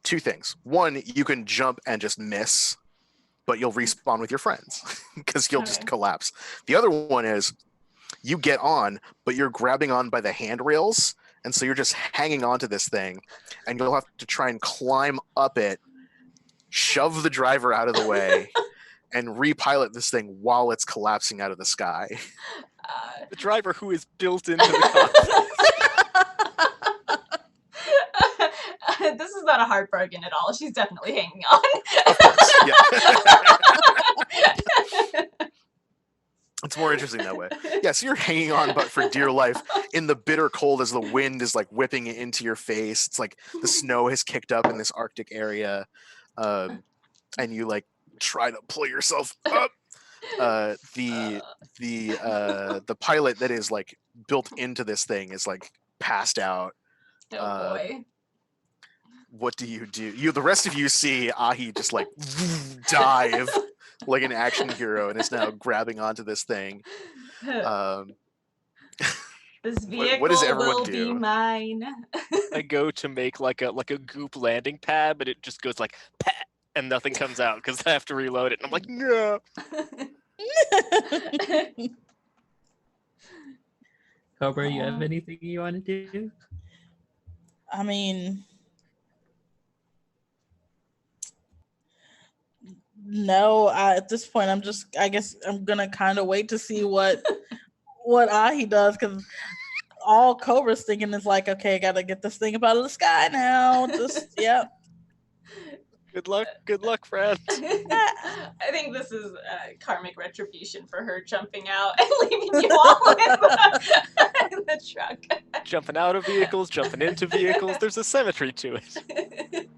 Two things. One, you can jump and just miss, but you'll respawn with your friends because you'll just Okay. collapse. The other one is you get on, but you're grabbing on by the handrails, and so you're just hanging onto this thing, and you'll have to try and climb up it, shove the driver out of the way, and repilot this thing while it's collapsing out of the sky. The driver who is built into the cockpit. This is not a hard bargain at all. She's definitely hanging on. Of course, yeah. It's more interesting that way. Yeah, so you're hanging on, but for dear life, in the bitter cold as the wind is like whipping it into your face. It's like the snow has kicked up in this Arctic area, and you like try to pull yourself up. The pilot that is like built into this thing is like passed out. Oh boy. What do? The rest of you see Ahi just like dive like an action hero and is now grabbing onto this thing. This vehicle what does everyone will do? be mine. I go to make like a goop landing pad, but it just goes like pat, and nothing comes out because I have to reload it. And I'm like, no. Cobra, you have anything you want to do? I mean, no. At this point, I guess I'm gonna kind of wait to see what Ahi does, because all Cobra's thinking is like, okay, gotta get this thing up out of the sky now. Just yep. Good luck, friend. I think this is karmic retribution for her jumping out and leaving you all in the truck. Jumping out of vehicles, jumping into vehicles. There's a symmetry to it.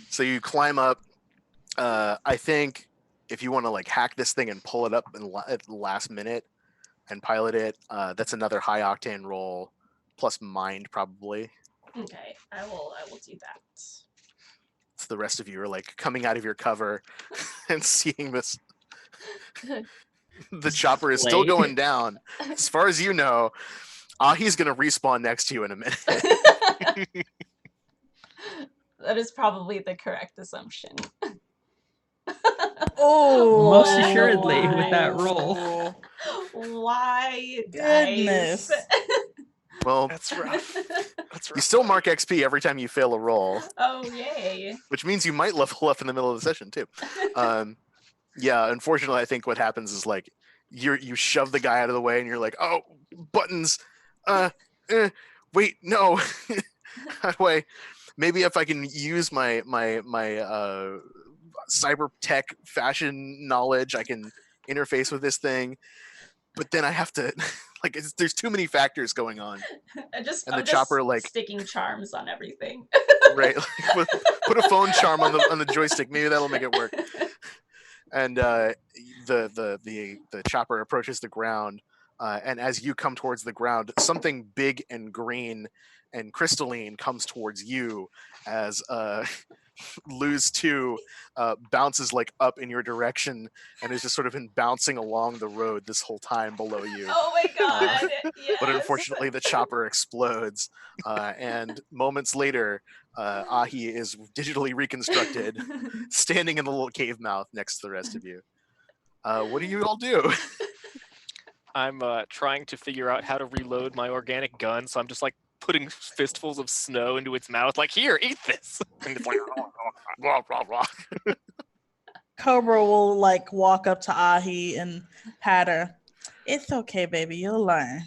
So you climb up. I think if you want to like hack this thing and pull it up at the last minute and pilot it, that's another high octane roll plus mind probably. Okay, I will do that. So the rest of you are like coming out of your cover and seeing this. The chopper is still going down. As far as you know, Ahi's gonna respawn next to you in a minute. That is probably the correct assumption. Oh, Most assuredly with that roll. Why? Goodness. Dice? Well, That's rough. That's rough. you still mark XP every time you fail a roll, Oh, yay. which means you might level up in the middle of the session too. Yeah, unfortunately, I think what happens is like you shove the guy out of the way, and you're like, oh, buttons. Wait, no. How do I? Maybe if I can use my cyber tech fashion knowledge, I can interface with this thing. But then I have to like there's too many factors going on. I'm just chopper, like- sticking charms on everything. Right? Like, put a phone charm on the joystick. Maybe that'll make it work. And the chopper approaches the ground, and as you come towards the ground, something big and green and crystalline comes towards you as Lose 2 bounces like up in your direction and is just sort of been bouncing along the road this whole time below you. Oh my god. Yes. But unfortunately, the chopper explodes, and moments later, Ahi is digitally reconstructed, standing in the little cave mouth next to the rest of you. What do you all do? I'm trying to figure out how to reload my organic gun, so I'm just like putting fistfuls of snow into its mouth, like, here, eat this. And it's like, rah, rah, rah. Cobra will like walk up to Ahi and pat her. It's okay, baby. You'll learn.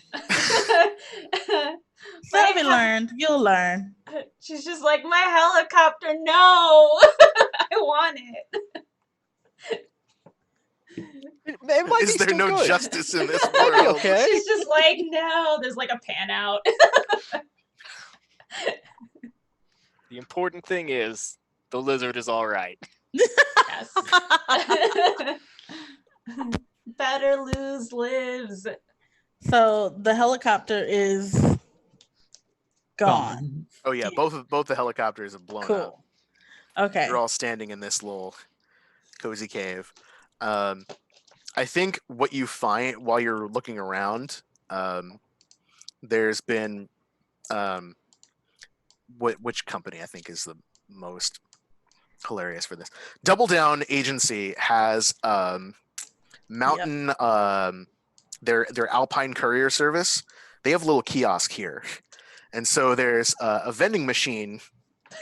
Savvy learned. You'll learn. She's just like, my helicopter, no. I want it. It might Is be there still no good. justice in this It might be world? okay. She's just like, no. There's like a pan out. The important thing is the lizard is all right. Yes. Better lose lives. So the helicopter is gone. Oh yeah, both the helicopters have blown up. Cool. Okay. You're all standing in this little cozy cave. I think what you find while you're looking around, there's been which company I think is the most hilarious for this. Double Down Agency has Mountain their Alpine Courier Service. They have a little kiosk here, and so there's a vending machine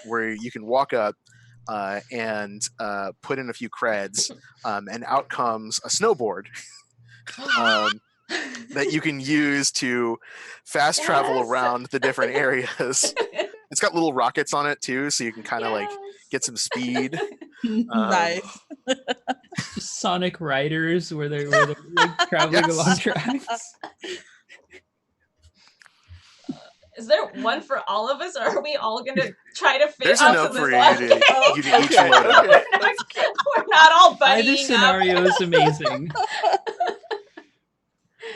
where you can walk up and put in a few creds, and out comes a snowboard that you can use to fast travel Yes. around the different areas. It's got little rockets on it too, so you can kind of like get some speed. Nice. Just Sonic Riders where they're like, traveling Yes. along tracks. Is there one for all of us, or are we all gonna try to fit There's onto enough this for last you game? to, you to each Okay, load up. okay. We're not all Either buddying scenario is amazing.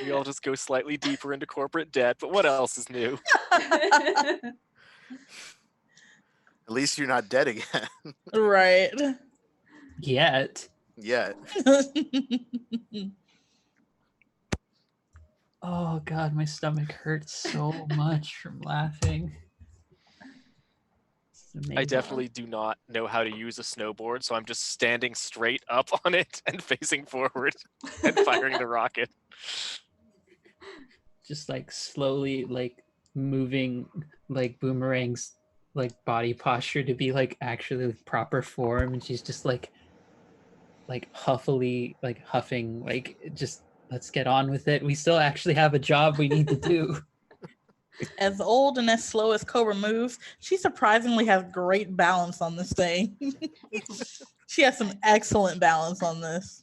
We all just go slightly deeper into corporate debt, but what else is new? up. At least you're not dead again Right. Yet. yet. Oh god, my stomach hurts so much from laughing. I Amazing. definitely do not know how to use a snowboard, so I'm just standing straight up on it and facing forward and firing the rocket. Just like slowly like moving like Boomerang's like body posture to be like actually proper form, and she's just like huffily like huffing like just let's get on with it. We still actually have a job we need to do. As old and as slow as Cobra moves, she surprisingly has great balance on this thing. She has some excellent balance on this.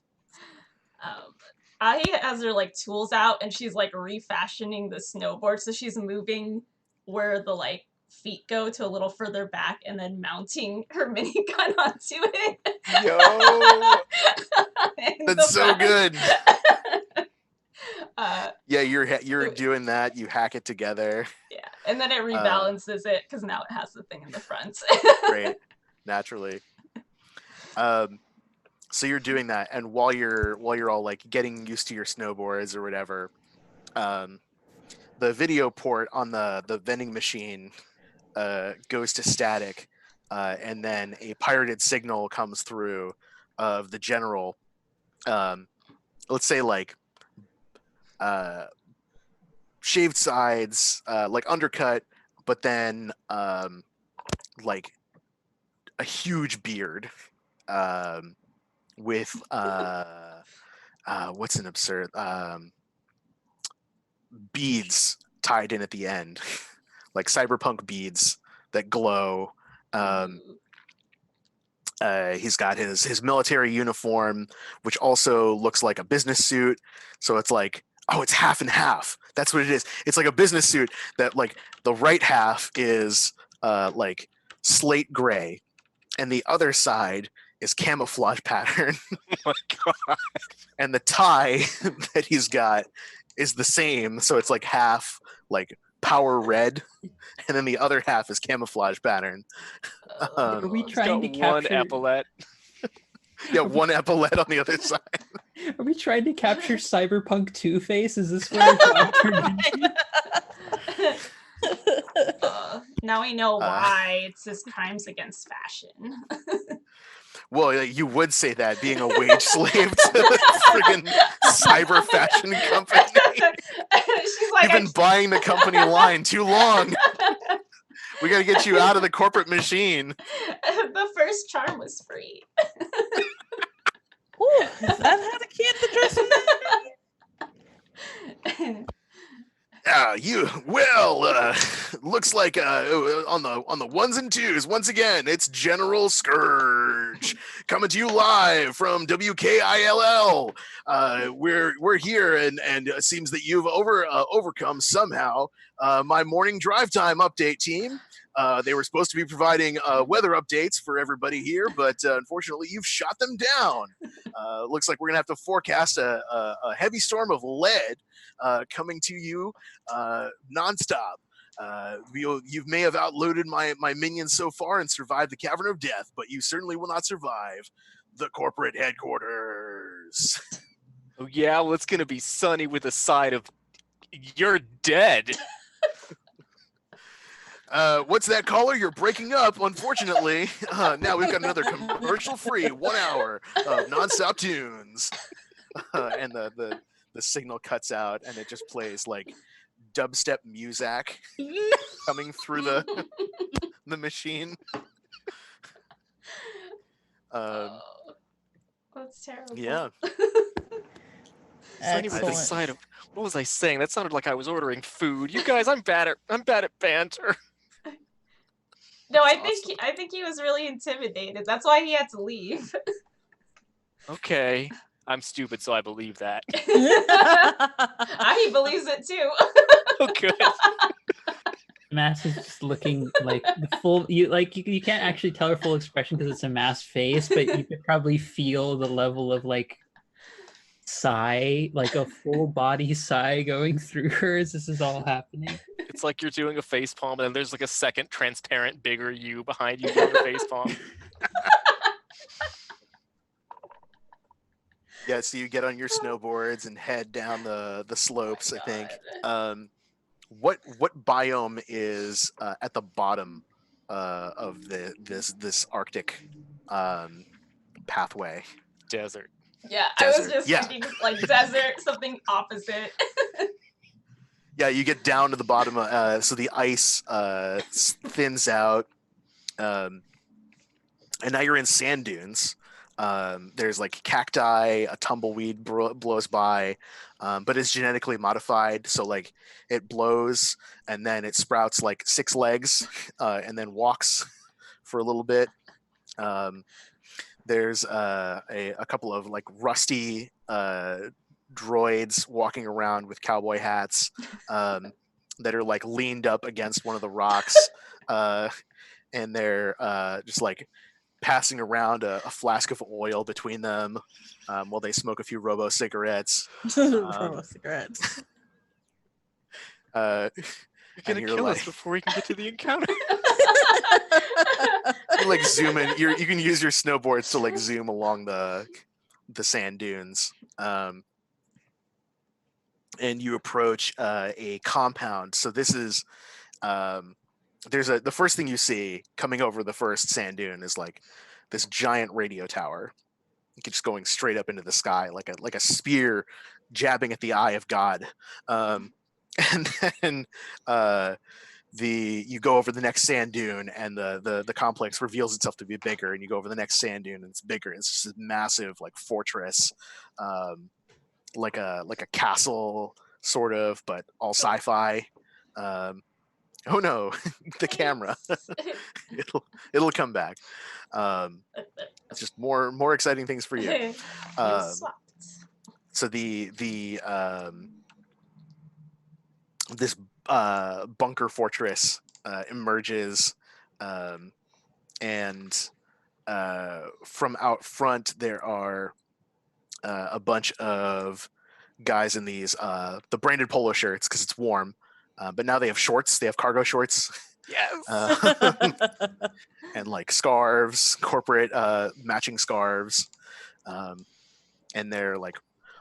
Ahi has her like tools out and she's like refashioning the snowboard, so she's moving where the like feet go to a little further back and then mounting her minigun onto it. Yo! That's so good. Uh, Yeah, you're doing that. You hack it together. yeah, and then it rebalances it because now it has the thing in the front. Great, naturally. So you're doing that, and while you're all like getting used to your snowboards or whatever, the video port on the vending machine goes to static, and then a pirated signal comes through of the general. Let's say like shaved sides, like undercut, but then like a huge beard. With what's an absurd beads tied in at the end, like cyberpunk beads that glow. He's got his military uniform, which also looks like a business suit. So it's like, oh, it's half and half. That's what it is. It's like a business suit that like the right half is like slate gray, and the other side is camouflage pattern. Oh my god. And the tie that he's got is the same, so it's like half like power red, and then the other half is camouflage pattern. Are we He's trying to got one capture epaulette. Yeah, one epaulette on the other side. Are we trying to capture Cyberpunk Two-Face? Is this where it's turned into? Now we know why it's his crimes against fashion. Well, you would say that, being a wage slave to the friggin' cyber fashion company. She's like, You've been buying the company line too long. We got to get you out of the corporate machine. The first charm was free. Ooh, is that how the kids address him? You looks like on the ones and twos once again. It's General Scourge coming to you live from WKILL. We're here, and it seems that you've overcome somehow my morning drive time update team. They were supposed to be providing weather updates for everybody here, but unfortunately, you've shot them down. Looks like we're gonna have to forecast a heavy storm of lead coming to you nonstop. You may have outloaded my minions so far and survived the Cavern of Death, but you certainly will not survive the corporate headquarters. Oh yeah, well it's gonna be sunny with a side of you're dead. What's that, caller? You're breaking up, unfortunately. Now we've got another commercial-free 1 hour of nonstop tunes. And the signal cuts out, and it just plays like dubstep music coming through the machine. That's terrible. Yeah. Sunny with the Excellent. side of what was I saying? That sounded like I was ordering food. You guys, I'm bad at banter. No, I That's think he was really intimidated. That's why he had to leave. Okay. I'm stupid, so I believe that. He believes it too. Oh good. Mask is just looking like the full. You can't actually tell her full expression because it's a masked face, but you could probably feel the level of like sigh, like a full body sigh going through her as this is all happening. It's like you're doing a face palm, and then there's like a second transparent, bigger you behind you doing a face palm. Yeah, so you get on your snowboards and head down the slopes, I think. What biome is at the bottom of this Arctic pathway. Desert. Yeah, I was Desert. just Yeah. thinking like desert, something opposite. Yeah, you get down to the bottom, so the ice thins out, and now you're in sand dunes. There's like cacti, a tumbleweed blows by, but it's genetically modified, so like it blows and then it sprouts like 6 legs, and then walks for a little bit. There's a couple of like rusty droids walking around with cowboy hats, that are like leaned up against one of the rocks, and they're just like passing around a flask of oil between them, while they smoke a few robo cigarettes. Robo cigarettes. Uh, You're gonna and you're kill us like- before we can get to the encounter. you like zoom in. You can use your snowboards to like zoom along the sand dunes, and you approach a compound. So this is the first thing you see coming over the first sand dune is like this giant radio tower, just going straight up into the sky like a spear jabbing at the eye of God. And then you go over the next sand dune and the complex reveals itself to be bigger, and you go over the next sand dune and it's bigger. It's just a massive like fortress, like a castle sort of, but all sci-fi. Oh no, the camera. it'll come back. It's just more exciting things for you. You swapped. So this bunker fortress emerges, and from out front there are a bunch of guys in these the branded polo shirts because it's warm, but now they have shorts. They have cargo shorts. Yes. And like scarves, corporate matching scarves, and they're like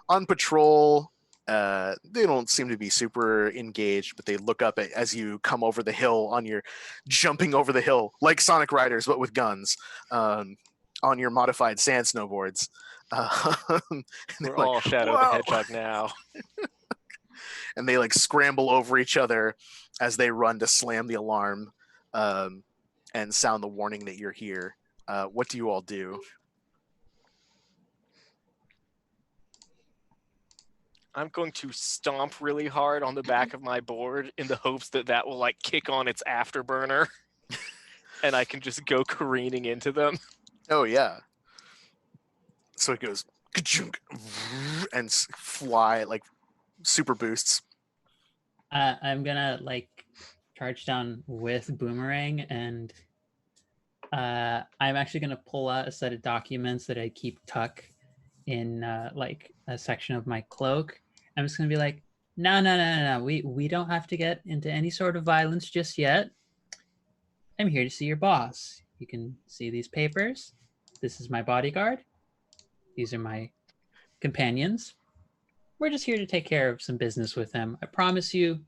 on patrol. They don't seem to be super engaged, but they look up as you come over the hill on your jumping over the hill like Sonic Riders, but with guns, on your modified sand snowboards. And they're We're all like, Shadow the "Whoa!" Hedgehog now. And they like scramble over each other as they run to slam the alarm, and sound the warning that you're here. What do you all do? I'm going to stomp really hard on the back of my board in the hopes that will like kick on its afterburner and I can just go careening into them. Oh yeah. So it goes ka-chunk, and fly like super boosts. I'm gonna like charge down with Boomerang, and I'm actually gonna pull out a set of documents that I keep tucked in like a section of my cloak. I'm just gonna be like, no. We don't have to get into any sort of violence just yet. I'm here to see your boss. You can see these papers. This is my bodyguard. These are my companions. We're just here to take care of some business with him. I promise you,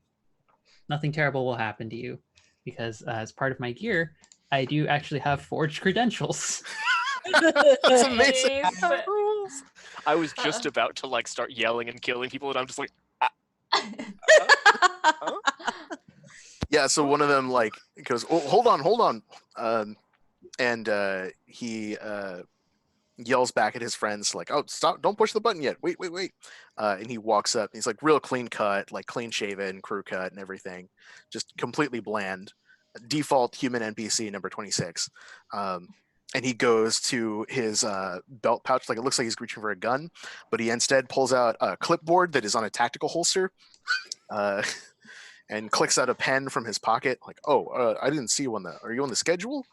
nothing terrible will happen to you, because as part of my gear, I do actually have forged credentials. That's amazing. Nice. I was just about to like start yelling and killing people, and I'm just like, Yeah, so one of them like goes, "Oh, hold on," and he yells back at his friends like, "Oh, stop! Don't push the button yet. Wait." And he walks up. And he's like real clean cut, like clean shaven, crew cut, and everything, just completely bland. Default human NPC number 26. And he goes to his belt pouch, like it looks like he's reaching for a gun, but he instead pulls out a clipboard that is on a tactical holster, and clicks out a pen from his pocket. Like, "Oh, I didn't see you on the. Are you on the schedule?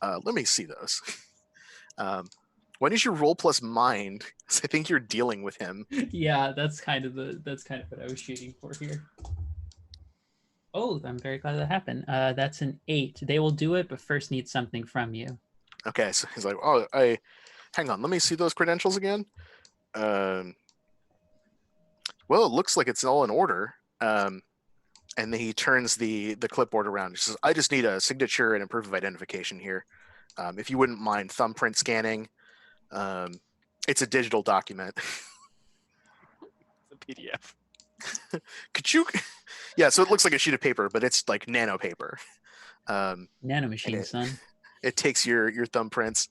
Let me see those." When is your roll plus mind? 'Cause I think you're dealing with him. Yeah, that's kind of what I was shooting for here. Oh, I'm very glad that happened. That's an 8. They will do it, but first need something from you. Okay, so he's like, "Oh, hang on, let me see those credentials again." Well, it looks like it's all in order. and then he turns the clipboard around. He says, "I just need a signature and a proof of identification here. If you wouldn't mind thumbprint scanning, it's a digital document." It's a PDF. Could you? Yeah, so it looks like a sheet of paper, but it's like nano paper. Nanomachine, it- son. It takes your thumbprints.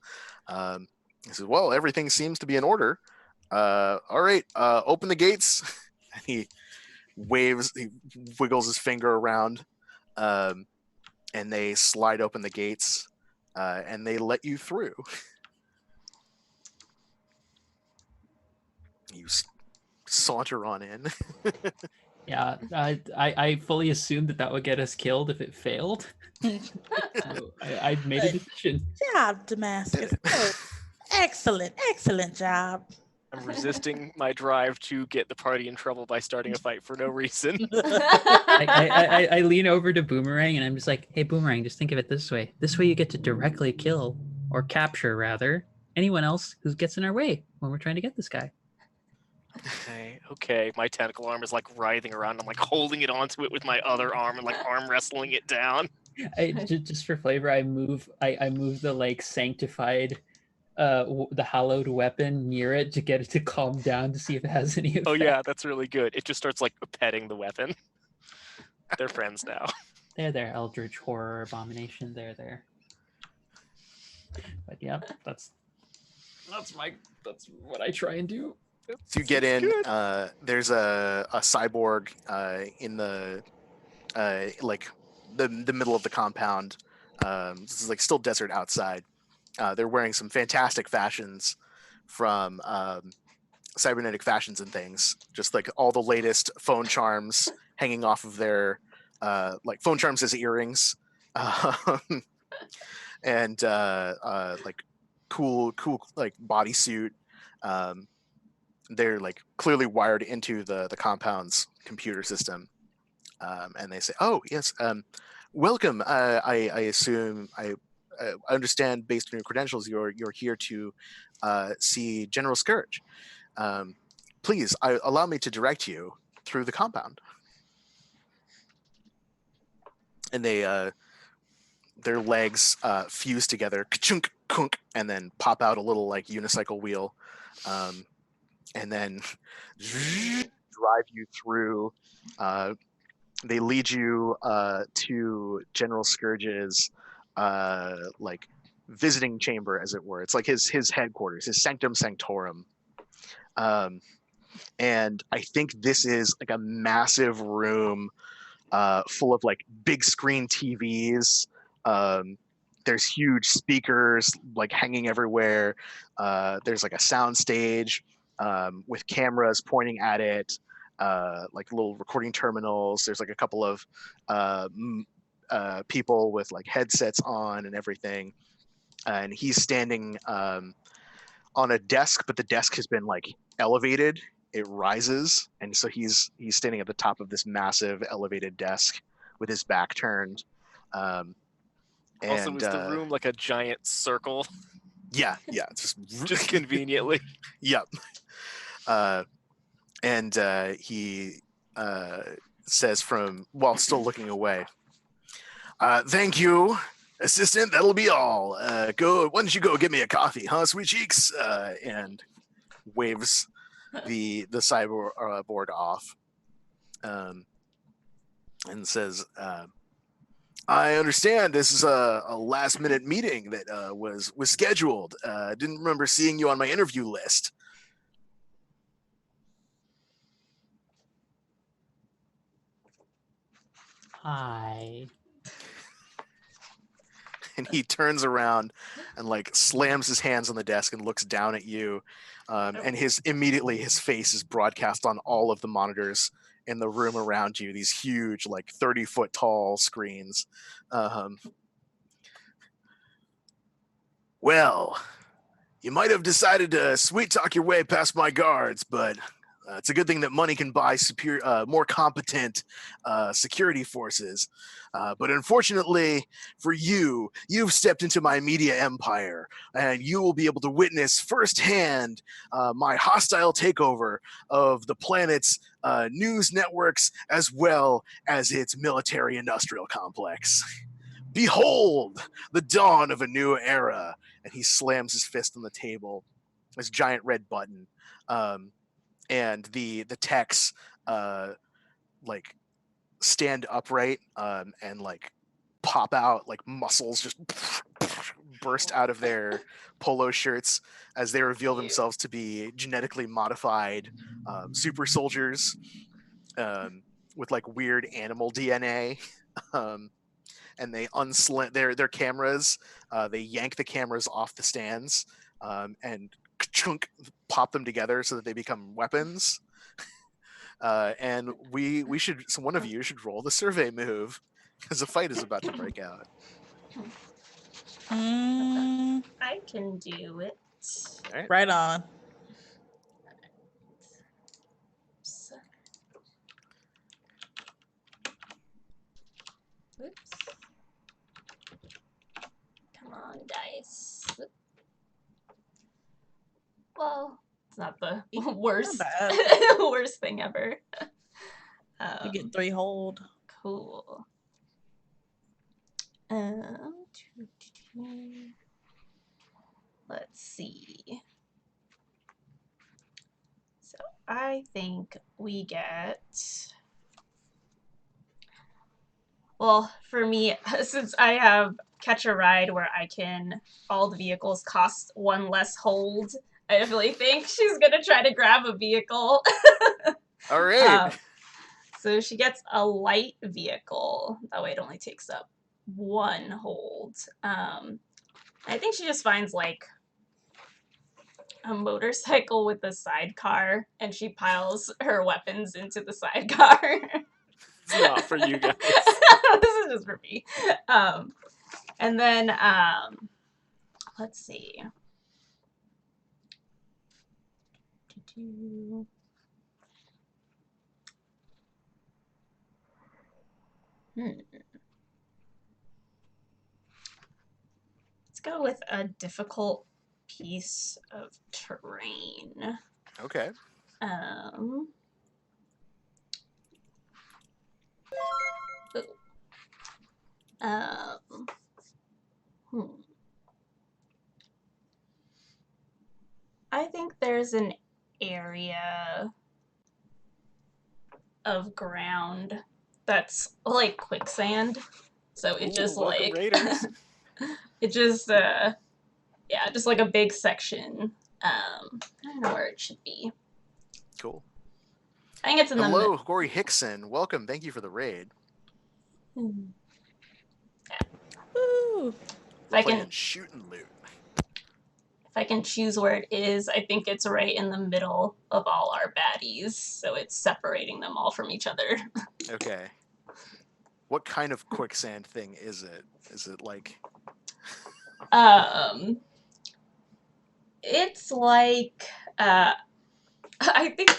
He says, "Well, everything seems to be in order. All right, open the gates." And he wiggles his finger around, and they slide open the gates, and they let you through. You saunter on in. Yeah, I fully assumed that would get us killed if it failed. So I made a decision. Job, Damascus. Oh, excellent job. I'm resisting my drive to get the party in trouble by starting a fight for no reason. I lean over to Boomerang and I'm just like, hey, Boomerang, just think of it this way. This way you get to directly kill, or capture rather, anyone else who gets in our way when we're trying to get this guy. Okay. My tentacle arm is like writhing around. I'm like holding it onto it with my other arm and like arm wrestling it down. Just for flavor, I move the like sanctified, the hallowed weapon near it to get it to calm down to see if it has any effect. Oh yeah, that's really good. It just starts like petting the weapon. They're friends now. There, Eldritch Horror Abomination. There. But yeah, that's what I try and do. So you get in. Good. There's a cyborg in the like the middle of the compound. This is like still desert outside. They're wearing some fantastic fashions from Cybernetic Fashions and things. Just like all the latest phone charms hanging off of their like phone charms as earrings, and like cool like bodysuit. They're like clearly wired into the compound's computer system, and they say, "Oh yes, welcome. I assume I understand based on your credentials, you're here to see General Scourge. Please allow me to direct you through the compound." And they their legs fuse together, ka-chunk, kunk, and then pop out a little like unicycle wheel. And then drive you through. They lead you to General Scourge's like visiting chamber, as it were. It's like his headquarters, his sanctum sanctorum. And I think this is like a massive room full of like big screen TVs. There's huge speakers like hanging everywhere. There's like a sound stage. With cameras pointing at it, like little recording terminals. There's like a couple of people with like headsets on and everything. And he's standing on a desk, but the desk has been like elevated. It rises, and so he's standing at the top of this massive elevated desk with his back turned. Also, is the room like a giant circle? Yeah, Just conveniently. Yep. And he says from while still looking away, "Thank you, assistant. That'll be all. Why don't you go get me a coffee, huh, sweet cheeks?" And waves the cyborg off, and says, "I understand this is a last minute meeting that was scheduled. Didn't remember seeing you on my interview list." Hi. And he turns around and like slams his hands on the desk and looks down at you. And his face is broadcast on all of the monitors in the room around you. These huge, like 30-foot tall screens. Well, you might have decided to sweet talk your way past my guards, but It's a good thing that money can buy more competent security forces. But unfortunately for you, you've stepped into my media empire, and you will be able to witness firsthand my hostile takeover of the planet's news networks as well as its military-industrial complex. Behold, the dawn of a new era. And he slams his fist on the table, this giant red button. And the techs like stand upright and like pop out, like muscles just burst out of their polo shirts as they reveal themselves to be genetically modified super soldiers with like weird animal DNA. And they unslant their cameras. They yank the cameras off the stands and chunk pop them together so that they become weapons. And we should, so one of you should roll the survey move because a fight is about to break out. I can do it. Right on. Oops. Oops. Come on, dice. Well, it's not the worst, bad. worst thing ever. You get 3 hold. Cool. Let's see. So I think we get. Well, for me, since I have Catch a Ride where I can, all the vehicles cost 1 less hold, I definitely think she's gonna try to grab a vehicle. All right. So she gets a light vehicle. That way it only takes up 1 hold. I think she just finds like a motorcycle with a sidecar and she piles her weapons into the sidecar. It's not for you guys. This is just for me. And then let's see. Let's go with a difficult piece of terrain. Okay. Ooh. I think there's an area of ground that's like quicksand. So it just welcome, like Raiders. it just yeah, just like a big section. I don't know where it should be. Cool. I think it's in Hello, Corey Hickson. Welcome. Thank you for the raid. the Woo. I Playing can- shoot and loot. If I can choose where it is, I think it's right in the middle of all our baddies, so it's separating them all from each other. Okay. What kind of quicksand thing is it? Is it like It's like I think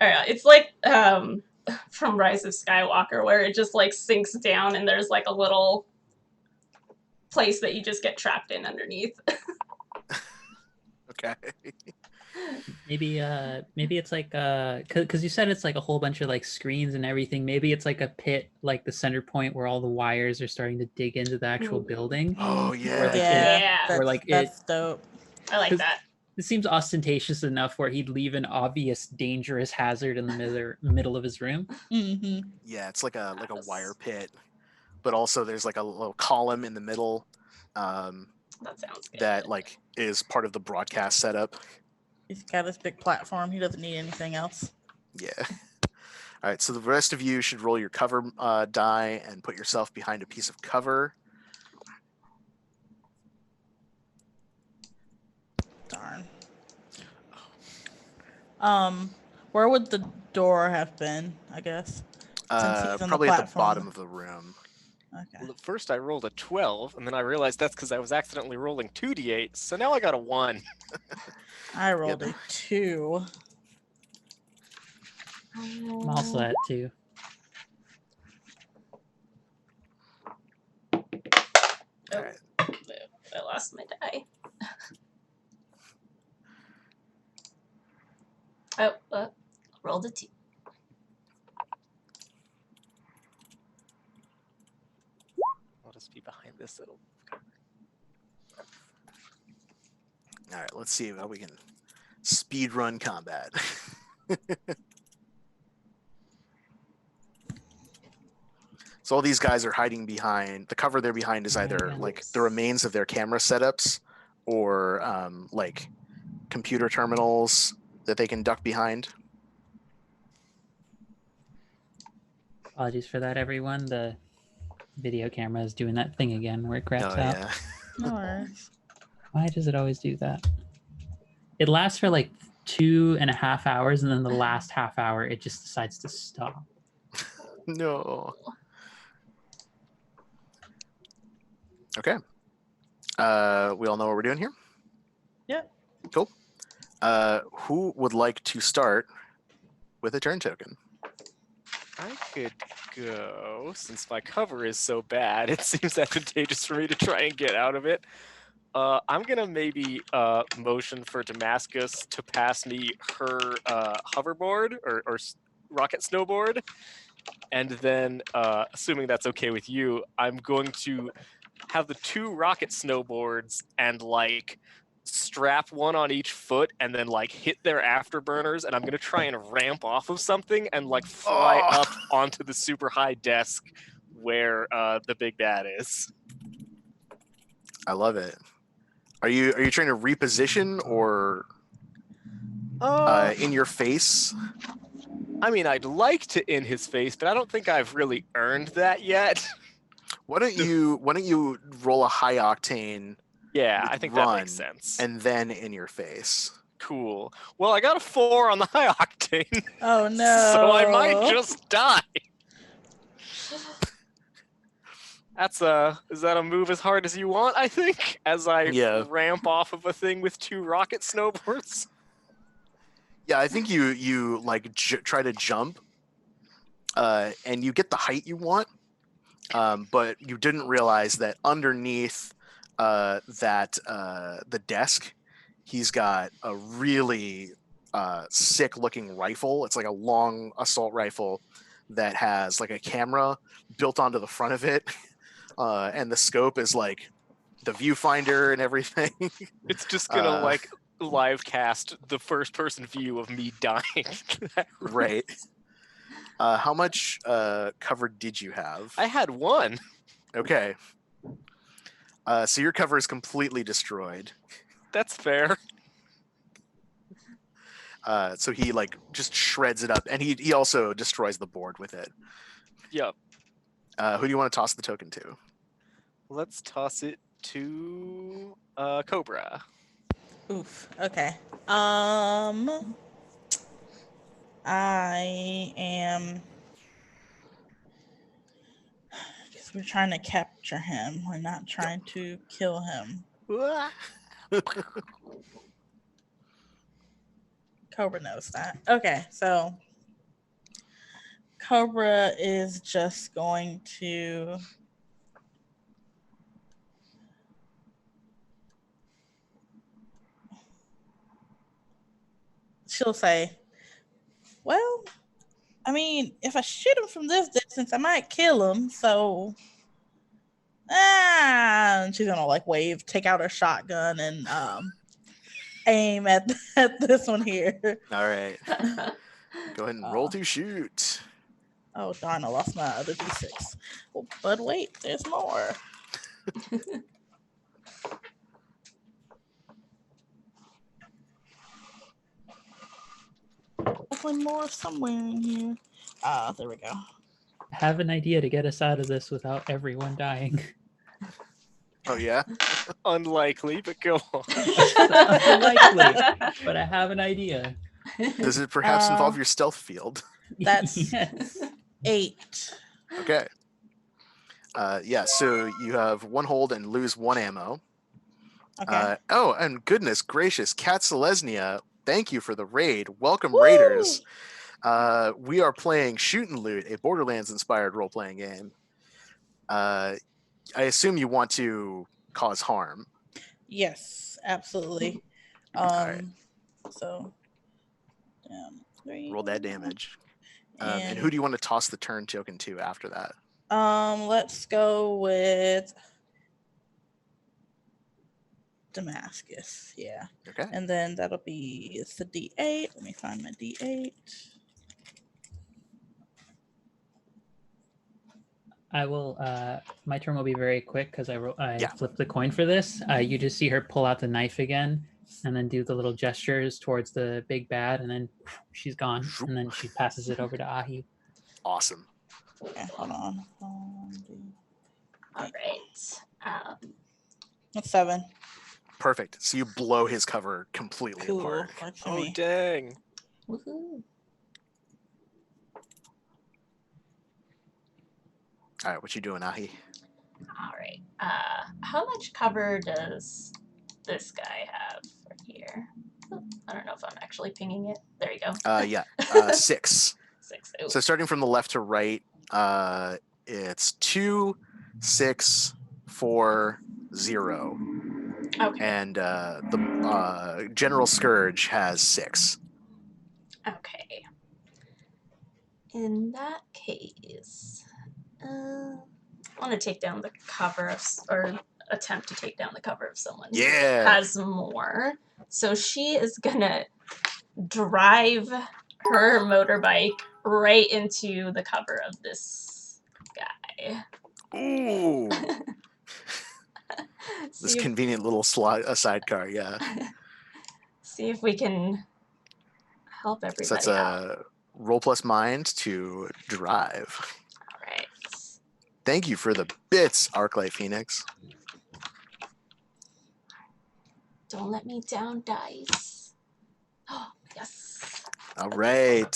it's like from Rise of Skywalker where it just like sinks down and there's like a little place that you just get trapped in underneath. okay? Maybe it's like because you said it's like a whole bunch of like screens and everything. Maybe it's like a pit, like the center point where all the wires are starting to dig into the actual building. Oh Where, yeah. like, Yeah. That's, Or like that's dope. I like 'Cause- that. It seems ostentatious enough where he'd leave an obvious dangerous hazard in the middle of his room. Mm-hmm. Yeah, it's like a Yes. wire pit, but also there's like a little column in the middle That sounds good. that like is part of the broadcast setup. He's got his big platform. He doesn't need anything else. Yeah. All right, so the rest of you should roll your cover die and put yourself behind a piece of cover. Darn. Where would the door have been, I guess? he's on the Probably at the platform. bottom of the room. Okay. Well, at first I rolled a 12, and then I realized that's because I was accidentally rolling 2d8, so now I got a 1. I rolled a 2. I'm also at 2. Oh, All right. I lost my die. Rolled a 2. I'll just be behind this little. All right, let's see how we can speed run combat. So all these guys are hiding behind the cover. They're behind is either like the remains of their camera setups or like computer terminals that they can duck behind. Apologies for that, everyone. The video camera is doing that thing again where it craps Oh out. yeah. No worries. Why does it always do that? It lasts for like 2.5 hours, and then the last half hour, it just decides to stop. No. Okay. We all know what we're doing here? Yep. Cool. Who would like to start with a turn token? I could go, since my cover is so bad, it seems advantageous for me to try and get out of it. I'm gonna maybe motion for Damascus to pass me her hoverboard or rocket snowboard, and then, assuming that's okay with you, I'm going to have the 2 rocket snowboards and like strap one on each foot and then like hit their afterburners, and I'm gonna try and ramp off of something and like fly up onto the super high desk where the big bad is. I love it. Are you trying to reposition or in your face? I mean, I'd like to in his face, but I don't think I've really earned that yet. Why don't you roll a high octane Yeah, I think that makes sense. and then in your face? Cool. Well, I got a 4 on the high octane. Oh no. So I might just die. Is that a move as hard as you want, I think? As I ramp off of a thing with 2 rocket snowboards? Yeah, I think you like try to jump and you get the height you want, but you didn't realize that underneath the desk, he's got a really sick looking rifle. It's like a long assault rifle that has like a camera built onto the front of it. And the scope is like the viewfinder and everything. It's just gonna like live cast the first person view of me dying. Right. How much cover did you have? I had 1. Okay. So your cover is completely destroyed. That's fair. So he like just shreds it up, and he also destroys the board with it. Yep. Who do you want to toss the token to? Let's toss it to Cobra. Oof. Okay. I am. Because we're trying to capture him. We're not trying to kill him. Cobra knows that. Okay, so Cobra is just going to she'll say, well, I mean, if I shoot him from this distance, I might kill him, so and she's gonna like take out her shotgun and aim at this one here. All right. Go ahead and roll to shoot. Oh darn, I lost my other D6. Oh, but wait, there's more. Definitely more somewhere in here. There we go. I have an idea to get us out of this without everyone dying. Oh yeah. Unlikely, but go on. Unlikely, but I have an idea. Does it perhaps involve your stealth field? That's Yes. 8. Okay. Yeah. So you have 1 hold and lose 1 ammo. Okay. Oh, and goodness gracious, Kat Selesnia, thank you for the raid. Welcome, Woo! Raiders. We are playing Shoot and Loot, a Borderlands-inspired role-playing game. I assume you want to cause harm. Yes, absolutely. Alright. So, down 3. Roll that damage. And who do you want to toss the turn token to after that? Let's go with Damascus. Yeah. Okay. And then that'll be, it's the D8. Let me find my D8. I will. My turn will be very quick because I Yeah. flipped the coin for this. You just see her pull out the knife again, and then do the little gestures towards the big bad, and then she's gone. And then she passes it over to Ahi. Awesome. Okay, hold on. All right. That's 7. Perfect. So you blow his cover completely Cool. apart. Works for Oh me. dang! Woohoo. All right, what you doing, Ahi? All right. How much cover does this guy have right here? Oh, I don't know if I'm actually pinging it. There you go. Yeah, 6. 6. Ooh. So starting from the left to right, it's 2, 6, 4, 0. Okay. And the General Scourge has 6. Okay. In that case, I want to take down the cover of, or attempt to take down the cover of someone who Yeah. has more. So she is gonna drive her motorbike right into the cover of this guy. Ooh. This See if, convenient little sidecar, yeah. see if we can help everybody So that's out. a roll plus mind to drive. All right. Thank you for the bits, Arclight Phoenix. Don't let me down, dice. Oh, yes. All right.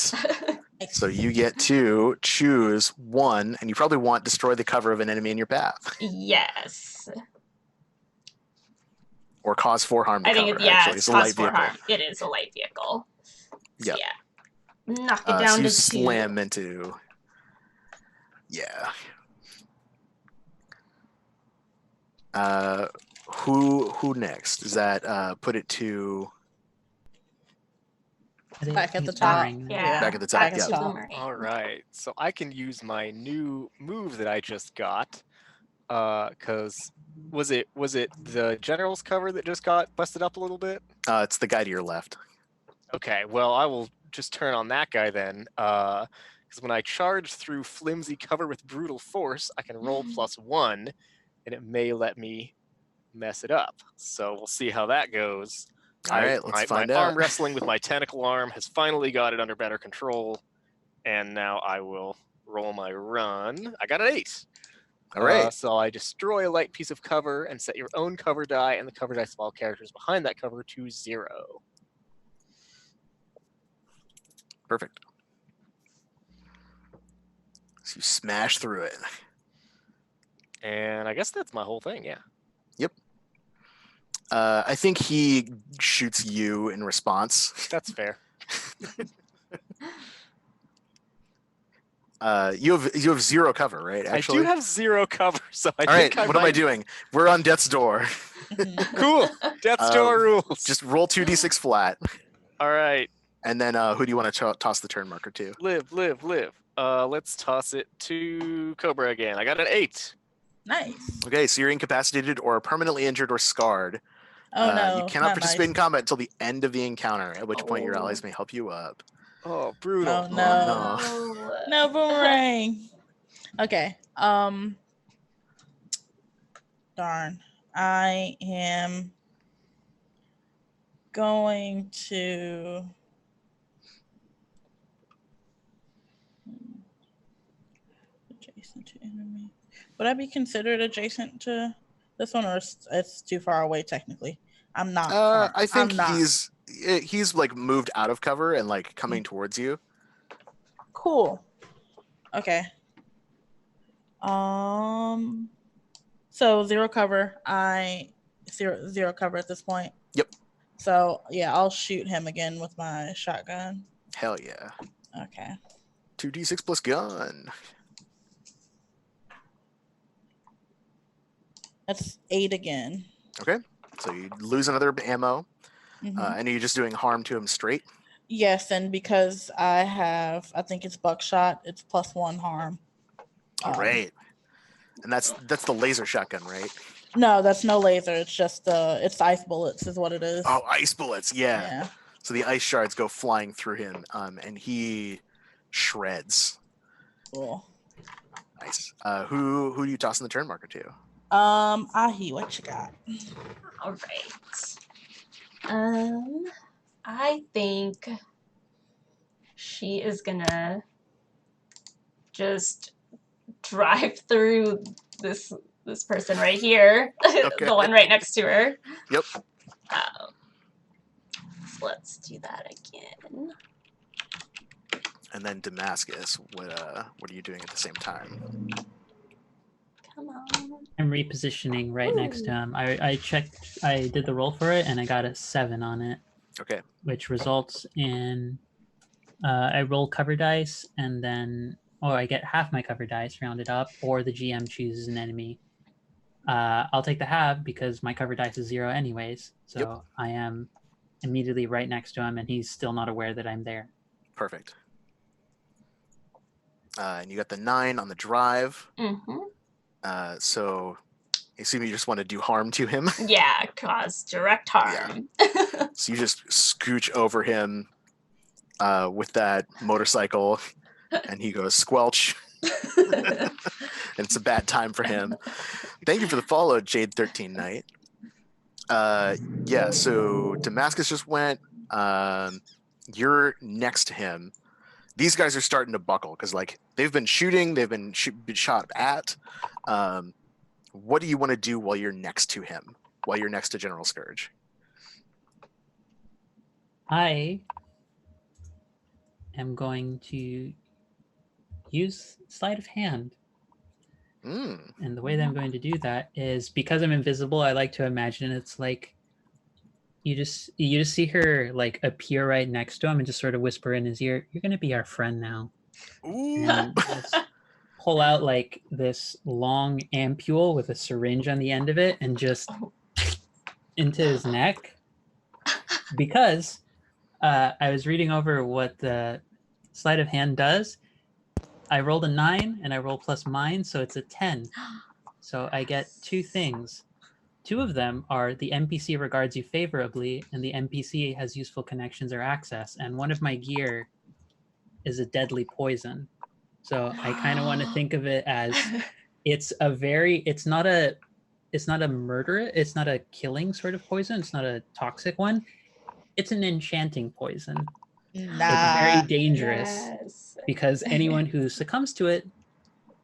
So you get to choose one, and you probably want destroy the cover of an enemy in your path, Yes. or cause 4 harm to I think cover. it, yeah, Actually, it's it's a light cause 4 vehicle. harm. It is a light vehicle. So, Yep. yeah. Knock it So down you to 2. slam into. Yeah. Who next? Does that put it to I think Back at the he's top. firing. Yeah. back at the top? Back at Yeah. the to top. Boomerang. All right, so I can use my new move that I just got. Cause was it the general's cover that just got busted up a little bit? It's the guy to your left. Okay, well I will just turn on that guy then. Because when I charge through flimsy cover with brutal force, I can roll +1, and it may let me mess it up. So we'll see how that goes. All right, let's find my out. arm wrestling with my tentacle arm has finally got it under better control, and now I will roll my run. I got an 8. All right. So I destroy a light piece of cover and set your own cover die and the cover dice of all characters behind that cover to 0. Perfect. So you smash through it. And I guess that's my whole thing, yeah. I think he shoots you in response. That's fair. You have 0 cover, right? Actually, I do have 0 cover, so I All right, think what am I doing? We're on death's door. Cool. Death's Door rules. Just roll 2d6 flat, All right. and then who do you want to toss the turn marker to? Live. Let's toss it to Cobra again. I got an 8. Nice. Okay, so you're incapacitated or permanently injured or scarred. Oh no. You cannot not participate in nice. combat until the end of the encounter, at which point your Oh. allies may help you up. Oh, brutal. Oh no. Oh. No boomerang. Okay. Darn. I am going to adjacent to enemy. Would I be considered adjacent to this one, or it's too far away technically? I'm not. I think I'm not. he's like moved out of cover and like coming towards you. Cool. Okay. So 0 cover. Zero cover at this point. Yep. So yeah, I'll shoot him again with my shotgun. Hell yeah. Okay. 2d6 plus gun. That's 8 again. Okay. So you lose another ammo. Mhm. And are you just doing harm to him straight? Yes, and because I think it's buckshot, it's +1 harm. All right. And that's the laser shotgun, right? No, that's no laser. It's just it's ice bullets is what it is. Oh, ice bullets. Yeah. Yeah. So the ice shards go flying through him, and he shreds. Cool. Nice. Who do you toss in the turn marker to? Ahi, what you got? All right. I think she is gonna just drive through this person right here, Okay. the one right next to her. Yep. So let's do that again. And then Damascus, what are you doing at the same time? Come on. I'm repositioning right next to him. I checked. I did the roll for it, and I got a 7 on it, Okay. which results in I roll cover dice, and then I get half my cover dice rounded up, or the GM chooses an enemy. I'll take the half because my cover dice is 0 anyways. So Yep. I am immediately right next to him, and he's still not aware that I'm there. Perfect. And you got the 9 on the drive. Mm-hmm. So I assume you just want to do harm to him. Yeah, cause direct harm. So you just scooch over him with that motorcycle, and he goes squelch. And it's a bad time for him. Thank you for the follow, Jade 13 Knight. Yeah, so Damascus just went. You're next to him. These guys are starting to buckle because, like, they've been shooting, they've been shot at. What do you want to do while you're next to him? While you're next to General Scourge? I am going to use sleight of hand. And the way that I'm going to do that is because I'm invisible, I like to imagine it's like you just see her like appear right next to him and just sort of whisper in his ear, "You're going to be our friend now." Ooh. And just pull out like this long ampule with a syringe on the end of it and just into his neck. Because I was reading over what the sleight of hand does. I rolled a 9 and I roll plus mine, so it's a 10. So I get 2 things. 2 of them are the NPC regards you favorably and the NPC has useful connections or access. And one of my gear is a deadly poison. So I kind of want to think of it as it's not a murder, it's not a killing sort of poison, it's not a toxic one. It's an enchanting poison. It's very dangerous. Yes. Because anyone who succumbs to it,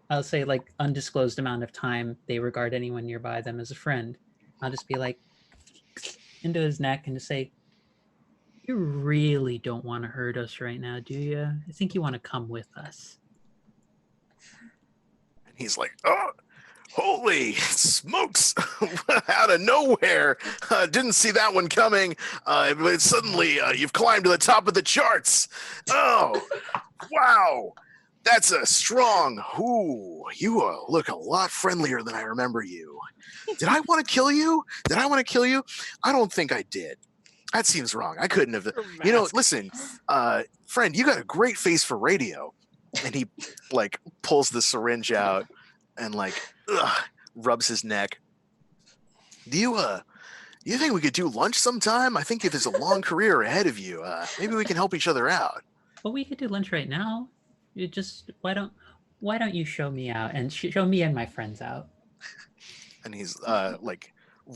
I'll say like undisclosed amount of time, they regard anyone nearby them as a friend. I'll just be like into his neck and just say, "You really don't want to hurt us right now, do you? I think you want to come with us." And he's like, "Oh, holy smokes!" Out of nowhere, didn't see that one coming. But suddenly, you've climbed to the top of the charts. Oh, wow! That's a strong. Ooh, you look a lot friendlier than I remember you. Did I want to kill you? I don't think I did. That seems wrong. I couldn't have. You know, listen, friend, you got a great face for radio. And he like pulls the syringe out and like rubs his neck. Do you think we could do lunch sometime? I think if there's a long career ahead of you, maybe we can help each other out. Well, we could do lunch right now. You just why don't you show me out and show me and my friends out? And he's like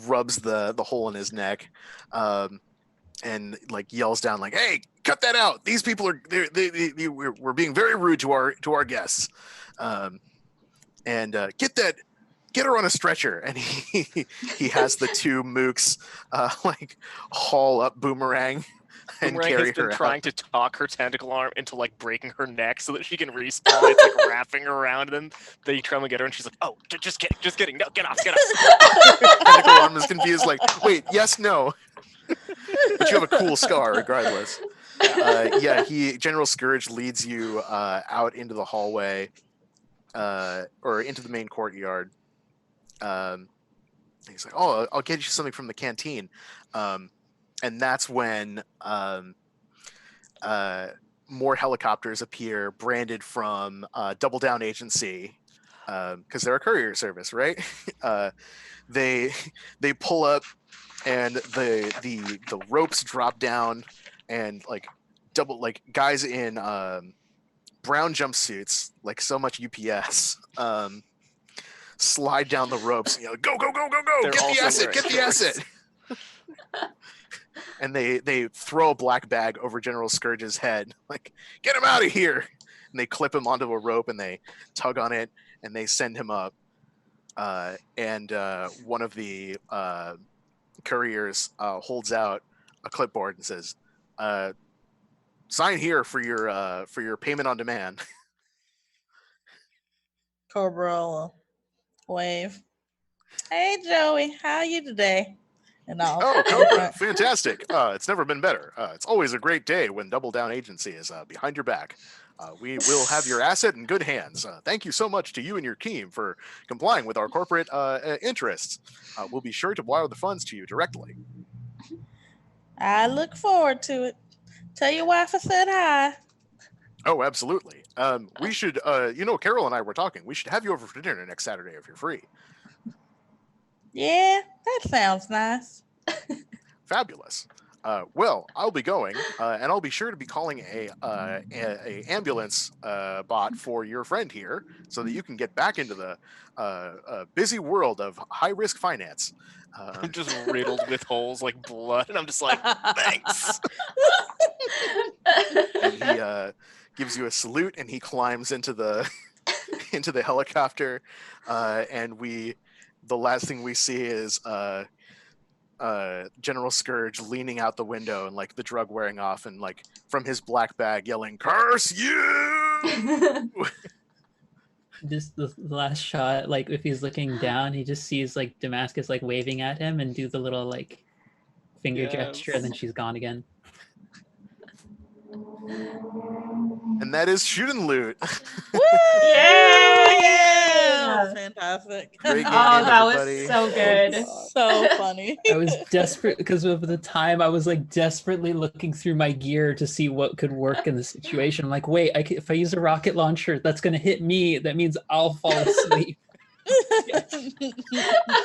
rubs the hole in his neck, and like yells down like, "Hey, cut that out! These people are we're being very rude to our guests." And get her on a stretcher. And he has the 2 mooks like haul up Boomerang and Boomerang carry has been her trying out. to talk her tentacle arm into like breaking her neck so that she can respawn. It's like wrapping around, and then they try to get her, and she's like, "Oh, just kidding, no, get off." Tentacle arm is confused, like, wait, yes, no. But you have a cool scar regardless. Yeah, General Scourge leads you out into the hallway, or into the main courtyard. He's like, "Oh, I'll get you something from the canteen," and that's when more helicopters appear, branded from Double Down Agency, because they're a courier service, right? They pull up, and the ropes drop down, and like guys in brown jumpsuits, like so much UPS, slide down the ropes. Go go go go go! They're Get the also asset! wearing Get the shorts. asset! And they throw a black bag over General Scourge's head, like, get him out of here! And they clip him onto a rope, and they tug on it, and they send him up. And one of the couriers holds out a clipboard and says, "Sign here for your payment on demand." Cobra will wave. Hey Joey, how are you today? And I'll Oh, Cobra, fantastic! It's never been better. It's always a great day when Double Down Agency is behind your back. We will have your asset in good hands. Thank you so much to you and your team for complying with our corporate interests. We'll be sure to wire the funds to you directly. I look forward to it. Tell your wife I said hi. Oh, absolutely. We should, Carol and I were talking. We should have you over for dinner next Saturday if you're free. Yeah, that sounds nice. Fabulous. Well, I'll be going, and I'll be sure to be calling a ambulance bot for your friend here, so that you can get back into the busy world of high risk finance. I'm just riddled with holes like blood, and I'm just like, thanks. And he gives you a salute, and he climbs into the into the helicopter, and the last thing we see is General Scourge leaning out the window and like the drug wearing off, and like from his black bag yelling, "Curse you!" Just the last shot, like if he's looking down, he just sees like Damascus like waving at him and do the little like finger gesture, and then she's gone again. And that is Shoot and Loot. Woo! Yay! Yeah! Fantastic. Great game, Oh, that was everybody. so good. So funny. I was desperate because of the time. I was like desperately looking through my gear to see what could work in the situation. I'm like, wait, if I use a rocket launcher, that's going to hit me. That means I'll fall asleep.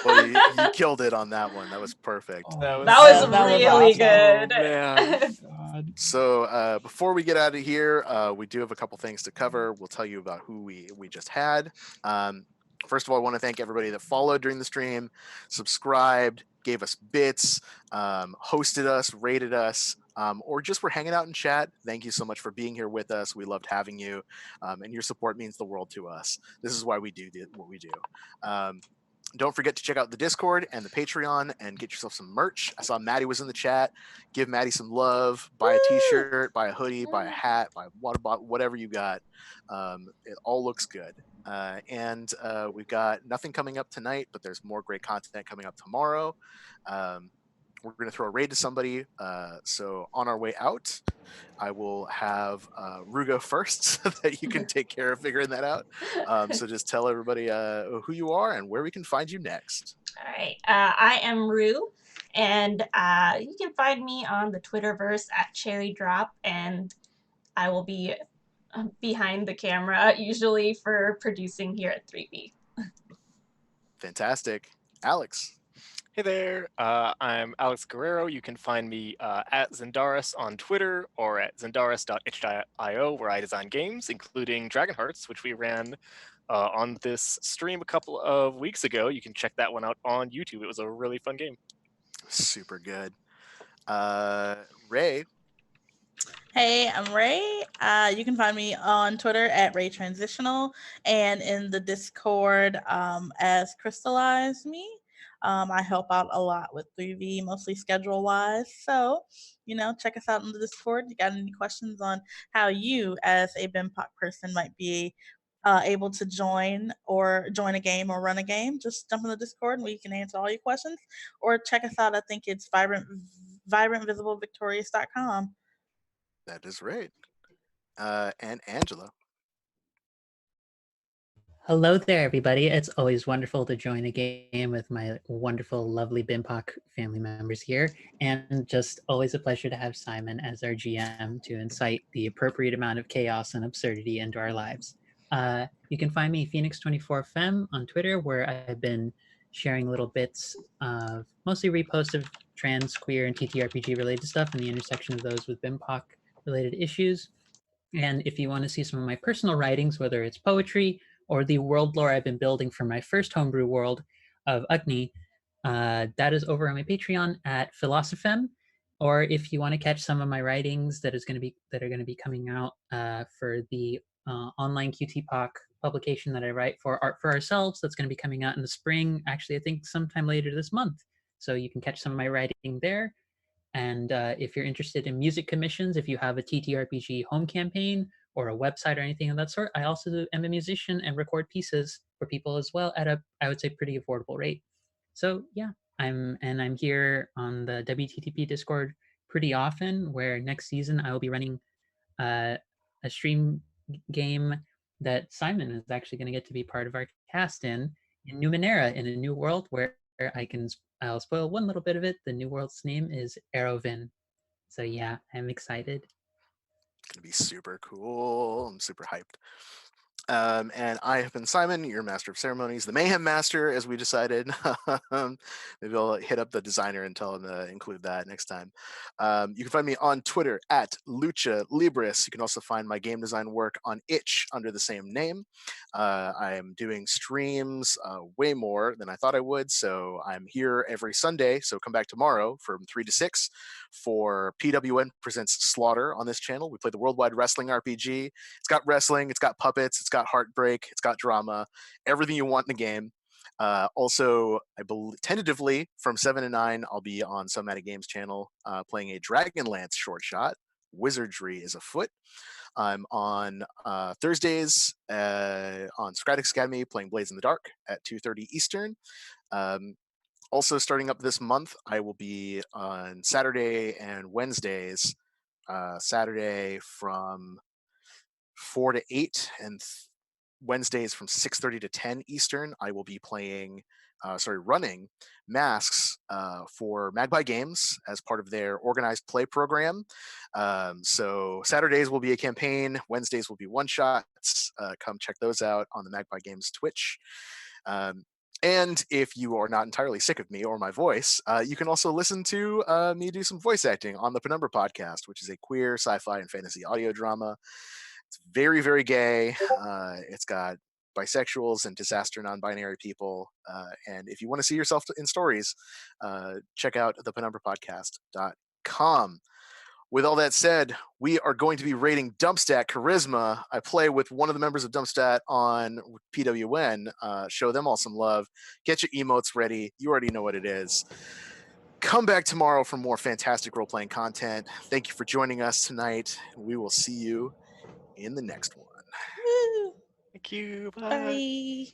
Well, you killed it on that one. That was perfect. That was that was really awesome. good. Man. God. So before we get out of here, we do have a couple things to cover. We'll tell you about who we just had. First of all, I want to thank everybody that followed during the stream, subscribed, gave us bits, hosted us, rated us, or just were hanging out in chat. Thank you so much for being here with us. We loved having you, and your support means the world to us. This is why we do what we do. Don't forget to check out the Discord and the Patreon and get yourself some merch. I saw Maddie was in the chat. Give Maddie some love. Buy a t-shirt, buy a hoodie, buy a hat, buy a water bottle, whatever you got. It all looks good. And we've got nothing coming up tonight, but there's more great content coming up tomorrow. We're going to throw a raid to somebody. So on our way out, I will have Rugo first so that you can take care of figuring that out. So just tell everybody who you are and where we can find you next. All right. I am Rue, and you can find me on the Twitterverse at Cherry Drop, and I will be behind the camera usually for producing here at 3B. Fantastic. Alex. Hey there, I'm Alex Guerrero. You can find me at Zendaris on Twitter or at zendaris.itch.io, where I design games, including Dragon Hearts, which we ran on this stream a couple of weeks ago. You can check that one out on YouTube. It was a really fun game. Super good. Ray. Hey, I'm Ray. You can find me on Twitter at RayTransitional and in the Discord as Crystallize Me. I help out a lot with 3V, mostly schedule-wise. So, check us out in the Discord. You got any questions on how you, as a BIMPOC person, might be able to join a game or run a game, just jump in the Discord and we can answer all your questions. Or check us out. I think it's vibrantvisibleVictorious.com. That is right. And Angela. Hello there, everybody. It's always wonderful to join a game with my wonderful, lovely BIMPOC family members here. And just always a pleasure to have Simon as our GM to incite the appropriate amount of chaos and absurdity into our lives. You can find me Phoenix24Fem on Twitter, where I've been sharing little bits of mostly reposts of trans, queer, and TTRPG related stuff and the intersection of those with BIMPOC related issues. And if you want to see some of my personal writings, whether it's poetry or the world lore I've been building for my first homebrew world of Ugni, that is over on my Patreon at Philosophem. Or if you want to catch some of my writings that are going to be coming out for the online QTPOC publication that I write for Art for Ourselves, that's going to be coming out in the spring. Actually, I think sometime later this month. So you can catch some of my writing there. And if you're interested in music commissions, if you have a TTRPG home campaign or a website or anything of that sort, I also am a musician and record pieces for people as well at a, I would say, pretty affordable rate. So yeah, I'm here on the WTTP Discord pretty often, where next season I will be running a stream game that Simon is actually going to get to be part of our cast in Numenera, in a new world where I'll spoil one little bit of it. The new world's name is Aerovin. So yeah, I'm excited. It's going to be super cool. I'm super hyped. And I have been Simon, your master of ceremonies, the mayhem master, as we decided. Maybe I'll hit up the designer and tell him to include that next time. You can find me on Twitter at Lucha Libris. You can also find my game design work on Itch under the same name. I am doing streams way more than I thought I would, so I'm here every Sunday. So come back tomorrow from 3 to 6 for PWN Presents Slaughter on this channel. We play the Worldwide Wrestling RPG. It's got wrestling, it's got puppets, it's got heartbreak, it's got drama, everything you want in the game. Also, I believe tentatively from 7 to 9, I'll be on Somatic Games channel playing a Dragonlance short shot. Wizardry is afoot. I'm on Thursdays on Scratix Academy playing Blades in the Dark at 2:30 Eastern. Also, starting up this month, I will be on Saturday and Wednesdays. Saturday from 4 to 8 and Wednesdays from 6:30 to 10 Eastern. I will be running masks for Magpie Games as part of their organized play program. So Saturdays will be a campaign, Wednesdays will be one shots. Come check those out on the Magpie Games Twitch. And if you are not entirely sick of me or my voice, you can also listen to me do some voice acting on the Penumbra podcast, which is a queer sci-fi and fantasy audio drama. It's very, very gay. It's got bisexuals and disaster non-binary people. And if you want to see yourself in stories, check out thepenumbrapodcast.com. With all that said, we are going to be rating Dumpstat Charisma. I play with one of the members of Dumpstat on PWN. Show them all some love. Get your emotes ready. You already know what it is. Come back tomorrow for more fantastic role-playing content. Thank you for joining us tonight. We will see you in the next one. Woo. Thank you. Bye. Bye.